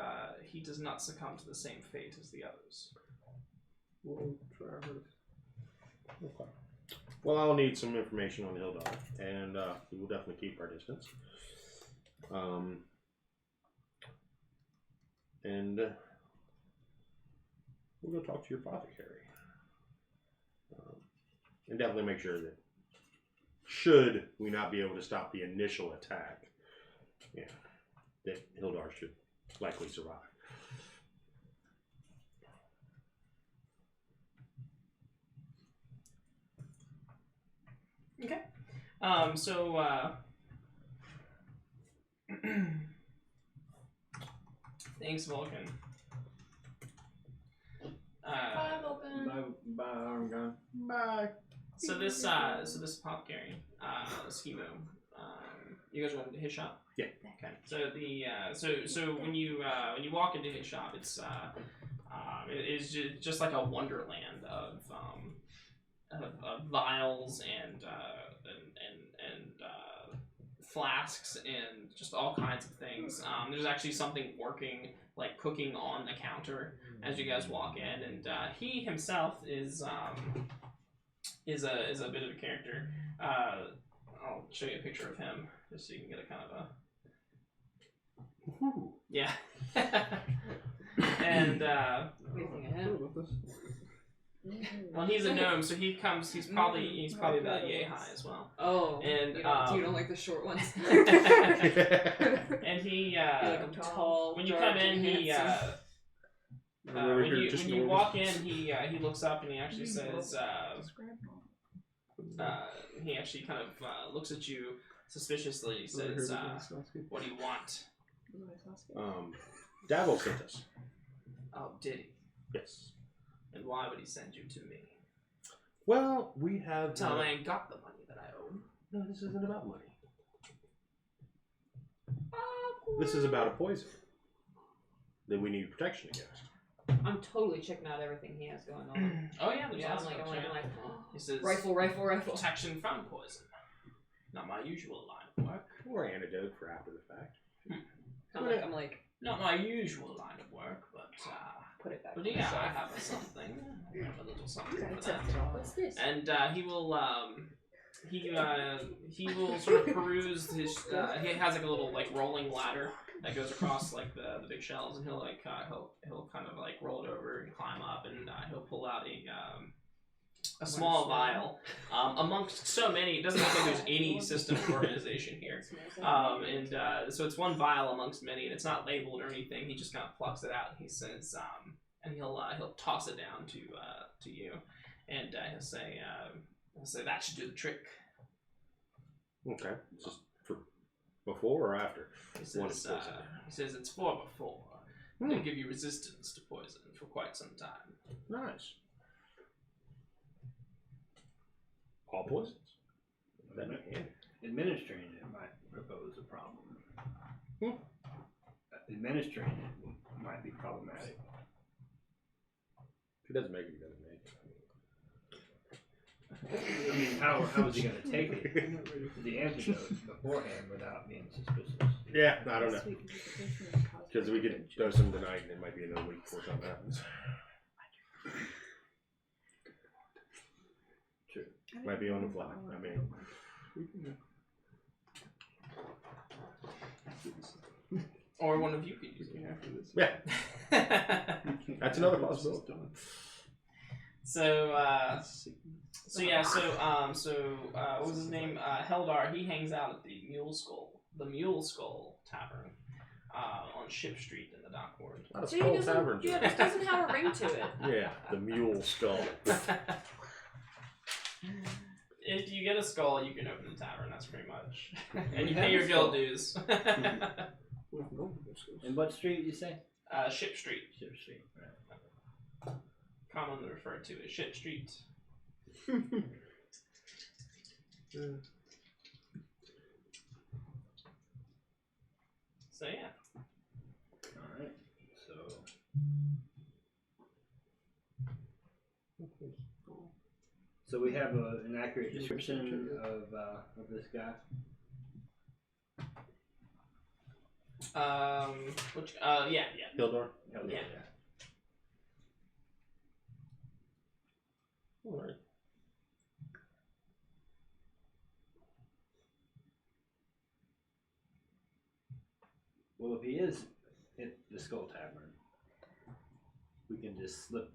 he does not succumb to the same fate as the others. We'll try our best. Okay. Well, I'll need some information on Hildar, and we will definitely keep our distance. And we'll go talk to your apothecary. And definitely make sure that, should we not be able to stop the initial attack, yeah, that Hildar should likely survive. Okay. Thanks, Vulcan. Bye, Vulcan. Bye, Armgon. Bye. So this apothecary, Schemo, you guys went into his shop? Yeah. Okay. So so when you walk into his shop, it's it is just like a wonderland of flasks and just all kinds of things. There's actually something working, like cooking on the counter as you guys walk in, and he himself is a bit of a character. I'll show you a picture of him just so you can get a kind of a yeah. And What do you think of him? well, he's a gnome, so he's probably about yay high as well. Oh, And you don't like the short ones. And he You like him tall. when you dark, come in, and he handsome. when you walk in, he looks up and he actually says he actually kind of looks at you suspiciously. He says, "What do you want?" Davil sent us. Oh, did he? Yes. And why would he send you to me? Well, we have. Tell him I ain't got the money that I owe. No, this isn't about money. This is about a poison that we need protection against. I'm totally checking out everything he has going on. Oh yeah, there's Yeah, lots I'm of like, stuff, yeah. He says, rifle. protection from poison. Not my usual line of work. Or antidote for after the fact. I'm like, Not my usual line of work, but put it back. but on yeah, the I shelf. have a something. I have a little something Okay, for so that. what's this? And he will sort of peruse his. He has like a little like rolling ladder that goes across like the big shelves, and he'll like he'll kind of like roll it over and climb up, and he'll pull out a small vial. Amongst so many, it doesn't look like there's any system of organization here. So it's one vial amongst many, and it's not labeled or anything. He just kind of plucks it out, and he says, and he'll toss it down to you, and he'll say that should do the trick. Okay. Just for before or after? He One says, is poison. it's for before. It'll give you resistance to poison for quite some time. Nice. All poisons? That'd be handy. Administering it might pose a problem. Administering it might be problematic. If he doesn't make it, he doesn't make it. I mean, how is he going to take it? The antidote beforehand without being suspicious. Yeah, I don't know. Because we could dose him tonight and it might be another week before something happens. True. Might be on the fly. I mean, Or one of you could use it. yeah, that's another possibility. So what was his name? Heldar. He hangs out at the Mule Skull Tavern, on Ship Street in the Dock Ward. A lot of See, skull taverns. it doesn't have a ring to it. Yeah, the mule skull. If you get a skull, you can open the tavern. That's pretty much, and you pay your guild dues. And what street you say? Ship Street. Ship Street. Right. Commonly referred to as Ship Street. So yeah. All right. So we have an accurate description of this guy. Yeah. Hildor? Yeah. Alright. Well, if he is at the Skull Tavern, we can just slip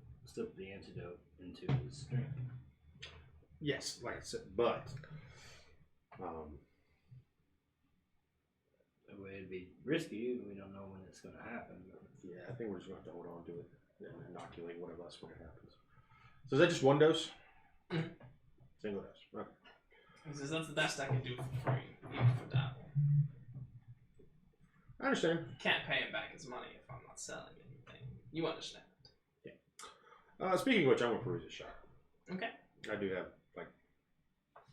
the antidote into his drink. Yes, like I said, but It'd be risky. We don't know when it's going to happen. But yeah, I think we're just going to have to hold on to it and inoculate one of us when it happens. So is that just one dose? Mhm. Single dose. Okay. He says that's the best I can do for free, even for that. I understand. Can't pay him back his money if I'm not selling anything. You understand? Speaking of which, I'm going to peruse his shop. Okay. I do have, like,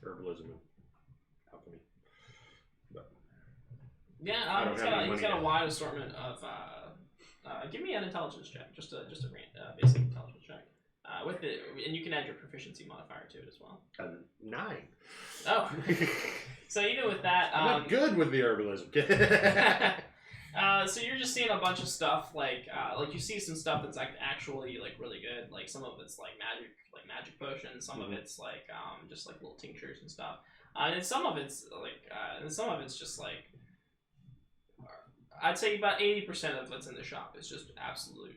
herbalism and alchemy. Yeah, don't he's have any got money a wide assortment of. Give me an intelligence check, just a basic intelligence check. with it, and you can add your proficiency modifier to it as well. 9. Oh, so even with that, I'm not good with the herbalism. so you're just seeing a bunch of stuff like you see some stuff that's like actually like really good. Like some of it's like magic potions. Some of it's like just like little tinctures and stuff. And some of it's just like I'd say about 80% of what's in the shop is just absolute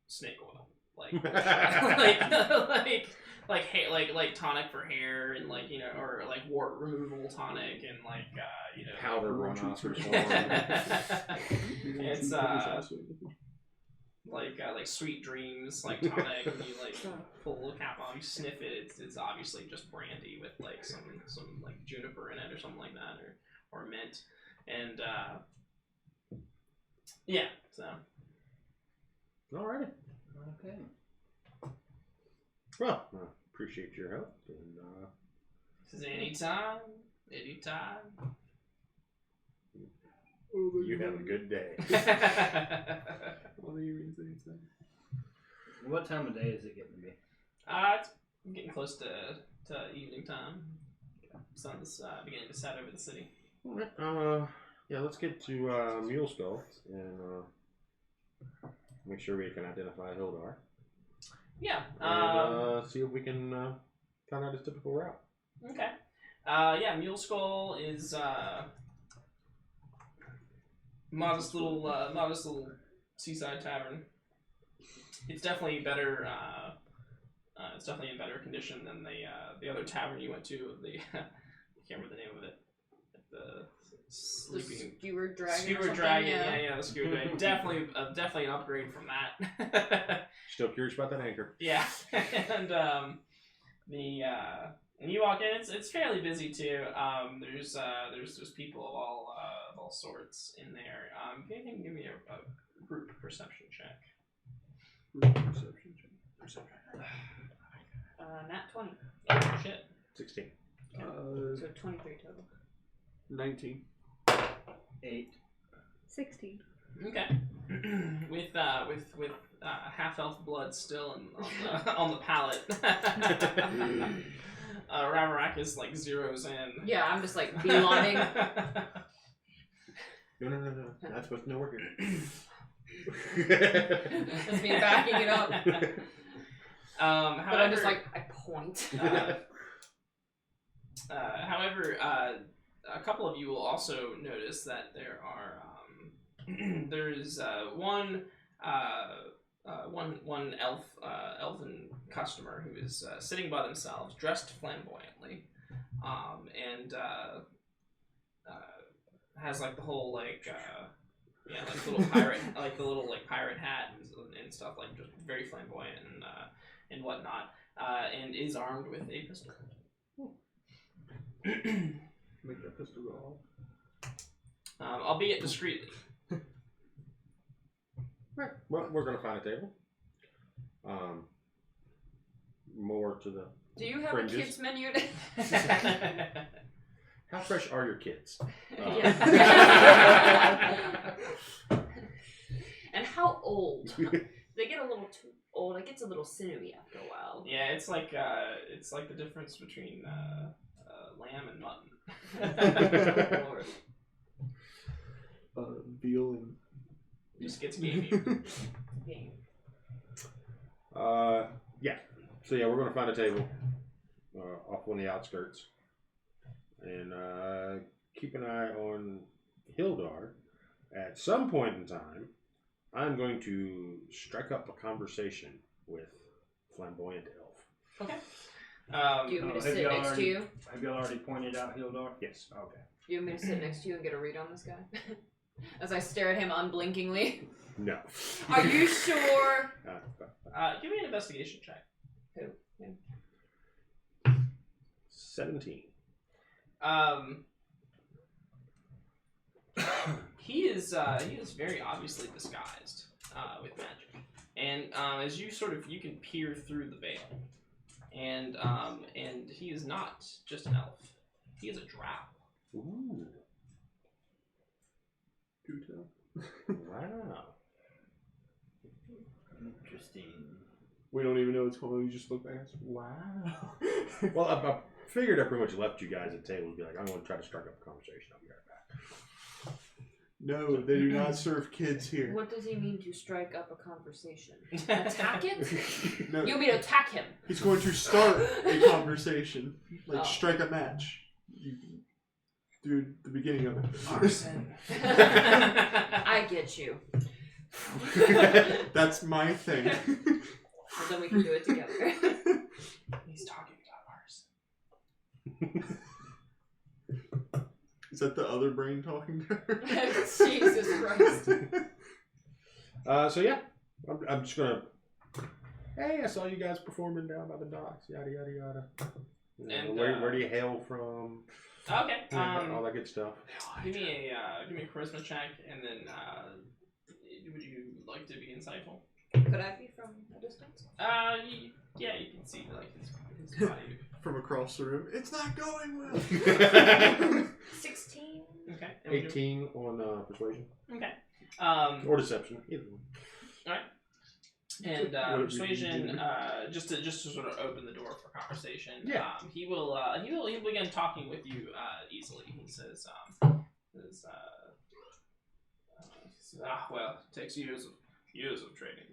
snake oil. Like like tonic for hair and like or like wart removal tonic and like powder runoff or it's like sweet dreams like tonic and you like pull the cap off, you sniff it, it's obviously just brandy with like some like juniper in it or something like that or mint and yeah, so alrighty. Okay. Well, I appreciate your help. And, this is anytime. You have a good day. What time of day is it getting to be? It's getting close to evening time. Sun's beginning to set over the city. Alright, yeah, let's get to Mule Skull and make sure we can identify Hildar. Yeah. And see if we can find out his typical route. Okay. Yeah, Mule Skull is modest little seaside tavern. It's definitely better. It's definitely in better condition than the other tavern you went to. I can't remember the name of it. The sleeping skewer dragon. Skewer dragon. Yeah, the skewer dragon. Definitely an upgrade from that. Still curious about that anchor. Yeah, and and you walk in. It's fairly busy too. There's people of all sorts in there. Can you give me a group perception check? Group perception check. Nat 20. Oh shit. 16. So 23 total. 19. 8. 16. Okay. with half elf blood still on the palate. Ravarak is like zeros in. Yeah, I'm just like beelining. No. Not supposed to know we're here. That's me backing it up. However, but I'm just like, I point. However, a couple of you will also notice that there are there's one elven customer who is sitting by themselves, dressed flamboyantly, and has like the whole like little pirate pirate hat and stuff, like just very flamboyant and whatnot, and is armed with a pistol. Make that pistol go off. Albeit discreetly. Right. Well, we're going to find a table. More to the Do you have fringes. a kids menu? How fresh are your kids? And how old? They get a little too old. It gets a little sinewy after a while. Yeah, it's like the difference between lamb and mutton. Lord. Veal and Just gets gamey. Game. Yeah. So yeah, we're going to find a table off on the outskirts, and keep an eye on Hildar. At some point in time, I'm going to strike up a conversation with Flamboyant Elf. Okay. Do you want me to sit next to you? Have you already pointed out Hildar? Yes. Okay. Do you want me to sit next to you and get a read on this guy? As I stare at him unblinkingly. No. Are you sure? Give me an investigation check. Who? Him? 17. He is very obviously disguised with magic, and as you can peer through the veil, and he is not just an elf; he is a drow. Ooh. do tell. Wow. Interesting. We don't even know what's going on. You just look back and say, wow. Well, I figured I pretty much left you guys at the table and be like, I'm going to try to strike up a conversation. I'll be right back. No, they do not serve kids here. What does he mean to strike up a conversation? Attack it? No, You mean attack him? he's going to start a conversation. Like, Oh. strike a match. You do the beginning of it. Arson. I get you. That's my thing. Well, then we can do it together. He's talking about arson. Is that the other brain talking to her? Jesus Christ. So yeah, I'm just gonna. Hey, I saw you guys performing down by the docks. Yada yada yada. And, Where do you hail from? Okay. All that good stuff. Give me a charisma check, and then would you like to be insightful? Could I be from a distance? Yeah, you can see like his body. From across the room. It's not going well. 16. Okay. 18 on persuasion Okay. or deception. Either one. All right. And Whatever you persuasion, do. just to sort of open the door for conversation. Yeah. He will begin talking with you easily. He says, well, it takes years of training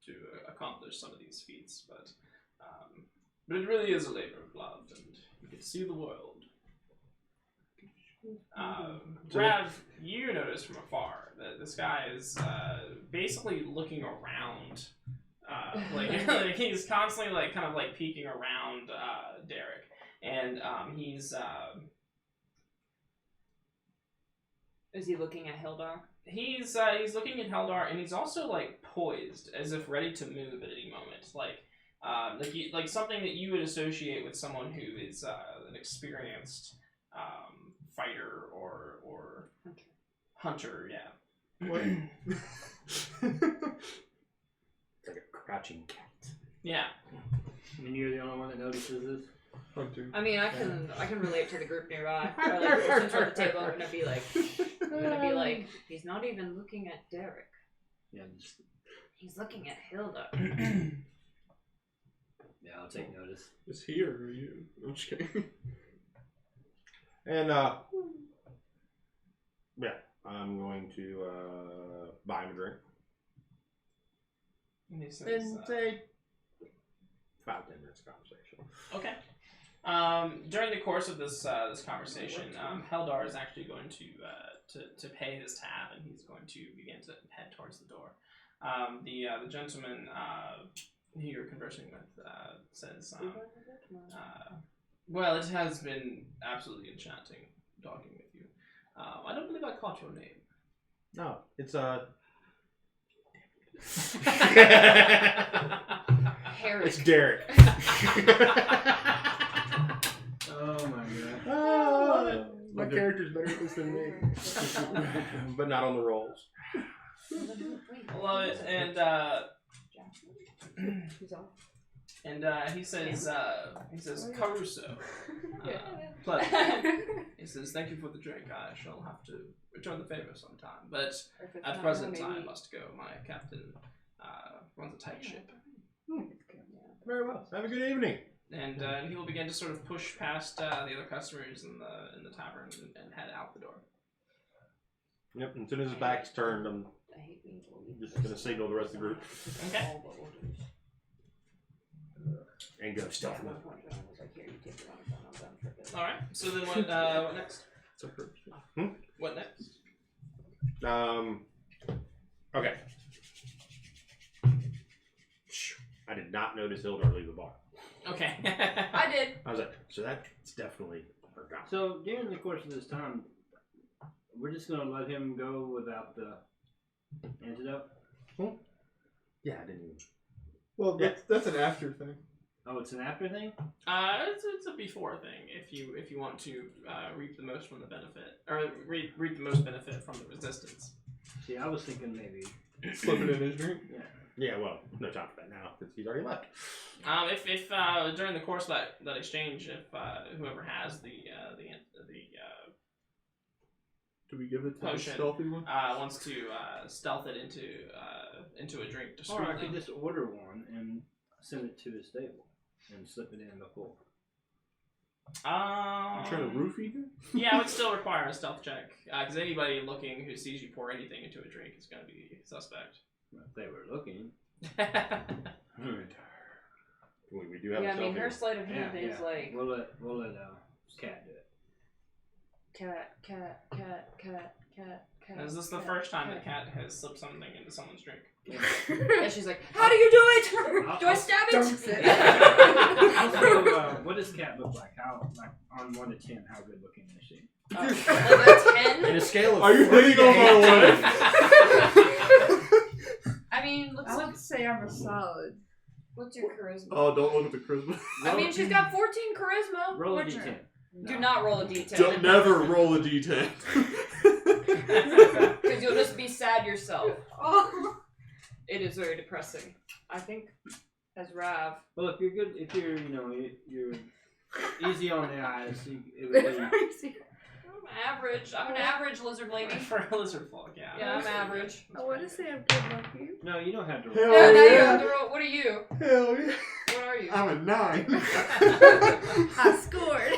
to accomplish some of these feats, but it really is a labor of love, and you can see the world. Rav, you notice from afar that this guy is basically looking around, like he's constantly like kind of like peeking around Derek, and he's Is he looking at Hildar? he's looking at Heldar, and he's also like poised as if ready to move at any moment, like something that you would associate with someone who is an experienced fighter or hunter, yeah. What? It's like a crouching cat. Yeah. And you're the only one that notices this? Hunter. I mean, I can relate to the group nearby. Or like, since we're at the table, I'm gonna be like, he's not even looking at Derek. Yeah, just, He's looking at Hilda. yeah, I'll take notice. Is he or are you? I'm just kidding. And yeah, I'm going to buy him a drink. And he says, And say 5-10 minutes of conversation. okay. During the course of this conversation, Heldar is actually going to pay his tab, and he's going to begin to head towards the door. The gentleman who you're conversing with says, well, it has been absolutely enchanting talking with you. I don't believe I caught your name. No, it's Harry. it's Derek. Oh my god. Oh, my character's better at this than me, but not on the rolls. I love it, and he says Caruso. Pleasure. He says, thank you for the drink. I shall have to return the favor sometime, but at present I must go. My captain runs a tight ship. Very well. Have a good evening. And he will begin to sort of push past the other customers in the tavern and head out the door. Yep. And as soon as his back's turned, I'm just gonna signal the rest of the group Okay. and go stealth mode. All right. So then what next? It's a hurt. What next? Okay. I did not notice Hildar leave the bar. Okay. I did. I was like, so that's definitely her job. So during the course of this time, we're just gonna let him go without the antidote? Yeah, I didn't even. Well, that's an after thing. Oh, it's an after thing? It's a before thing. If you want to reap the most from the benefit, or reap the most benefit from the resistance. See, I was thinking maybe. Slip it in his drink. Yeah. Yeah, well, no time for that now because he's already left. If during the course of that exchange, if whoever has the Do we give it to potion the stealthy one? wants to stealth it into a drink Or I discreetly. could just order one and send it to his stable and slip it in the pool. You trying to roofie him? Yeah, it would still require a stealth check because anybody looking who sees you pour anything into a drink is going to be suspect. If they were looking. We do have Yeah, a I mean, her selfie. sleight of hand is like We'll let Cat do it. cat. Is this the first time that Cat has slipped something into someone's drink? And she's like, how do you do it? Do I stab it? Dunks it. Also, what does Cat look like? How, like, on 1 to 10, how good looking is she? Like a 10? In a scale of Are you 40 hitting to on my 8. I mean, looks I like. would say I'm a solid. What's your charisma? Oh, don't look at the charisma. I mean, she's got 14 charisma. Roll a Which- d10. Do not roll a d10. Don't never roll a d10. Because you'll just be sad yourself. Oh. It is very depressing. I think, as Rav. Well, if you're good, if you're, you're easy on the eyes, it would be... I'm average. I'm an average lizard lady. For a lizard folk, yeah. Yeah, I'm average. I want to say I'm good looking. No, you don't have to roll. Hell Yeah, now you yeah. have to roll. What are you? Hell yeah. What are you? I'm a 9. I scored.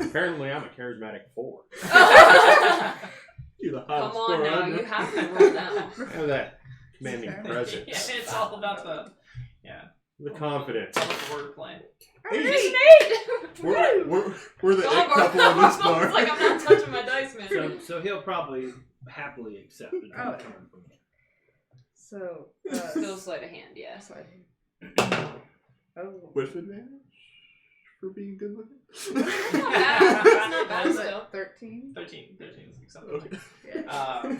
Apparently, I'm a charismatic 4. You're the Come hottest on score now, I know. you have to roll now. Have that commanding Yeah, presence. Yeah, it's all about The confidence. it's all about the wordplay. Just We're the Dog it couple in this bar. It's like I'm not touching my dice, man. So he'll probably happily accept it. Oh. So, Still sleight of hand, yes. oh. With advantage for being good looking. Not bad. It's not bad Was still. it 13? 13 is acceptable. Okay. Yeah.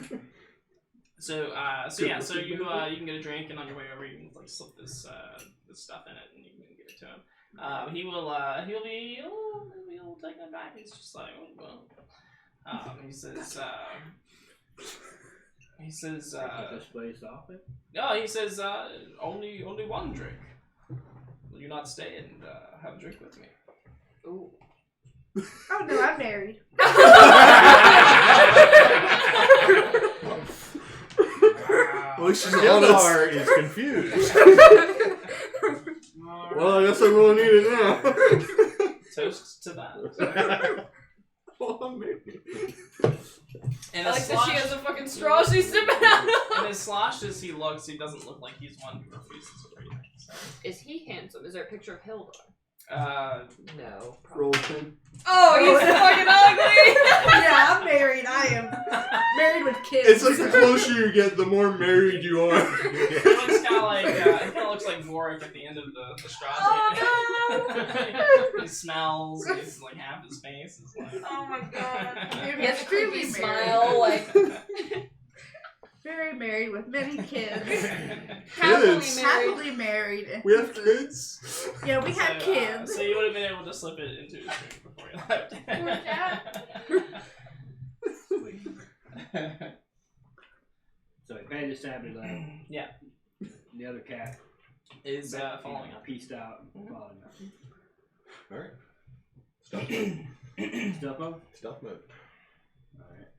So yeah, so you can get a drink, and on your way over, you can like slip this stuff in it, and you can get it to him. He'll take that back. He's just like, oh well. He says Get this place off it. no. He says only one drink. Will you not stay and have a drink with me? Ooh. Oh no, I'm married. Well, she's honest. Gildar is confused. Well, I guess I'm gonna need it now. Toast to that. Well, I'm married. And I like that she has a fucking straw she's sipping out And of. as sloshed as he looks, he doesn't look like he's one who refuses to drink. So. Is he handsome? Is there a picture of Hildar? No. Roll 10. Oh, he's fucking ugly! Yeah, I'm married. I am married with kids. It's like the closer you get, the more married you are. He looks kind of like, it kind of looks like Vorik at the end of the straw. Oh He smells. He's like half his face is like. Oh my god. He has a creepy Extremely smile, like Very married with many kids. happily Kids. married. Happily married. We have kids. Yeah, we have kids. So you would have been able to slip it into his drink before you left. Poor cat. So he paid his tablet out. Yeah. The other cat Is following up. pieced out, following up. Alright. Stealth mode. Stuff up? Stealth mode. Alright.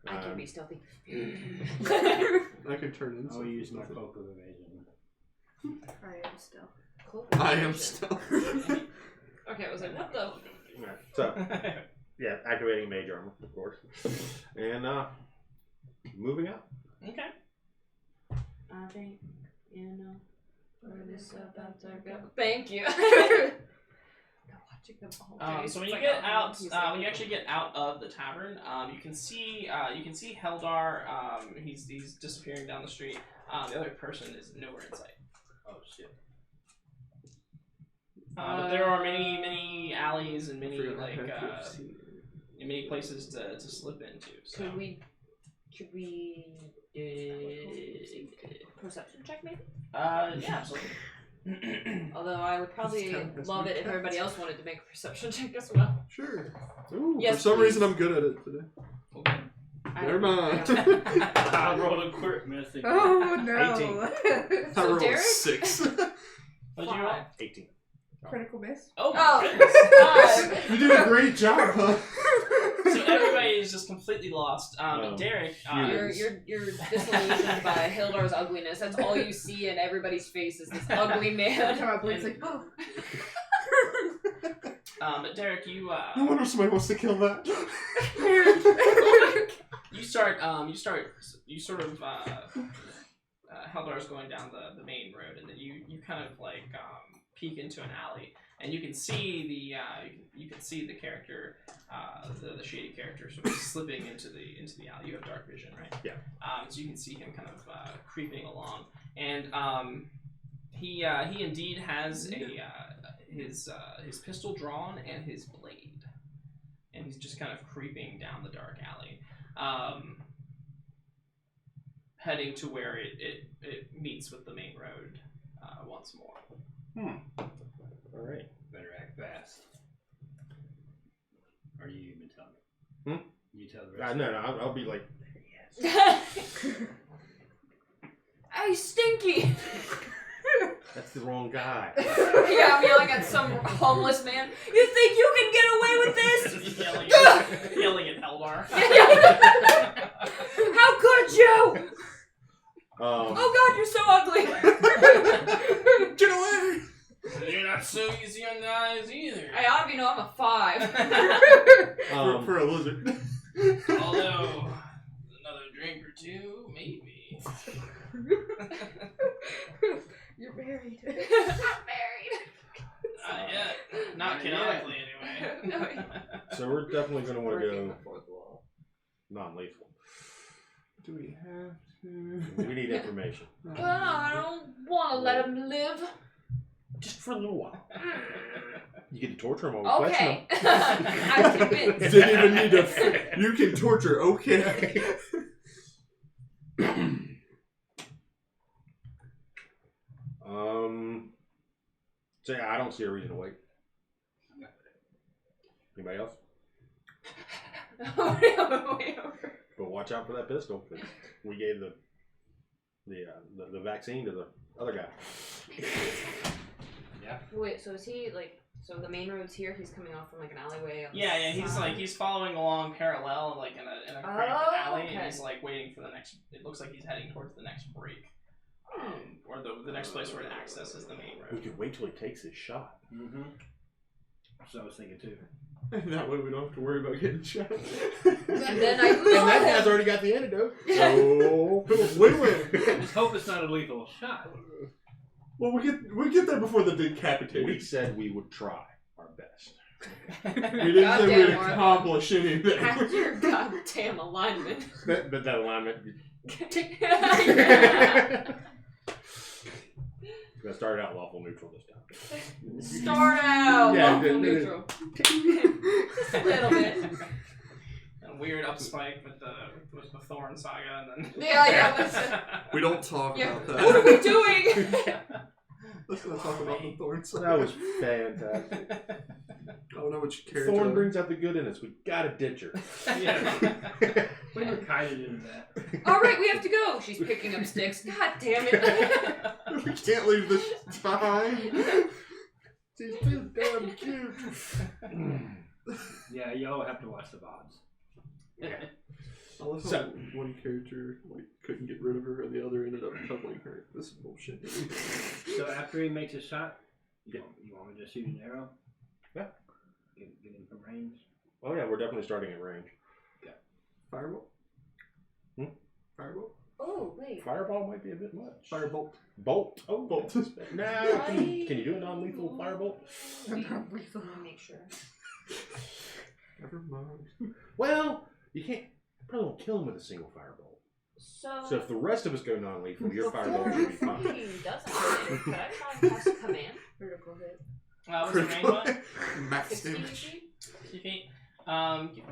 I can be stealthy. I can turn in. I'll use my cloak of evasion. I am still. I am stealth. Okay, I was like, what the? Alright, so, yeah, activating mage armor, of course. And, moving up. Okay. I think you know where this about to go. Thank you. Watching them all day. So when It's you like, get oh, out, he's when like- you actually get out of the tavern, you can see Heldar. He's disappearing down the street. The other person is nowhere in sight. Oh shit. But there are many alleys and many Forgot I like had to have seen it. many places to slip into. So. Should we perception check maybe? Yeah, absolutely. Although I would probably That's love my it if cat. everybody else wanted to make a perception check as well. Sure. Ooh, Yes, for some please. reason, I'm good at it today. Okay. Never mind. I rolled a crit miss again. Oh no. I rolled Derek? 6. What'd you roll? 18. Critical miss. Oh, Oh, goodness. 5. You did a great job, huh? So everybody's is just completely lost. Derek, You're disillusioned by Hildar's ugliness. That's all you see in everybody's face is this ugly man. Blake's like, oh. but Derek, you I wonder if somebody wants to kill that. you sort of Heldar's going down the main road, and then you kind of like peek into an alley, and you can see the character, the shady character, sort of slipping into the alley. You have dark vision, right? Yeah. So you can see him kind of creeping along, and he indeed has his pistol drawn and his blade, and he's just kind of creeping down the dark alley, heading to where it meets with the main road once more. All right. Better act fast. Or you even tell me? You tell the rest. No, I'll be like, Hey, Stinky! that's the wrong guy. Yeah, I'm yelling at some homeless man. You think you can get away with this? Just yelling at Eldar. How could you? Oh God, you're so ugly. Get away! You're not so easy on the eyes either. Hey, I you know I'm a 5. For a lizard. Although, another drink or two, maybe. You're married. I'm married. Not yet. Not canonically, anyway. So we're definitely going to want to go non-lethal. Do we have to? We need information. Well, I don't want to let him live. Just for a little while. You get to torture him while we question him. Okay. I'm convinced. Didn't even need to. You can torture, okay. So yeah, I don't see a reason to wait. Anybody else? But watch out for that pistol. 'Cause we gave the vaccine to the other guy. Yeah. Wait, so is he like? So the main road's here. He's coming off from like an alleyway. On the Yeah. side? He's following along parallel, like in a cramped alley, and he's like waiting for the next. It looks like he's heading towards the next break, or the next place where it accesses the main We road. could wait till he takes his shot. Mm-hmm. So I was thinking too. And that way we don't have to worry about getting shot. And then I And that guy's already got the antidote. So win-win. Just hope it's not a lethal shot. Well, we get there before the we decapitation. said we would try our best. We didn't Goddamn, say we'd Martha. accomplish anything. After your goddamn alignment. But that alignment. Yeah. I started out lawful neutral this time. Start out Yeah, lawful the- neutral. Just a little bit. A weird upspike with the Thorn saga, and then Yeah, listen. We don't talk Yeah. about that. What are we doing? Let's not talk about the Thorn side. That was fantastic. I don't know what you care Thorn to. brings out the good in us. We gotta ditch her. Yeah. We were kind of into that. All right, we have to go. She's picking up sticks. God damn it. We can't leave this behind. She's too damn cute. Yeah, y'all have to watch the VODs. I love how one character couldn't get rid of her and the other ended up cuddling her. This is bullshit. So after he makes a shot, you want me to shoot an arrow? Yeah. Get him from range? Oh yeah, we're definitely starting at range. Firebolt? Firebolt? Oh, wait. Fireball might be a bit much. Firebolt. Bolt. Oh, bolt. Nah, can you do a non-lethal firebolt? Let me make sure. Never mind. Well, you can't. Probably won't kill him with a single firebolt. So So if the rest of us go non-lethal, your firebolt should be fine. he doesn't hit, could I try and cast a command? Critical hit. What's the range one? Max 60 damage. 50 feet. Give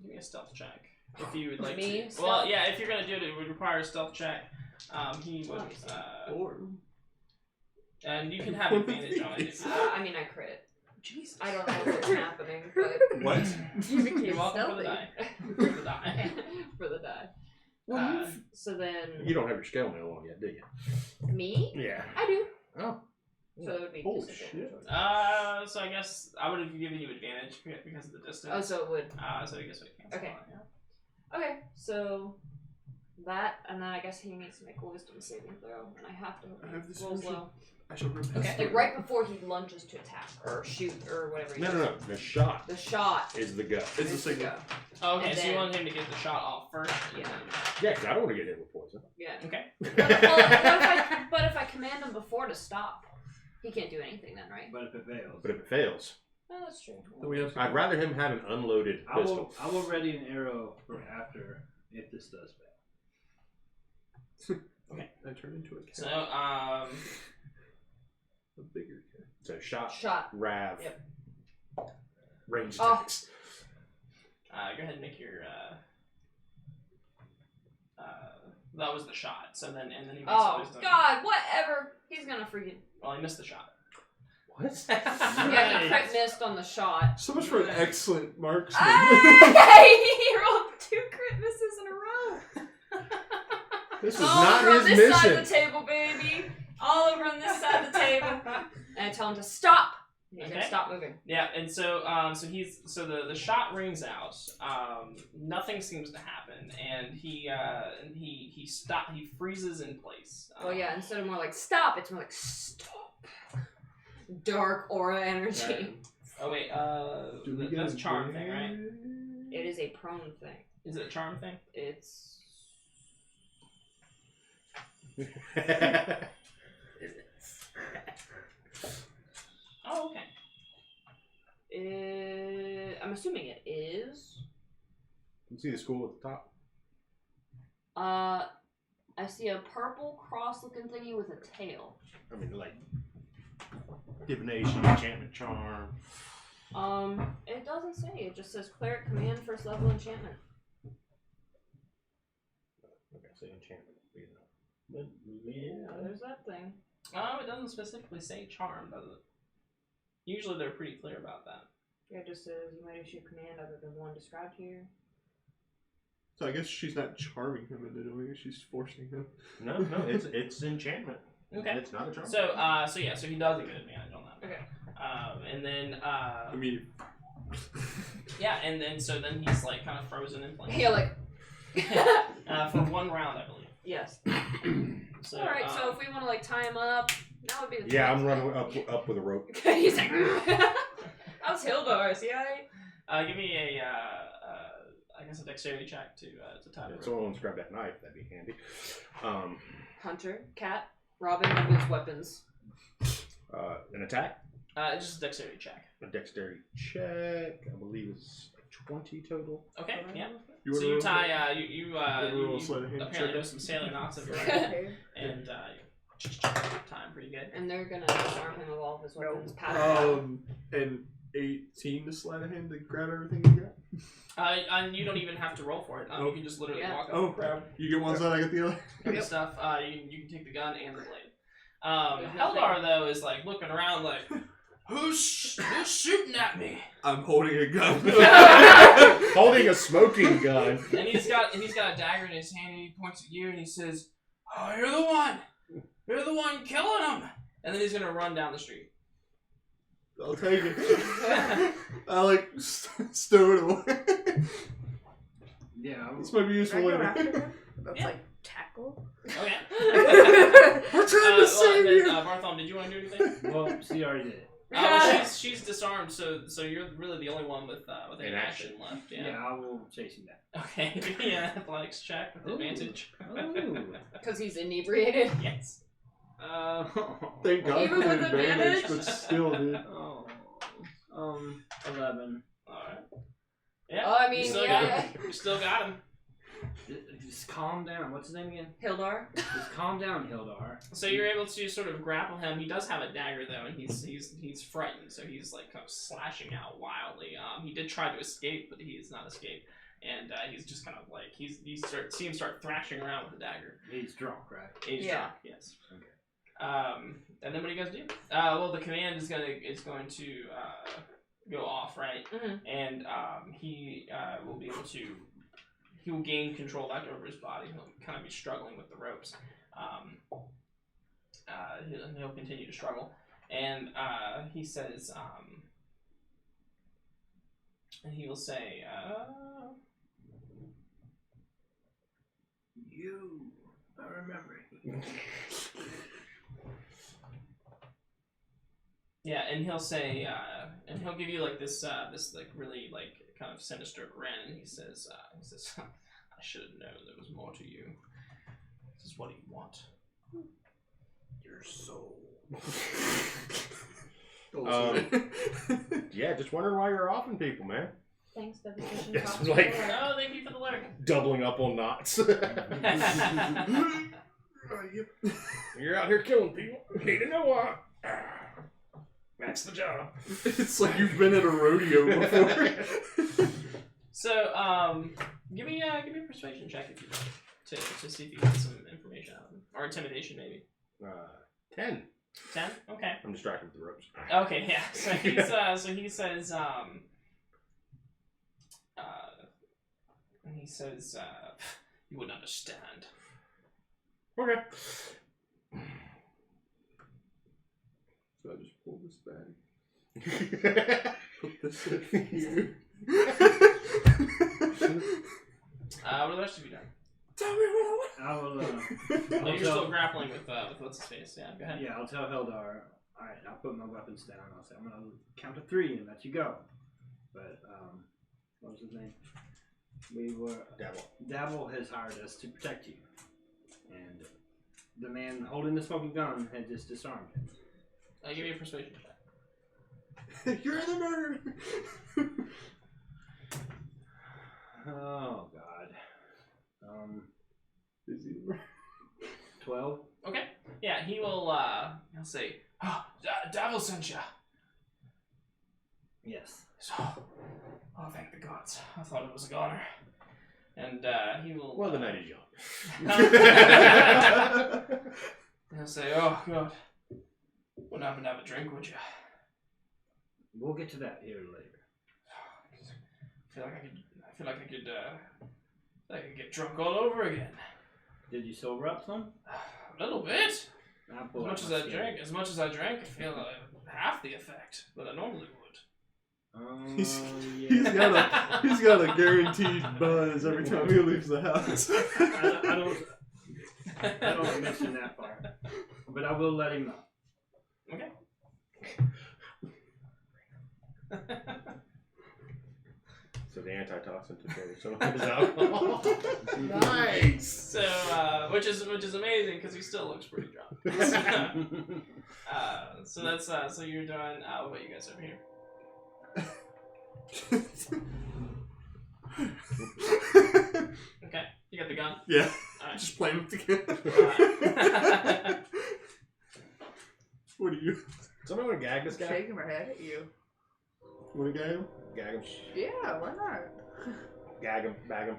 me a stealth check if you would like Me? to. Well, Stealth? yeah, if you're gonna do it, it would require a stealth check. He would, Or and you can have advantage on it. If you I mean, I crit. Jeez. I don't know what's happening, but What? You became You're welcome for the stealthy. die. For the die. for the die. So then, You don't have your scale mail on yet, do you? me? Yeah. I do. Oh. So that would be Holy disadvantage. shit. So I guess I would have given you advantage because of the distance. Oh, so it would. So I guess we cancel Okay. on it, yeah. Okay, so that, and then I guess he needs to make a wisdom saving throw, and I have to I have this roll version. low. I shall repent. Okay. Like right before he lunges to attack or shoot or whatever. He No, does. no, no. The shot The shot is the go. It's the is signal. go. Oh, okay, And so you then- want him to get the shot off first? Yeah. Yeah, 'cause I don't want to get hit with poison. Yeah. Okay. But if I command him before to stop, he can't do anything then, right? But if it fails, But if it fails, Oh, that's true. Then we have I'd rather him have an unloaded I pistol. will ready an arrow for after if this does fail. I turn into a cat. So, A bigger cat. So shot, Shot. rav, Yep. range Oh. attacks. go ahead and make your, that was the shot. So then, and then he makes a Oh wisdom. God! Whatever. He's gonna freaking. Well, he missed the shot. What? Yeah, he crit missed on the shot. So much for an excellent marksman. Hey! He rolled 2 crit misses in a row. This was All not over on his this side of mission. the table, baby. All over on this side of the table. And I tell him to stop. He's gonna Okay. stop moving. Yeah, and so so the shot rings out. Nothing seems to happen, and he freezes in place. Well, yeah. Instead of more like stop, it's more like stop. Dark aura energy. Oh wait, Do we get that's a charm thing, right? It is a prone thing. Is it a charm thing? It's. Oh, okay. I'm assuming it is. You see the school at the top? I see a purple cross-looking thingy with a tail. I mean, like divination, enchantment, charm. It doesn't say. It just says cleric command first level enchantment. Okay, so enchantment. Yeah, there's that thing. Oh, it doesn't specifically say charm, does it? Usually they're pretty clear about that. Yeah, it just says you might issue a command other than one described here. So I guess she's not charming him into doing it, she's forcing him. No, it's enchantment. Okay. It's not a charm. So so he does get advantage on that. Okay. And then I mean, yeah, and then so then he's like kind of frozen in place. Yeah, like. For 1 round, I believe. Yes. So, Alright, so if we want to like tie him up, that would be the yeah, time. I'm running up with a rope. He's like, that was Hildar, see give me a I guess a dexterity check to tie the If rope. someone wants to grab that knife, that'd be handy. Hunter, cat, Robin removes weapons. An attack, It's just a dexterity check. a dexterity check. I believe it's 20 total. Okay, yeah. you So wanna you roll- tie, you you roll a sleight of hand apparently check? know some sailor knots of your Okay. and time pretty good. And they're gonna disarm him of all of his weapons. Pat him down. And 18 to sleight of hand to grab everything you got? And you don't even have to roll for it. You can just literally Yeah. walk up Oh, and grab you get one side, I get the other. the stuff. You can take the gun and the blade. There's Heldar though is like looking around like, who's shooting at me? I'm holding a gun. Holding a smoking gun. And he's got a dagger in his hand and he points at you and he says, "Oh, you're the one. You're the one killing him." And then he's gonna run down the street. I'll take it. I like stow it away. Yeah, This might be Can I useful go later. after him? That's Yeah. like tackle. Okay. We're trying to save you. Bartholomew, did you want to do anything? well, she already did it. Well, she's disarmed, so you're really the only one with an An action action. left. Yeah, Yeah. I will chase him down. Okay. Give me an athletics check with advantage. Ooh. Because he's inebriated. Yes. Thank God Even for the with advantage, advantage? but still, dude. 11. All right. Yeah. Oh, I mean, you still yeah. got him. You still got him. Just calm down. What's his name again? Hildar. Just calm down, Hildar. So you're able to sort of grapple him. He does have a dagger though, and he's frightened, so he's like kind of slashing out wildly. He did try to escape, but he has not escaped, and he's just kind of like see him start thrashing around with the dagger. He's drunk, right? He's Yeah. drunk, yes. Okay. And then what do you guys do? Well, the command is going to go off, right? Mhm. And he will be able to. He will gain control back over his body. He'll kind of be struggling with the ropes. He'll continue to struggle. And he says, and he will say, You, I remember. yeah, and he'll say, and he'll give you like this like really like kind of sinister grin. And he says, I should have known there was more to you. This is what do you want? Your soul. Yeah, just wondering why you're offing people, man. Thanks, deposition. Yes, cops. like- Oh, thank you for the lyric. Doubling up on knots. Yep. You're out here killing people. Need to know why. That's the job. It's like you've been at a rodeo before. So, give me a persuasion check if you want to see if you get some information out of him, or intimidation maybe. 10. 10? Okay. I'm distracted with the ropes. Okay, yeah. So he's he says you wouldn't understand. Okay. So I just pull this bag. Put this in here. What are the rest of you doing? Tell me what I want. I will. Oh, you're still grappling with what's his face? Yeah, go ahead. Yeah, I'll tell Heldar. All right, I'll put my weapons down. I'll say I'm gonna count to 3 and let you go. But what was his name? We were Dabble has hired us to protect you, and the man holding the smoking gun had just disarmed him. I'll give you a persuasion check. You're the murderer. Oh God. Is he the murderer? 12. Okay. Yeah, he'll say, oh, Davil sent you. Yes. So, oh, thank the gods. I thought it was a goner. And he will. Well, the night is young. He'll say, oh, God. Wouldn't happen to have a drink, would you? We'll get to that here later. I feel like I could get drunk all over again. Did you sober up some? A little bit. I As much as I drank, I feel like half the effect that I normally would. He's Yeah. he's got a guaranteed buzz every time he leaves the house. I don't mention that part, but I will let him know. Okay. So the antitoxin took over some of his alcohol. Nice. So, which is amazing because he still looks pretty drunk. So that's so you're doing. What about you guys over here? Okay, you got the gun. Yeah. All right. Just playing with the gun. What are you? Somebody want to gag this guy? Shaking my head at you. Want to gag him? Gag him. Yeah, why not? Gag him. Bag him.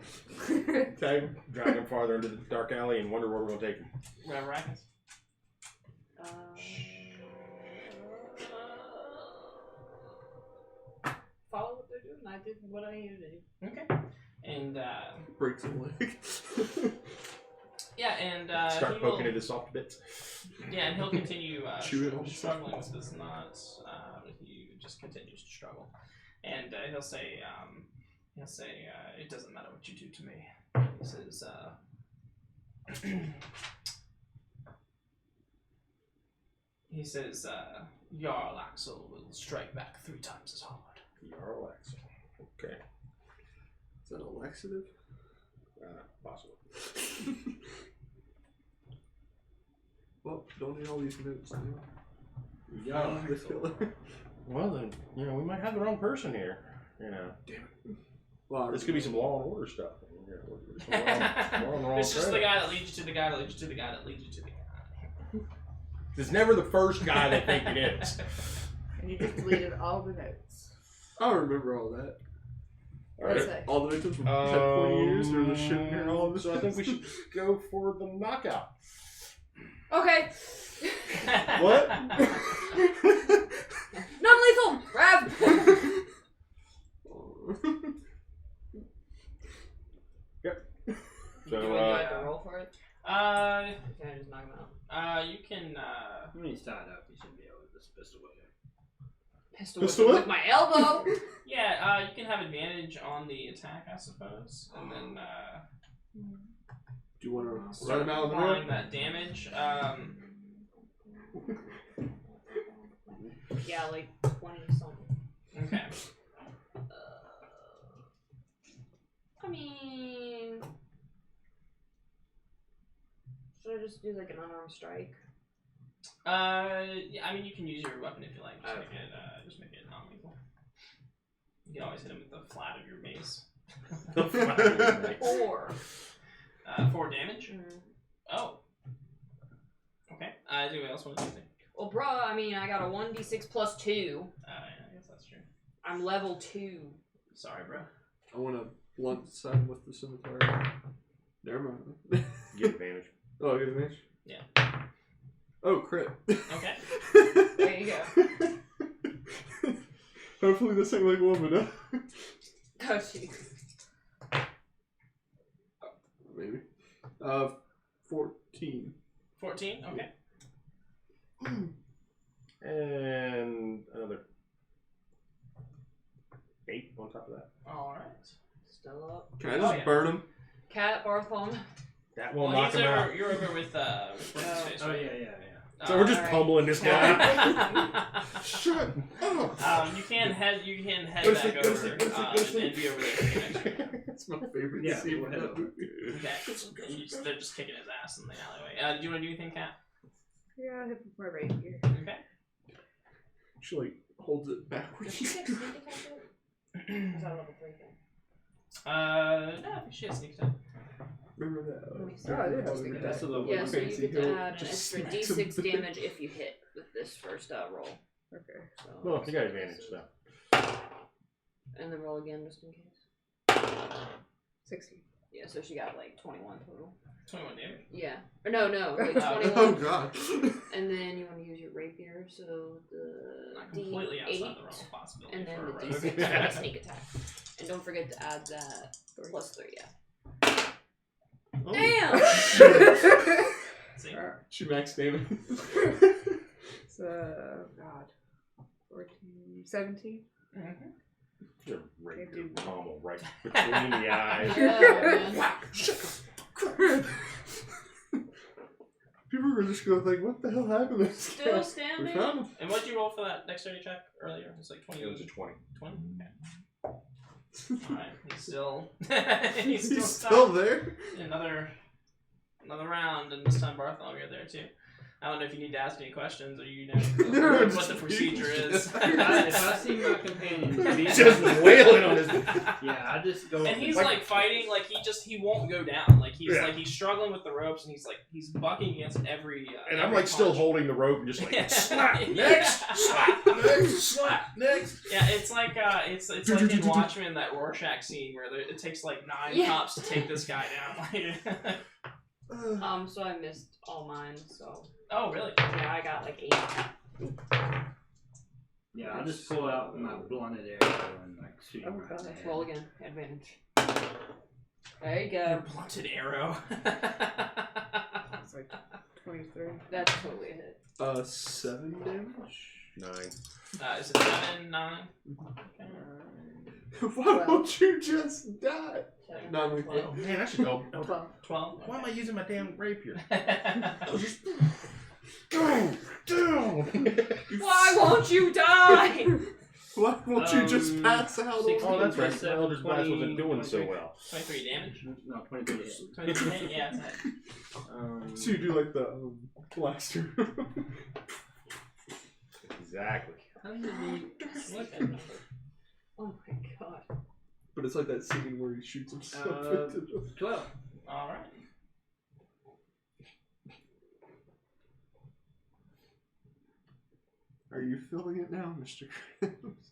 Tag him. Drag him farther into the dark alley and wonder where we're going to take him. Grab rackets. Follow what they're doing. I did what I needed to do. Okay. And Breaks a leg. yeah, and Start he poking will, into soft bits. yeah, and he'll continue Chew it on. struggling with this knot. He just continues to struggle, and he'll say, it doesn't matter what you do to me. He says, he says, Jarl Axel will strike back 3 times as hard. Jarl Axel. Okay. Is that a laxative? Possible. Well, don't need all these notes now. Jarl The killer. Well then, we might have the wrong person here. Damn it. Well, This could be some Law and Order stuff. We're on the wrong It's just the trail. guy that leads you to the guy that leads you to the guy that leads you to the guy. It's never the first guy they think it is. And you just deleted all the notes. I remember all that. What's that? All the notes from 20 years, or the shit in here, all of this. So I think we should go for the knockout. Okay. What? Non-lethal. Grab. So, do I have to roll for it? Uh, Can I just knock him out? you can, When he's tied up, he should be able to this pistol whip. Pistol whip with my elbow. Yeah, you can have advantage on the attack, I suppose, and then Do you want to start run him out of the applying room? that damage. Yeah, like 20 something. Okay. I mean, should I just do like an unarmed strike? Yeah, I mean, you can use your weapon if you like. Just Okay. make it non-lethal. You can always hit him with the flat of your mace. 4. 4 damage. Oh. Okay. Does anybody else want to do anything? Well, bruh, I mean, I got a 1d6 plus 2. Yeah, I guess that's true. I'm level 2. Sorry, bro. I want to blunt side with the scimitar. Never mind. Get advantage. Oh, get advantage? Yeah. Oh, crit. Okay. There you go. Hopefully this ain't like a woman, huh? Oh, jeez. Maybe. 14. 14? Okay. And another 8 on top of that. Alright. Still up. Can I just burn him? Cat, Bartholomew. That won't knock him out. You're over with what's his face, Oh, right? yeah. So we're just Alright. pummeling this guy. Shut up. You can head back Go over sleep. and be over there for the next round. That's my favorite Yeah, scene we'll in head that over. movie. Okay. They're just kicking his ass in the alleyway. Do you want to do anything, Kat? Yeah, I have my rapier. Okay. She like holds it backwards. Does she get sneak attack it? Is that level 3 thing? No, I think she has sneak attack. Remember that? Let me see. Oh, I did have sneak That's a little Yeah, so you fancy get to hill, add an just extra smacks him. d6 damage if you hit with this first roll. Okay. So, Well, you got advantage, so. And then roll again just in case. 16. Yeah, so she got like 21 total. 21 damage. Yeah. Or no, like Oh. 21. Oh god. And then you want to use your rapier, so the Not completely outside the realm D8, of possibility. and then for the a d6 rogue. for the sneak attack. And don't forget to add that plus 3, yeah. Oh. Damn! See? She max damage. So, God. 14, 17. Just rape Can't your do- pommel right between the eyes. Yeah, man. People are just gonna think, what the hell happened to this Still guy? We standing? found him. And what did you roll for that dexterity check earlier? It was like 20. It was a 20. 20? Okay. Alright, he's still He's still stopped. there. Another round, and this time Bartholomew there too. I don't know if you need to ask any questions or you know No, what the procedure is. If I see my companion be Just wailing on his. yeah, I just go. And he's Like- like fighting, like he won't go down. Like he's Yeah. like he's struggling with the ropes, and he's bucking against every. And I'm every like still punch. holding the rope and just like slap Yeah. next, slap next, slap next. Yeah, it's like it's like in Watchmen that Rorschach scene where it takes like 9 Yeah. cops to take this guy down. So I missed all mine, so. Oh really? Yeah, I got like 8. Yeah, I just pull out my blunted arrow and like shoot him right in the head. Roll again. Advantage. There you Your go. blunted arrow. It's like 23. That's totally a hit. 7 damage? 9. Is it 7, 9? Okay. Why won't you just die? 7, Not with 12. Oh man, I should go. 12. 12. Why am I using my damn rapier? Okay. Just go down. Why won't you die? Why won't you just pass out? 16. Oh, that's right. Seven, Eldritch Blast 20, wasn't doing so 23. well. 23 damage. No, 23 to hit. 23 hit? Yeah, it's a hit. So you do like the blaster. Exactly. How did he look at number? Oh my god. But it's like that scene where he shoots himself into the... 12. Alright. Are you feeling it now, Mr. Krabs?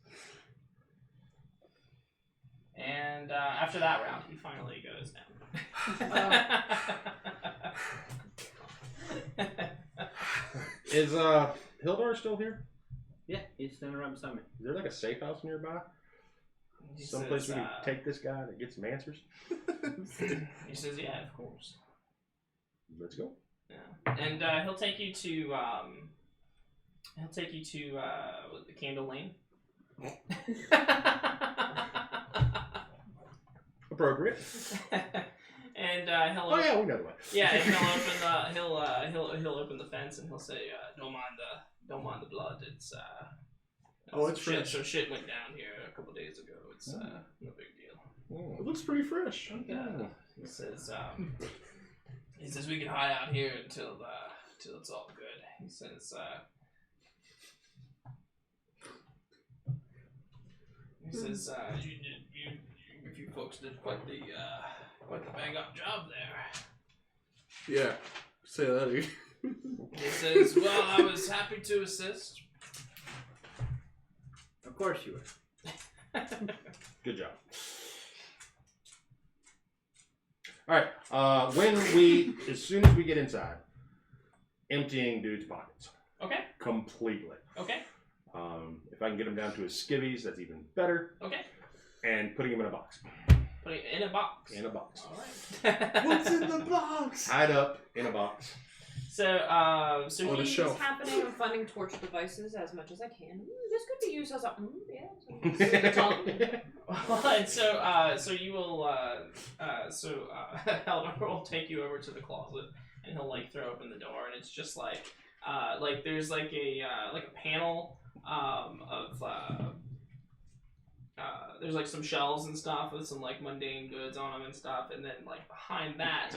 And after that round, he finally goes down. Is Hildar still here? Yeah, he's standing right beside me. Is there like a safe house nearby? He Someplace says, we can take this guy to get some answers? He says, yeah, of course. Let's go. Yeah. And he'll take you to He'll take you to the Candle Lane. Appropriate. And he'll. Oh yeah, we know the way. Yeah, and he'll open the fence and he'll say, don't mind the blood. It's it's shit, fresh. so shit went down here a couple days ago. It's no big deal. It looks pretty fresh. He says we can hide out here until it's all good. He says you folks did quite the bang up job there. Yeah. Say that again. He says, well, I was happy to assist. Of course you were. Good job. All right. As soon as we get inside, emptying dude's pockets. Okay. Completely. Okay. If I can get him down to his skivvies, that's even better. Okay. And putting him in a box. Putting it in a box. In a box. All right. What's in the box? Tied up in a box. So On a He's shelf. happening. I'm finding torture devices as much as I can. This could be used as a and so you will Helder will take you over to the closet and he'll like throw open the door and it's just like there's like a panel of there's like some shelves and stuff with some like mundane goods on them and stuff, and then like behind that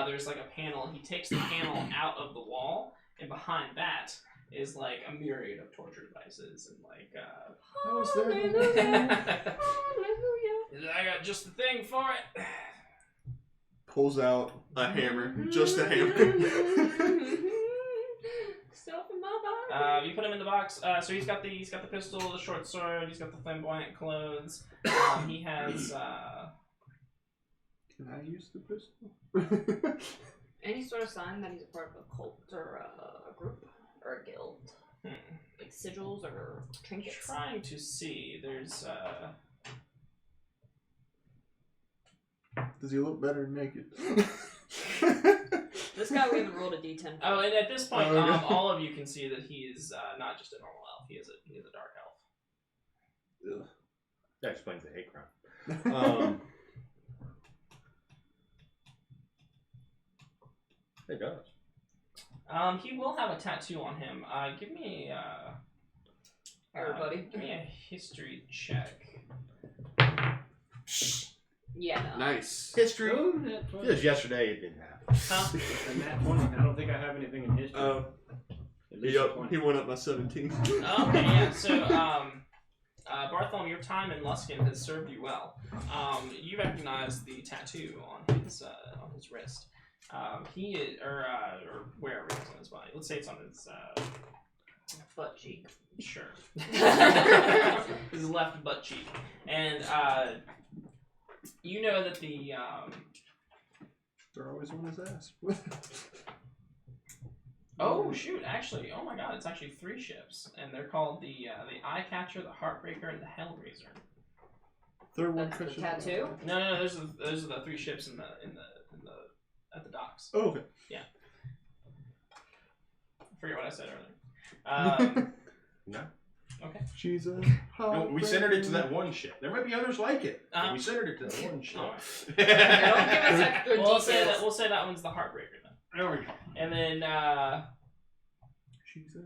there's like a panel. He takes the panel out of the wall, and behind that is like a myriad of torture devices and like I got just the thing for it. Pulls out a hammer. Just a hammer. Stuff in my body. You put him in the box. So he's got the pistol, the short sword. He's got the flamboyant clothes. He has. Can I use the pistol? Any sort of sign that he's a part of a cult or a group or a guild, like sigils or trinkets. Trying to see. There's. Does he look better naked? This guy we haven't rolled a d10. Oh, and at this point, Okay. all of you can see that he is not just a normal elf. He is a dark elf. Ugh. That explains the hate crime. It does. He will have a tattoo on him. Give me Everybody. give me a history check. Yeah, no. Nice. History. Oh, nat 20. Just yesterday, it didn't happen. Huh? A nat 20. I don't think I have anything in history. At least a 20. He went up by 17. Okay, yeah. So, Bartholomew, your time in Luskin has served you well. You recognize the tattoo on his wrist. He is, or wherever it is on his body. Let's say it's on his Butt cheek. Sure. His left butt cheek, and you know that the They're always on his ass. oh shoot, actually, oh my god, it's actually 3 ships, and they're called the Eye Catcher, the Heartbreaker, and the Hellraiser. Third one. That's the tattoo? No, those are the 3 ships in the at the docks. Oh, okay. Yeah. I forget what I said earlier. No. Okay. She's a. No, we centered it to that one ship. There might be others like it. But Uh-huh. we centered it to that one ship. All Don't give us extra We'll say details. we'll say that one's the Heartbreaker then. There we go. And then She's a.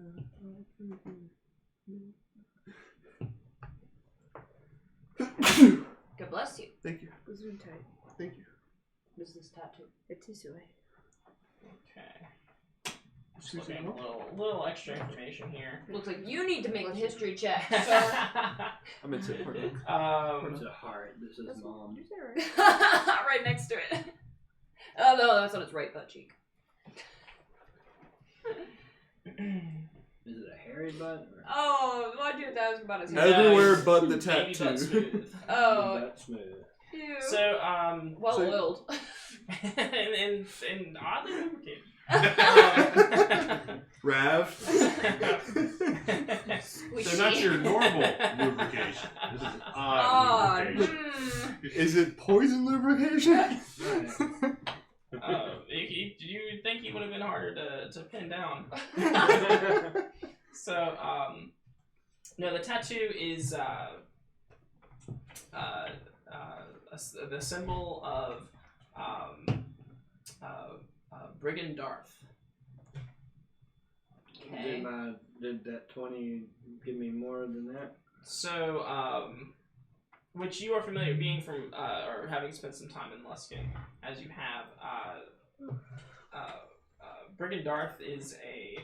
God bless you. Thank you. Gesundheit. Thank you. What is this tattoo? It is so. okay. Just She's looking a at what? a little extra information here. Looks like you need to make a history check, sir. I meant to. Pardon. It's a heart. This is mom. You said it right. Right next to it. Oh no, that's on its right butt cheek. Is it a hairy butt? Or Oh, why'd you ask about his hair? Everywhere but the Maybe butt tattoo. smooth. Oh, butt smooth? ew. So well So- oiled. and oddly lubricated. Rav. Squishy. So not your normal lubrication. This is Oh, odd lubrication. Is it poison lubrication? Do you think he would have been harder to pin down? So, no, the tattoo is the symbol of Brigand Darth. Okay. Did that 20 give me more than that? So, which you are familiar, being from or having spent some time in Luskin, as you have. Brigand Darth is a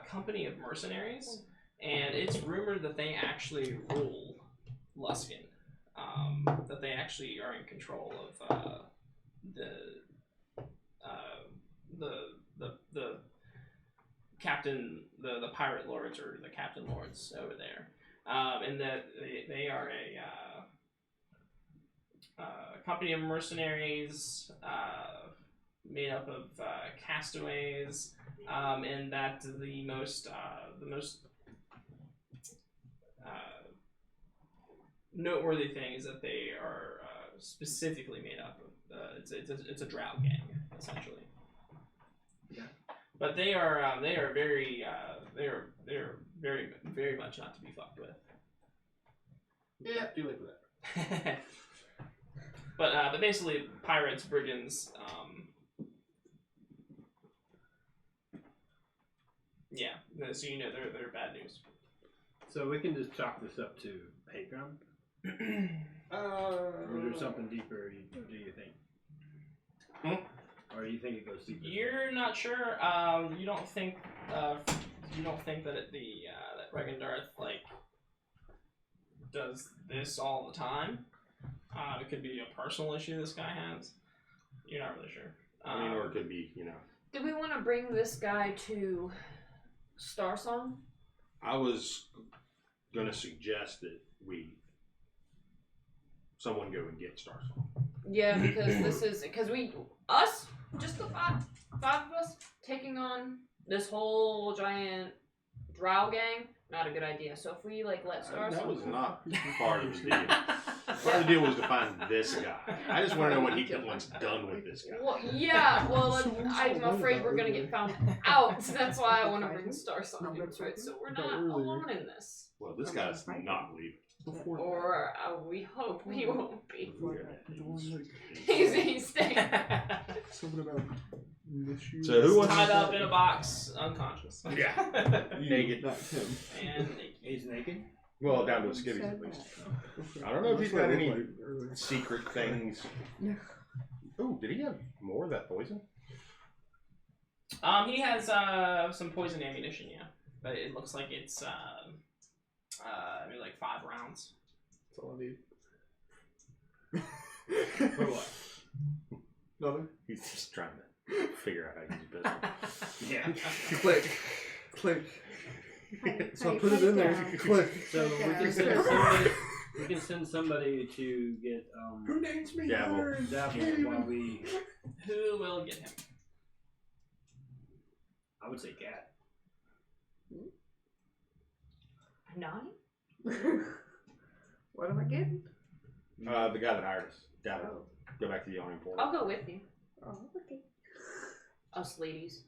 company of mercenaries, and it's rumored that they actually rule Luskin. That they actually are in control of the captain, the pirate lords or the captain lords over there, and that they are a company of mercenaries made up of castaways, and that the most noteworthy thing is that they are specifically made up of it's a drow gang essentially. Yeah. But they are very very much not to be fucked with. Yeah, do like that. But basically pirates, brigands, yeah. So you know they're bad news. So we can just chalk this up to hate crime? Or is there something deeper, do you think? Or do you think it goes deeper? You're not sure. You don't think that that Brigand Darth like does this all the time. It could be a personal issue this guy has. You're not really sure. I mean, or it could be, Do we want to bring this guy to Star Song? I was gonna suggest that someone go and get Starsong. Yeah, because just the five of us taking on this whole giant drow gang, not a good idea. So if we let Star That Song, was not part of the deal. Part of the deal was to find this guy. I just want to know what he wants done with this guy. well, yeah, I'm afraid we're gonna get found out. That's why I want to bring Star Song into it, so we're not alone in this. Well, this guy's not leaving. Or we hope he won't be. He's He's staying. Something about misuse. So who wants tied up in a box, unconscious. Yeah. Naked. Not him. And naked. He's naked? Well, down to his skivvies at least. I don't know if he's got any secret things. Oh, did he have more of that poison? He has some poison ammunition, yeah, but it looks like it's maybe like 5 rounds. That's all I need. For what? Nothing. He's just trying to figure out how to use business. Yeah. Click. Click. So I put it in there. Click. So we can send somebody to get Who names me? Dabble. Dabble while we. Who will get him? I would say Cat. Nani? What am I getting? The guy that hired us. Dabble. Go back to the awning portal. I'll go with you. Oh, okay. Us ladies.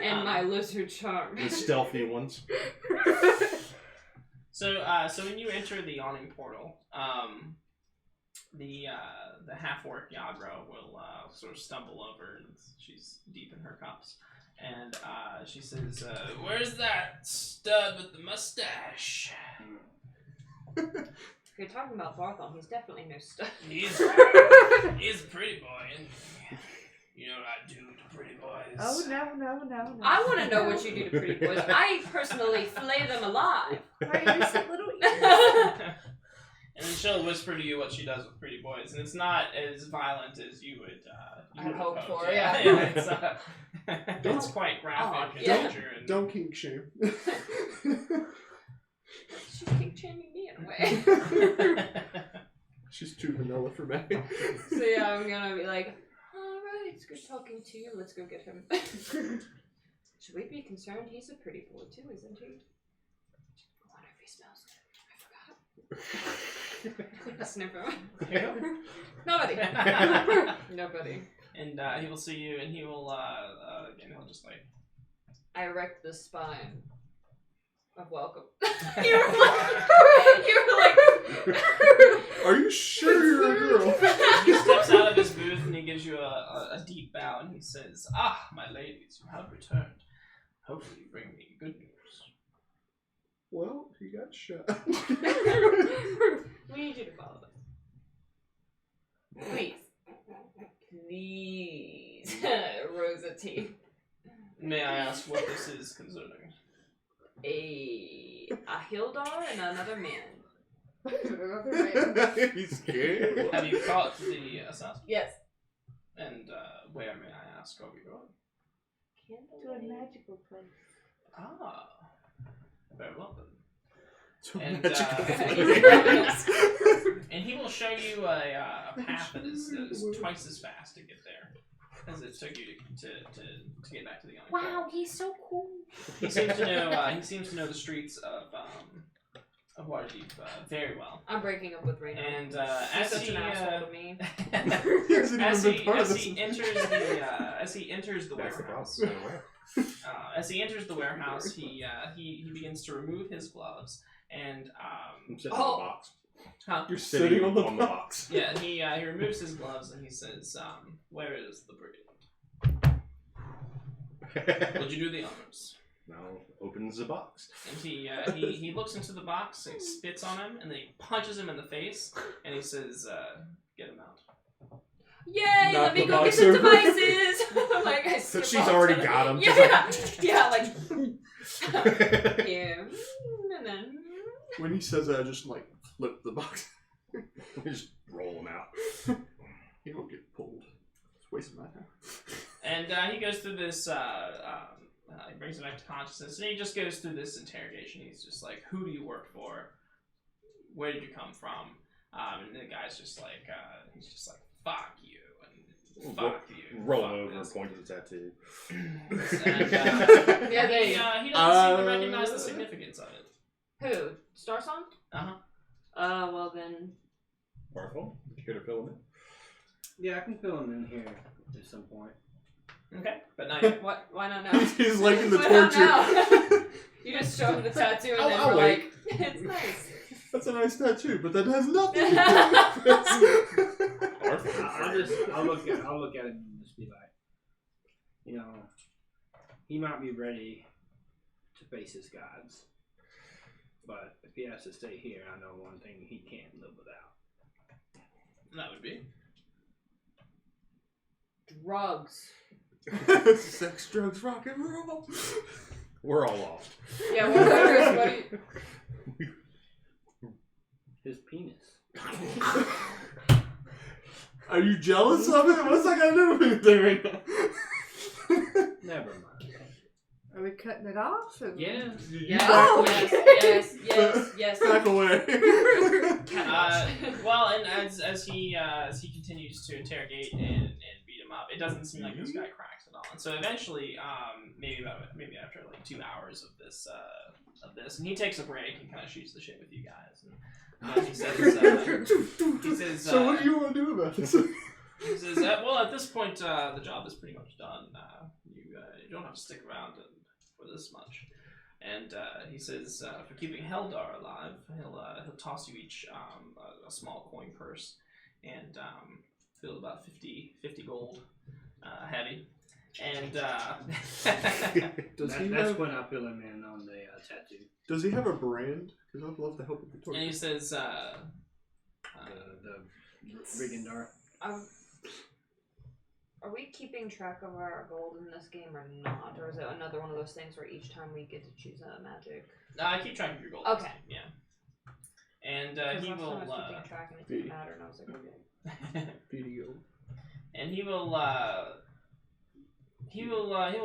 And my lizard charm. The stealthy ones. So when you enter the awning portal, the half-orc Yadro will sort of stumble over, and she's deep in her cups, and she says, "Where's that stud with the mustache?" If you're talking about Barthol, he's definitely no stud. He's a pretty boy, and you know what I do to pretty boys. Oh, no. I want to know what you do to pretty boys. I personally flay them alive. My innocent little ears. And then she'll whisper to you what she does with pretty boys, and it's not as violent as you would. I'd hope hoped. for, yeah. It's quite graphic in yeah. nature. And Don't kink shame. She's kink shaming me in a way. She's too vanilla for me. So yeah, I'm gonna be like, alright, it's good talking to you. Let's go get him. Should we be concerned? He's a pretty boy too, isn't he? I wonder if he smells good. I forgot. Sniffer. Nobody. Nobody. And he will see you, and he will again. He'll just like. I erect the spine. of welcome. you were like, Are you sure you're a girl? He steps out of his booth and he gives you a deep bow and he says, "Ah, my ladies, you have returned. Hopefully you bring me good news." Well, he got shot. we need you to follow us. Please. Please. Rosa T. May I ask what this is concerning? A Hildar and another man. He's scared. Have you caught the assassin? Yes. And where, may I ask, are we going? To a magical place. Ah, very well then. To a And, magical place. And he will show you a path that is twice as fast to get there as it took you to get back to the island. Wow, he's so cool. He seems to know. He seems to know the streets of Waterdeep very well. I'm breaking up with Raina. And He's as such he an asshole to me. as he enters the That's the warehouse, problem. as he enters the warehouse, he begins to remove his gloves and I'm sitting on the box. huh? You're sitting on the box. Yeah, he removes his gloves and he says, "Where is the brigand? Would you do the honors?" Now opens the box. And he looks into the box, he spits on him, and then he punches him in the face, and he says, "Get him out." Yay! Not Let me the go get boxer. the devices. Like I So skip she's off already to the- got him. Yeah, like here, and then When he says that, I just like flip the box. Just roll them out. He won't get pulled. It's wasting my time. And he goes through this, he brings him back to consciousness, and he just goes through this interrogation. He's just like, "Who do you work for? Where did you come from?" And the guy's just like, he's just like, "Fuck you," and "Fuck you." Roll fuck over and this." point to the tattoo. And, yeah, they. he doesn't seem to recognize the significance of it. Who? Star Song? Uh-huh. Well then. Barthol, you care to fill him in? Yeah, I can fill him in here at some point. Okay, but not yet. What? Why not now? He's liking the Why not torture. now? You just show him the tattoo and then I'll we're wait. like, it's nice. That's a nice tattoo, but that has nothing to do with this. I'll look at him and just be like, you know, he might be ready to face his gods, but if he has to stay here, I know one thing he can't live without. That would be. Drugs. Sex, drugs, rock and roll. We're all lost. Yeah, what His penis. Are you jealous of it? What's that got to do with anything right now? Never mind. Are we cutting it off? Or... Yeah. Yes, Oh! yes. Back away. Well, and as he continues to interrogate and beat him up, it doesn't seem like this guy cracks at all. And so eventually, maybe after like 2 hours of this, and he takes a break and kind of shoots the shit with you guys. And he says, So what do you want to do about this? He says, well, at this point, the job is pretty much done. You don't have to stick around for this much. And he says, for keeping Heldar alive, he'll toss you each a small coin purse and feel about 50 gold heavy. And That's when I fill him in on the tattoo. Does he have a brand? Because I'd love to help with the torture. he says, The Brigandar. Are we keeping track of our gold in this game or not? Or is it another one of those things where each time we get to choose a magic? I keep track of your gold. Okay. Yeah. And he Last will. time I was keeping track and it didn't matter, and I was like, okay. Video. And he will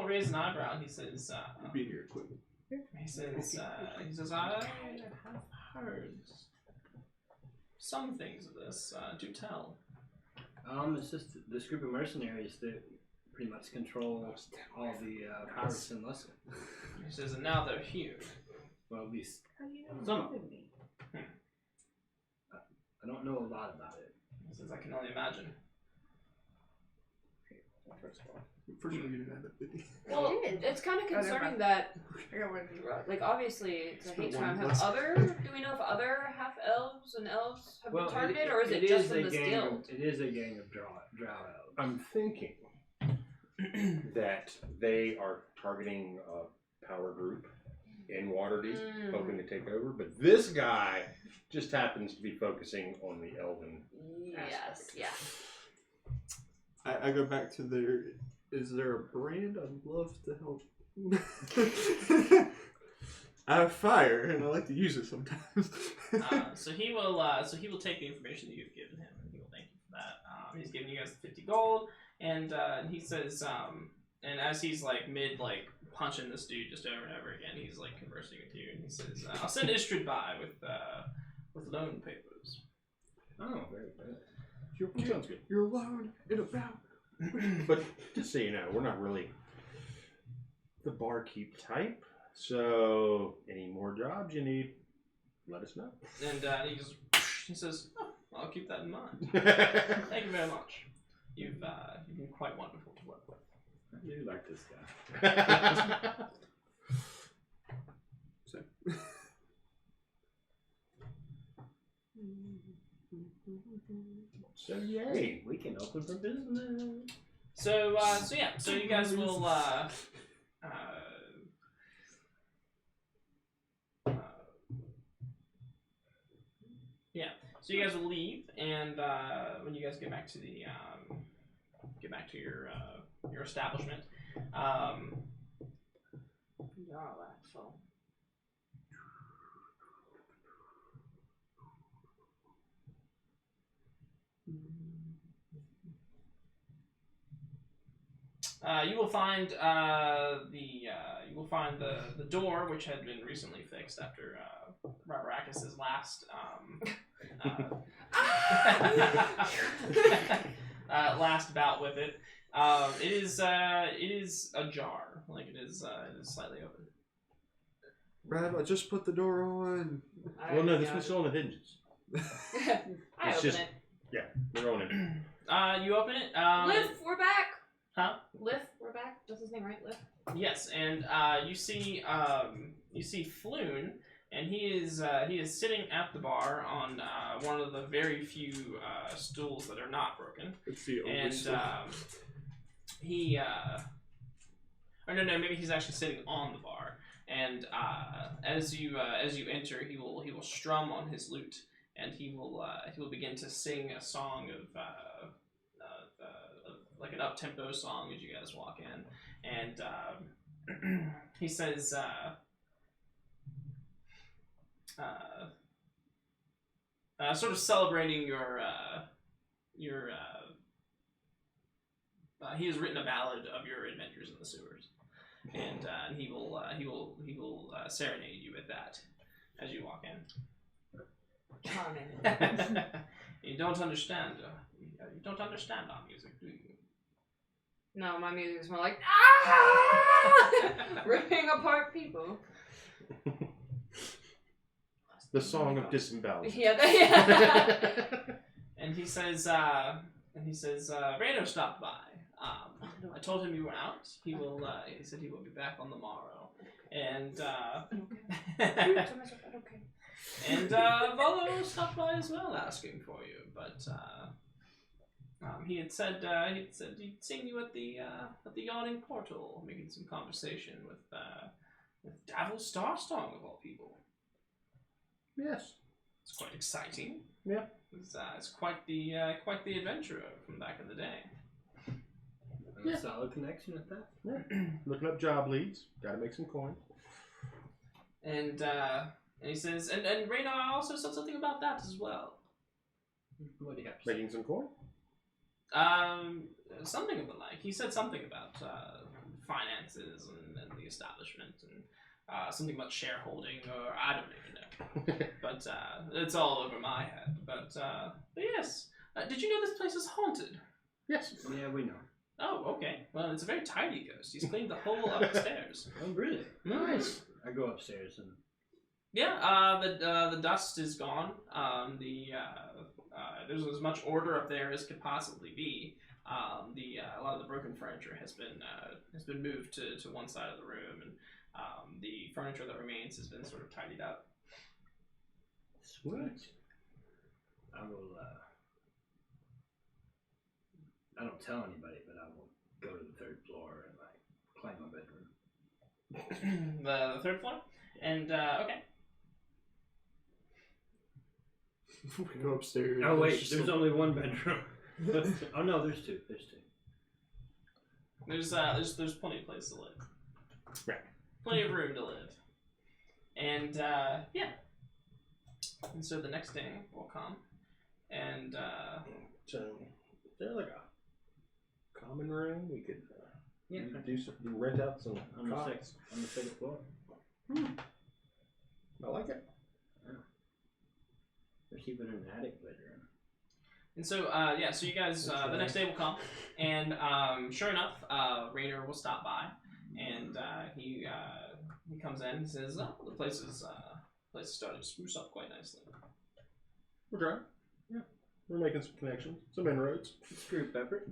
raise an eyebrow. He says, Be here quickly. I have heard some things of this. Do tell. It's just this group of mercenaries that pretty much control all the pirates in Luska. He says, and now they're here. Well, at least How do you know Some. more than me? I don't know a lot about it. He says, I can only imagine. first of all. For sure, you didn't have that 50. Well, I did. it's kind of Oh, never concerning mind. that, I got one. like, obviously, it's a Spent hate one crime. Have less. do we know if other half elves and elves have been targeted, or is it just is in a this gang guild? It is a gang of drow elves. I'm thinking that they are targeting a power group in Waterdeep, hoping to take over. But this guy just happens to be focusing on the elven Yes, aspect. yeah. I go back to their. Is there a brand? I'd love to help. I have fire, and I like to use it sometimes. So he will take the information that you've given him, and he will thank you for that. He's giving you guys the 50 gold, and he says, and as he's like mid like punching this dude just over and over again, he's like conversing with you, and he says, "I'll send Istrid by with loan papers." Oh, very good. Sounds good. You're alone in a bout. But just so you know, we're not really the barkeep type. So any more jobs you need, let us know. And he says, "Oh, I'll keep that in mind. Thank you very much. You've been quite wonderful to work with." I do like this guy. So. So yay. We can open for business. So yeah, so you guys will yeah, so you guys will leave, and when you guys get back to the your establishment, Jarlaxle. you will find the door, which had been recently fixed after Rabarakis' last last bout with it. It is ajar, like it is slightly open. Brad, I just put the door on. Well, no, this one's still on the hinges. I It's open just- it. Yeah, we're going in. You open it. Liv, we're back. Huh? Liv, we're back. That's his name, right? Liv. Yes, and you see Floon, and he is sitting at the bar on one of the very few stools that are not broken, It's the only and stool. or no, maybe he's actually sitting on the bar, and as you enter, he will strum on his lute, and he will begin to sing a song of like an up-tempo song as you guys walk in, and he says, sort of celebrating your he has written a ballad of your adventures in the sewers, and he will serenade you with that as you walk in. Charming. You don't understand our music, do you? No, my music's more like ripping apart people. The song of disembowelment. Yeah. And he says, Rado stopped by. I told him you were out. He said he will be back on the morrow. And and Volo stopped by as well, asking for you. But he had said he'd seen you at the yawning portal, making some conversation with Davil Starstone of all people. Yes. It's quite exciting. Yeah. It's quite the adventurer from back in the day. A solid connection with that. Yeah. Looking up job leads. Got to make some coin. And he says, and Radar also said something about that as well. What do you have to say? Making some coin. Something of the like. He said something about finances and the establishment, and something about shareholding, or I don't even know. But it's all over my head. But yes, did you know this place is haunted? Yes. Yeah, we know. Oh, okay. Well, it's a very tidy ghost. He's cleaned the whole upstairs. Oh, really? Nice. I go upstairs and Yeah, the dust is gone. There's as much order up there as could possibly be. a lot of the broken furniture has been moved to one side of the room, and the furniture that remains has been sort of tidied up. Sweet. I will. I don't tell anybody, but I will go to the 3rd floor and claim my bedroom. The 3rd floor, and okay. We go upstairs. Oh wait, there's only one bedroom. Oh no, there's two. There's plenty of place to live. Right. Plenty of room to live. And yeah. And so the next day will come, and So, is there like a common room we could rent out some On the cots? on the 2nd floor. I like it. They're keeping an attic bedroom. And so, so you guys, the next day will come, and sure enough, Rainer will stop by, and he comes in and says, "Oh, the place is starting to spruce up quite nicely." We're trying. Yeah. We're making some connections, some inroads. Screw pepper.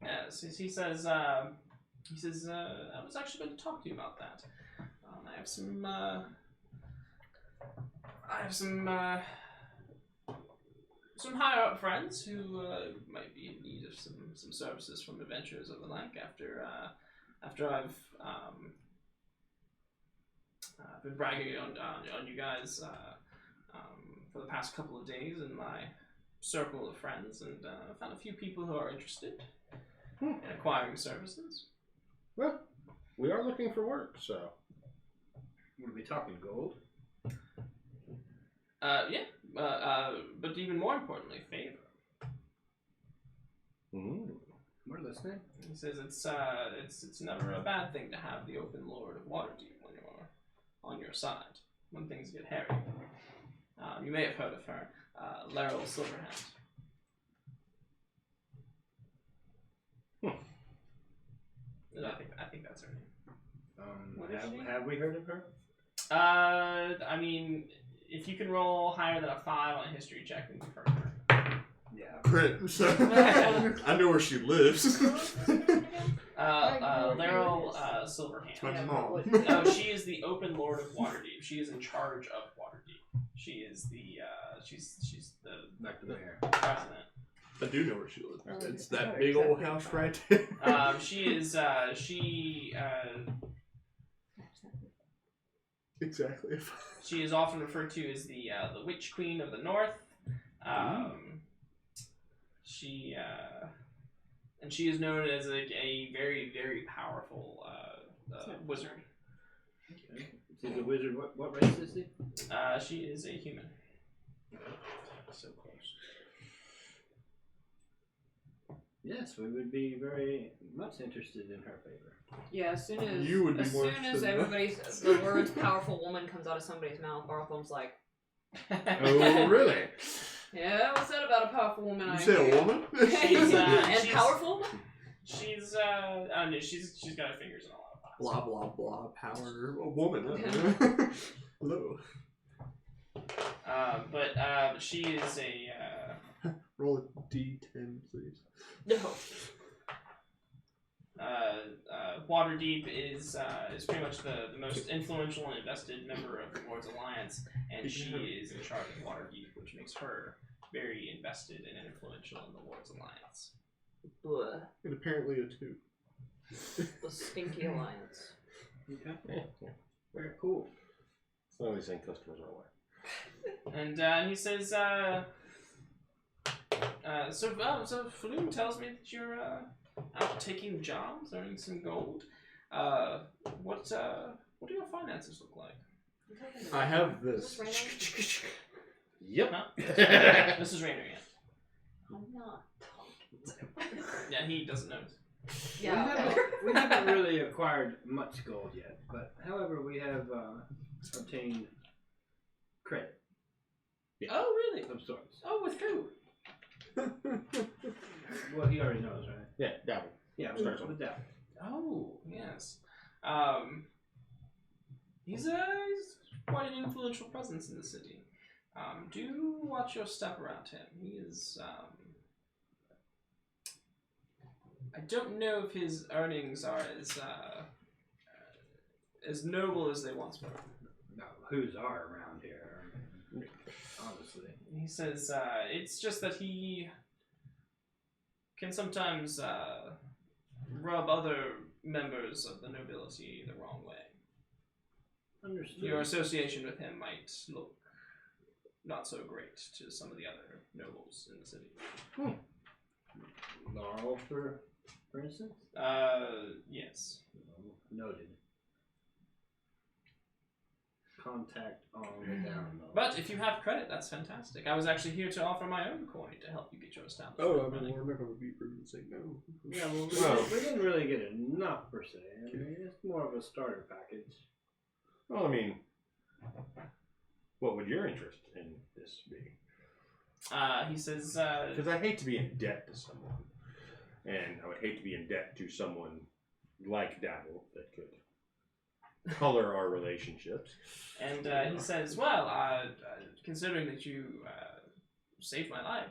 Yes, he says, I was actually going to talk to you about that. I have some higher up friends who might be in need of some services from adventurers of the like after I've been bragging on you guys for the past couple of days in my circle of friends, and found a few people who are interested in acquiring services. Well, we are looking for work, so. What are we talking, gold? Yeah, but even more importantly, favor. What are they saying? He says it's never a bad thing to have the Open Lord of Waterdeep when you're on your side when things get hairy. You may have heard of her, Laryl Silverhand. I think that's her name. Have we heard of her? I mean, if you can roll higher than a 5 on a history check, then you've heard of her. Yeah. Crit. So I know where she lives. Laryl Silverhand. My mom. No, she is the Open Lord of Waterdeep. She is in charge of Waterdeep. She is the she's the Back to there. president. I do know where she lives. It's that big old house right there. She is Exactly. she is often referred to as the Witch Queen of the North. She is known as like a very, very powerful wizard. Okay. She's a wizard. What race is she? She is a human. So close. Yes, we would be very much interested in her favor. Yeah, as soon as You would be as more soon as interested the words "powerful woman" comes out of somebody's mouth, Bartholom's like, Oh, really? "Yeah, what's that about a powerful woman?" You I say hear?" a woman? She's, and she's- powerful. She's I don't know, she's got her fingers in a lot of pots. Blah blah blah. Power. A woman. Hello. But she is a Roll a d10, please. No. Waterdeep is pretty much the most influential and invested member of the Lord's Alliance, and she is in charge of Waterdeep, which makes her very invested and influential in the Lord's Alliance. Bleh. And apparently a 2. The stinky alliance. Okay. Very cool. Some of these same customers our way. And he says, so Floom tells me that you're out taking jobs, earning some gold. What do your finances look like? I have this. Yep. Huh? This is Rainer, yeah. I'm not talking to him. Yeah, he doesn't notice. Yeah. We haven't really acquired much gold yet, but however, we have obtained credit Oh, really? of sorts. Oh, with who? Well, he already knows, right? Yeah, dabble. Yeah, Starts with that. Oh, yes. He's quite an influential presence in the city. Do watch your step around him. He is, I don't know if his earnings are as noble as they once were. No, whose are around here? Honestly. He says it's just that he can sometimes rub other members of the nobility the wrong way. Understood. Your association with him might look not so great to some of the other nobles in the city. Laurel, for instance? Yes. Noted. Contact on the down low. But if you have credit, that's fantastic. I was actually here to offer my own coin to help you get your establishment Oh, I running. mean, we're not going to be rude and say no. Yeah, well, Well- we didn't really get enough per se. I mean, it's more of a starter package. Well, I mean, what would your interest in this be? He says, Because I hate to be in debt to someone, and I would hate to be in debt to someone like Dabble that could color our relationships. and he says, well, considering that you saved my life,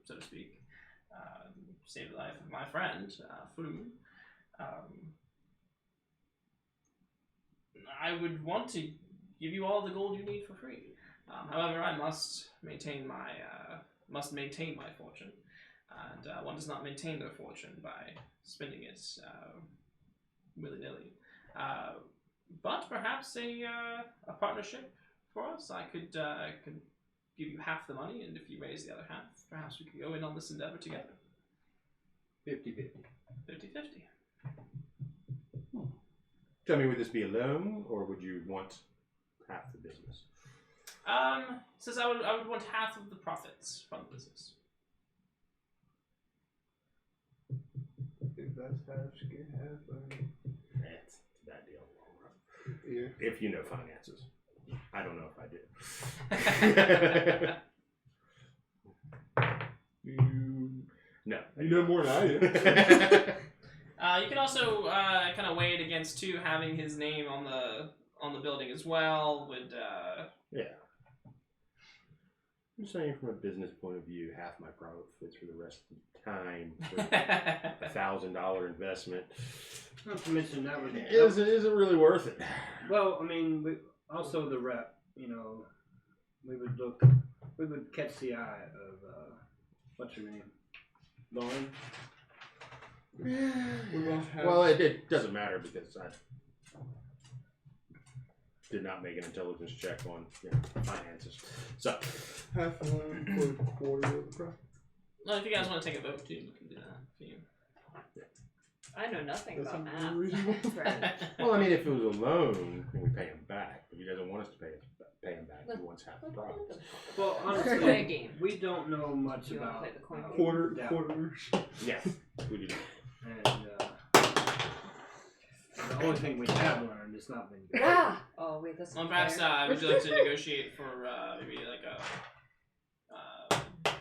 so to speak, saved the life of my friend, Flu, I would want to give you all the gold you need for free. However, I must maintain my fortune, and one does not maintain their fortune by spending it willy-nilly. But perhaps a partnership for us. I could give you half the money, and if you raise the other half, perhaps we could go in on this endeavor together. 50-50. 50-50. Tell me, would this be a loan, or would you want half the business? Says I would want half of the profits from the business. If that's half, get half. It's a bad deal in the long run. Yeah. If you know finances. I don't know if I do. No. You know more than I do. You can also kind of weigh it against too having his name on the building as well. Would Yeah. I'm saying from a business point of view, half my profits for the rest of the time for $1,000 investment. Not to mention that would Is it really worth it? Well, I mean, also the rep. You know, we would catch the eye of what's your name, Lauren. Well, it doesn't matter because I did not make an intelligence check on finances. So half a loan for a quarter of the profit. well, if you guys want to take a vote too, you can do that. If you... I know nothing That about sounds math. reasonable. Right. well, I mean, if it was a loan, then we pay him back. But he doesn't want us to pay him back. He wants half the profits. Well, Let's play a honestly, game. we don't know much You wanna about play the coin game? Quarters. Yes, we do. and the only thing we have learned is not been good. Ah! Oh wait, that's Well, not perhaps fair. would you like to negotiate for maybe like a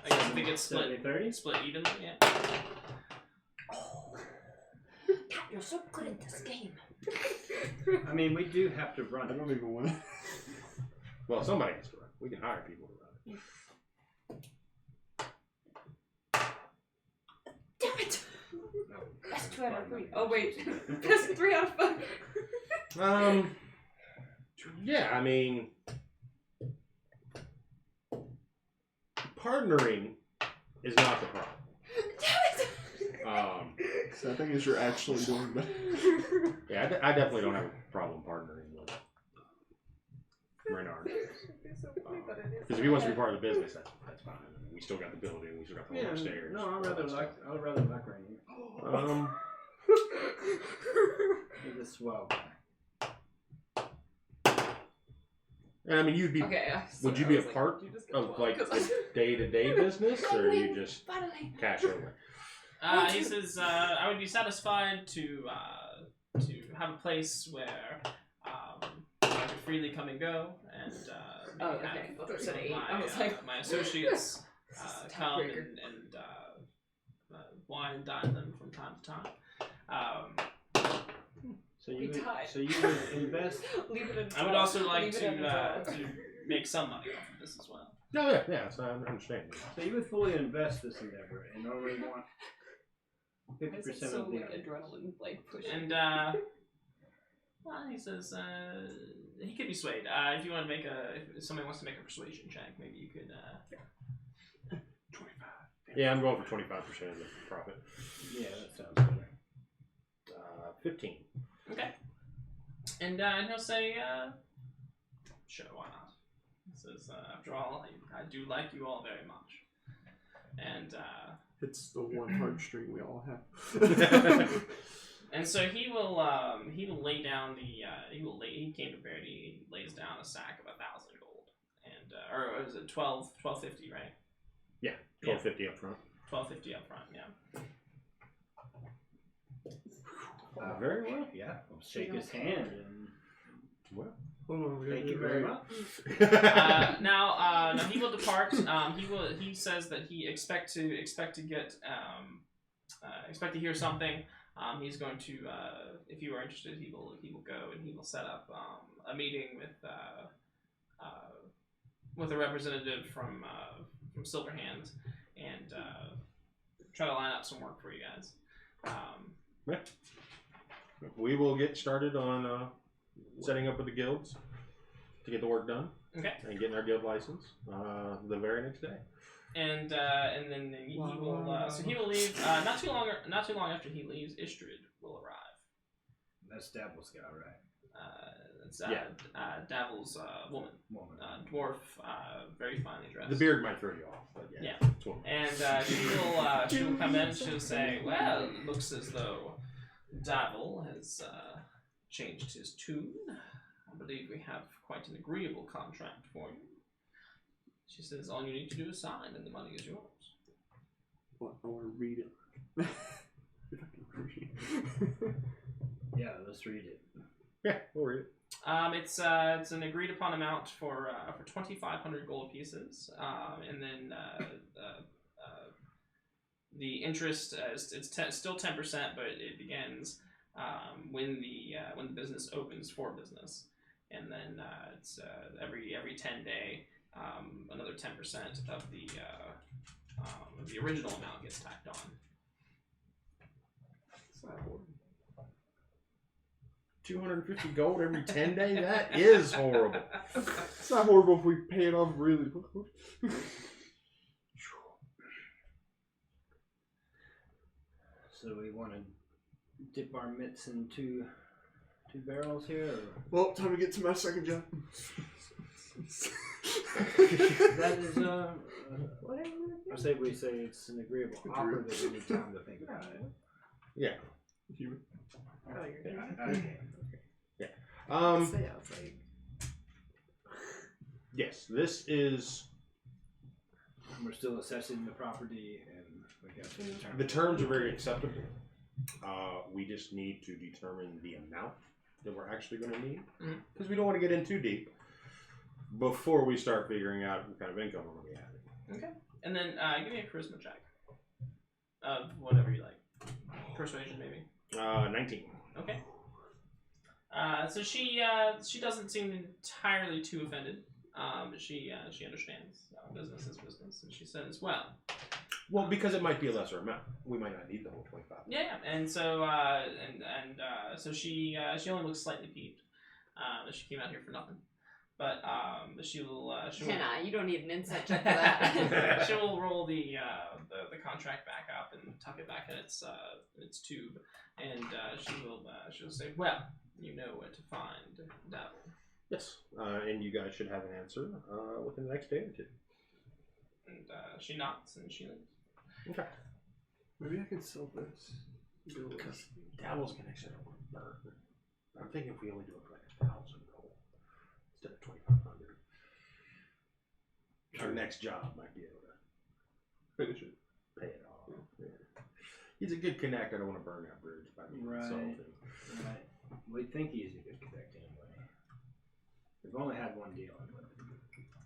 I guess if it gets split 70-30? split evenly, yeah. Pat, you're so good at this game. I mean, we do have to run I it. don't even want to. Well, somebody has to run. We can hire people to run it. Damn it! No. That's 2 out of 3. Oh wait, that's 3 out of 5. Yeah, I mean, partnering is not the problem. Damn it! So I think you're actually doing that. Yeah, I definitely don't have a problem partnering with Renard. Because if he wants to be part of the business, that's fine. We still got the building. We still got the room Yeah, upstairs. no, I'd rather like Rainy. He's a swell guy. And I mean, you'd be. Okay, Would you be a part of like the day-to-day business, or are you just Finally. cash over? He says I would be satisfied to have a place where I could freely come and go, and Oh, maybe okay. have I said 8. I was my, like, my associates come Tiebreaker. and wine and dine them from time to time. So We you would, tied. so you would invest. Leave it in. I would also like Leave it in the drawer. to make some money off of this as well. No, yeah, so I understand. So you would fully invest this endeavor and only want Why is it 50% so of the like adrenaline like push? And well, he says he could be swayed. If you want to make if somebody wants to make a persuasion check, maybe you could. 25. Yeah, I'm going for 25% of the profit. Yeah, that sounds better. 15. Okay. And he'll say, sure, why not? He says, after all, I do like you all very much. And It's the one heartstring we all have. and so he will lay down he came prepared. He lays down a sack of 1,000 gold, and or was it 1250, right? Yeah, 1250 up front. 1250 up front, yeah. Very well. Yeah, we'll shake his hand and Well, Hold on, we gotta thank do you it very right. much. Now he will depart. He says that he expect to hear something. He's going to, if you are interested, he will go and he will set up a meeting with a representative from Silverhand and try to line up some work for you guys. we will get started on setting up with the guilds to get the work done. Okay. And getting our guild license the very next day. And then he will. So he will leave. Not too long after he leaves, Istrid will arrive. That's Dabble's guy, right? It's Davil's woman, dwarf, very finely dressed. The beard might throw you off, but yeah. And she will come in and she'll say, "Well, it looks as though Davil has changed his tune. I believe we have quite an agreeable contract for you." She says, "All you need to do is sign, and the money is yours." What? I want to read it. If I can read. Yeah, let's read it. Yeah, we'll read it. It's an agreed upon amount for 2,500 gold pieces, and then the interest it's still 10%, but it begins when the business opens for business, and then it's every 10-day another 10% of the original amount gets tacked on. It's not horrible. 250 gold every 10 days? That is horrible. It's not horrible if we pay it off really quickly. So we want to dip our mitts in two barrels here? Or? Well, time to get to my second job. That is, I say we say it's an agreeable offer that we need time to think about it. Yeah. You. Oh, you're good. Okay. Say I was like, Yes, this is. We're still assessing the property, and we got to determine. The terms are very acceptable. We just need to determine the amount that we're actually going to need, because we don't want to get in too deep before we start figuring out what kind of income we're going to be having. Okay. And then give me a charisma check of whatever you like. Persuasion, maybe. 19. Okay. So she doesn't seem entirely too offended. But she understands business is business, and she says, "Well, because it might be a lesser amount, we might not need the whole 25." yeah." And so so she only looks slightly peeved that she came out here for nothing. But she will. Nah, you don't need an insight check for that. She will roll the contract back up and tuck it back in its tube, and she'll say, "Well, you know where to find Davil." Yes, and you guys should have an answer within the next day or two. And she nods and she leaves. Okay. Maybe I can sell this. Because Davil's connection will burn. I'm thinking if we only do it for like 1,000 gold instead of 2,500, our next job might be able to Finish it. pay it off. Yeah. He's a good connect. I don't want to burn that bridge by being Right. insulting. Right. We think he's a good connect anyway. We've only had one deal.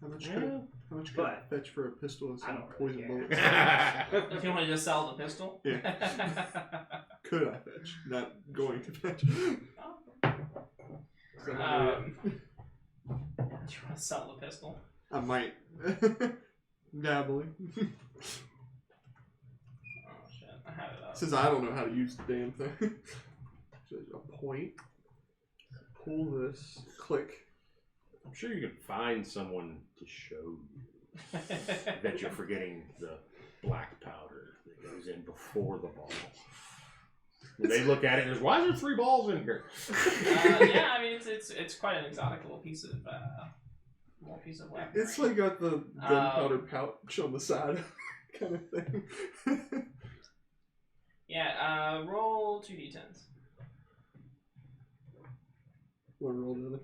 How much Yeah. could I fetch for a pistol and I some don't really poison care. bullets? If you want to just sell the pistol? Could I fetch? Not going to fetch. Do you want to sell the pistol? I might. Dabbling. Oh shit, I had it up. Since I don't know how to use the damn thing. So a point. Pull this. Click. I'm sure you can find someone to show you. I bet you're forgetting the black powder that goes in before the ball. When they look at it, there's why is there 3 balls in here? Yeah, I mean it's quite an exotic little piece of weaponry. It's like got the gunpowder pouch on the side, kind of thing. Yeah, roll 2d10s. One roll another.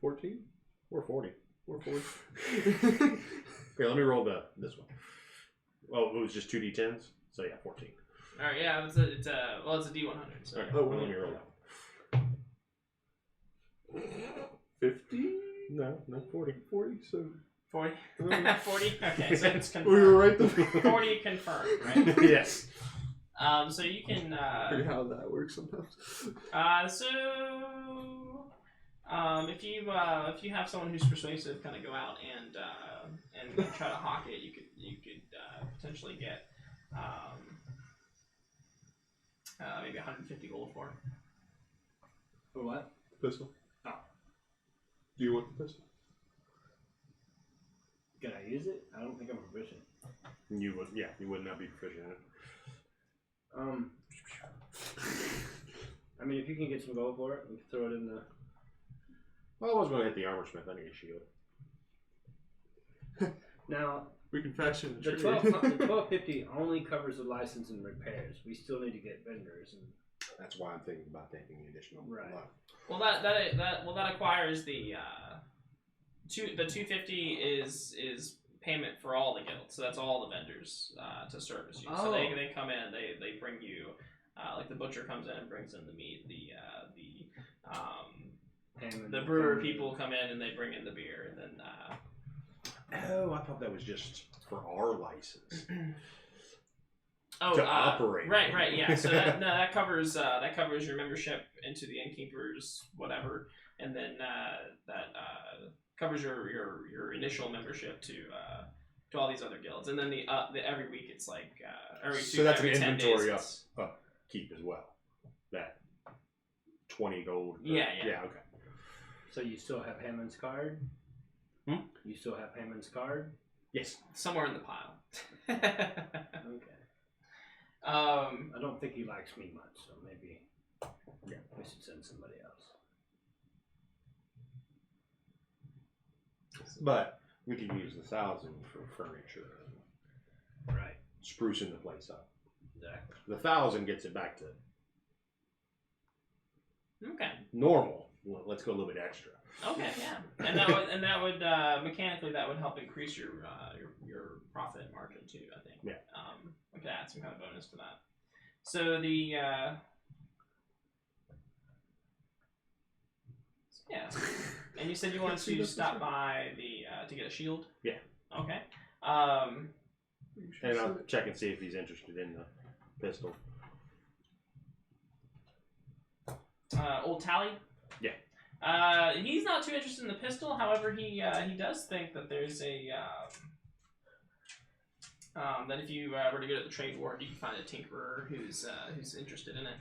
14 or 40. or 40. Okay, let me roll this one. Oh, it was just 2d10s? So yeah, 14. Alright, yeah, it's a D100. So. Okay, well, let me roll that one. 50? No, 40. 40, so... 40? 40? Okay, so it's confirmed. We were right the 40 confirmed, right? Yes. So you can... Forget how that works sometimes. If you have someone who's persuasive, kind of go out and try to hawk it, you could potentially get maybe 150 gold for it. For what? The pistol. Oh. Do you want the pistol? Can I use it? I don't think I'm proficient. You would not be proficient in it. I mean, if you can get some gold for it, we can throw it in the... Well, I was going to hit the armor smith. I need a shield. Now, We can fashion a the trade. 1250 only covers the license and repairs. We still need to get vendors. And That's why I'm thinking about taking the additional. Right. luck. Well, that acquires the 250 is payment for all the guilds, so that's all the vendors to service you. So they come in, they bring you like the butcher comes in and brings in the meat, the brewer people come in and they bring in the beer, and then Oh, I thought that was just for our license. to operate. Right, yeah. So that covers your membership into the innkeepers, whatever, and then that covers your initial membership to all these other guilds, and then the every week it's like every So that's an 10 inventory days, upkeep as well. That 20 gold. Yeah. Okay. So you still have Hammond's card? You still have Hammond's card? Yes. somewhere in the pile. Okay. I don't think he likes me much, so maybe we should send somebody else. But we can use the 1,000 for furniture. Right. Sprucing the place up. Exactly. The 1,000 gets it back to Okay. normal. Let's go a little bit extra. Okay, yeah, and that would mechanically that would help increase your profit margin too. I think. Yeah. We could add some kind of bonus to that. So the yeah, and you said you wanted to stop by to get a shield. Yeah. Okay. And I'll check and see if he's interested in the pistol. Old Tally. Yeah. He's not too interested in the pistol. However, he does think that there's a that if you were to go to the trade ward, you can find a tinkerer who's interested in it,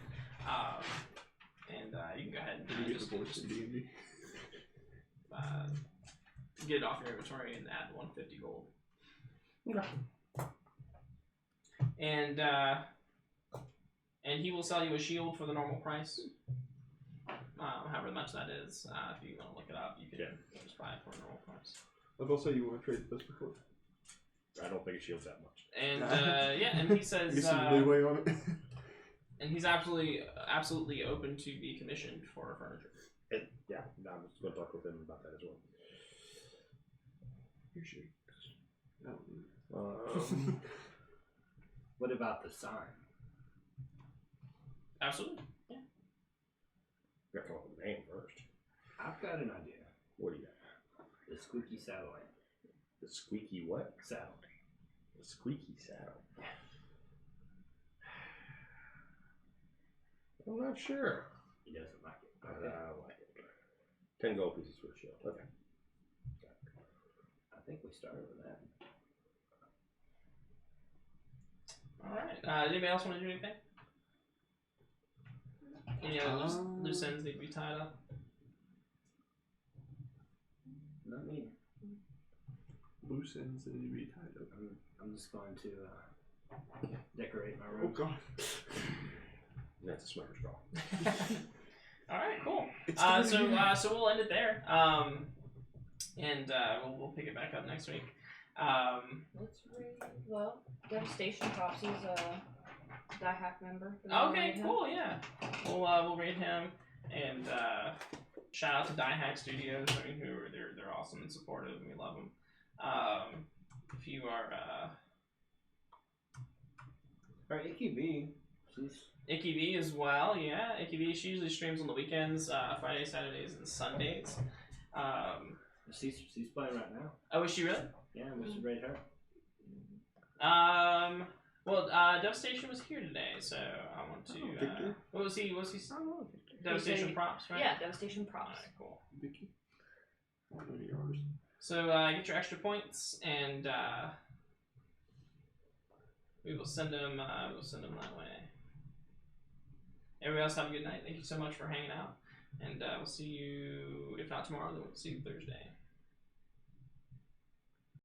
and you can go ahead and get just the voice in D&D. get it off your inventory and add 150 gold. Okay. And he will sell you a shield for the normal price. However much that is, if you want to look it up, you can just buy it for a normal price. I've also you want to trade this before. I don't think it shields that much. And and he says, Get some leeway on it. and he's absolutely open to be commissioned for furniture. I'm just going to talk with him about that as well. Usually. What about the sign? Absolutely. Yeah. Got to come up with a name first. I've got an idea. What do you got? The squeaky saddle lamp. The squeaky what? Saddle. The squeaky saddle. I'm not sure. He doesn't like it. I like it. 10 gold pieces for a shield. Okay. I think we started with that. Does anybody else want to do anything? Any other loose ends need to be tied up? Not me. Loose ends that need to be tied up. I'm just going to decorate my Oh room. god. That's a smoker's draw. All right, cool. It's So we'll end it there. And we'll pick it back up next week. Let's read. Well, Devastation Props is a Die Hack member. Okay, cool. Yeah, we'll rate him and shout out to Die Hack Studios. I mean, they're awesome and supportive, and we love them. If you are Alright, Icky B. She's Icky B as well, yeah. Icky B, she usually streams on the weekends, Fridays, Saturdays, and Sundays. she's playing right now. Oh, is she really? Yeah, we should rate her. Well, Devastation was here today, so I want to. Victor? What was he? Was he? Oh, Devastation He's a- props, right? Yeah, Devastation Props. Alright, cool. Vicky. I don't know yours. So get your extra points, and we will send them. We'll send them that way. Everybody else have a good night. Thank you so much for hanging out, and we'll see you. If not tomorrow, then we'll see you Thursday.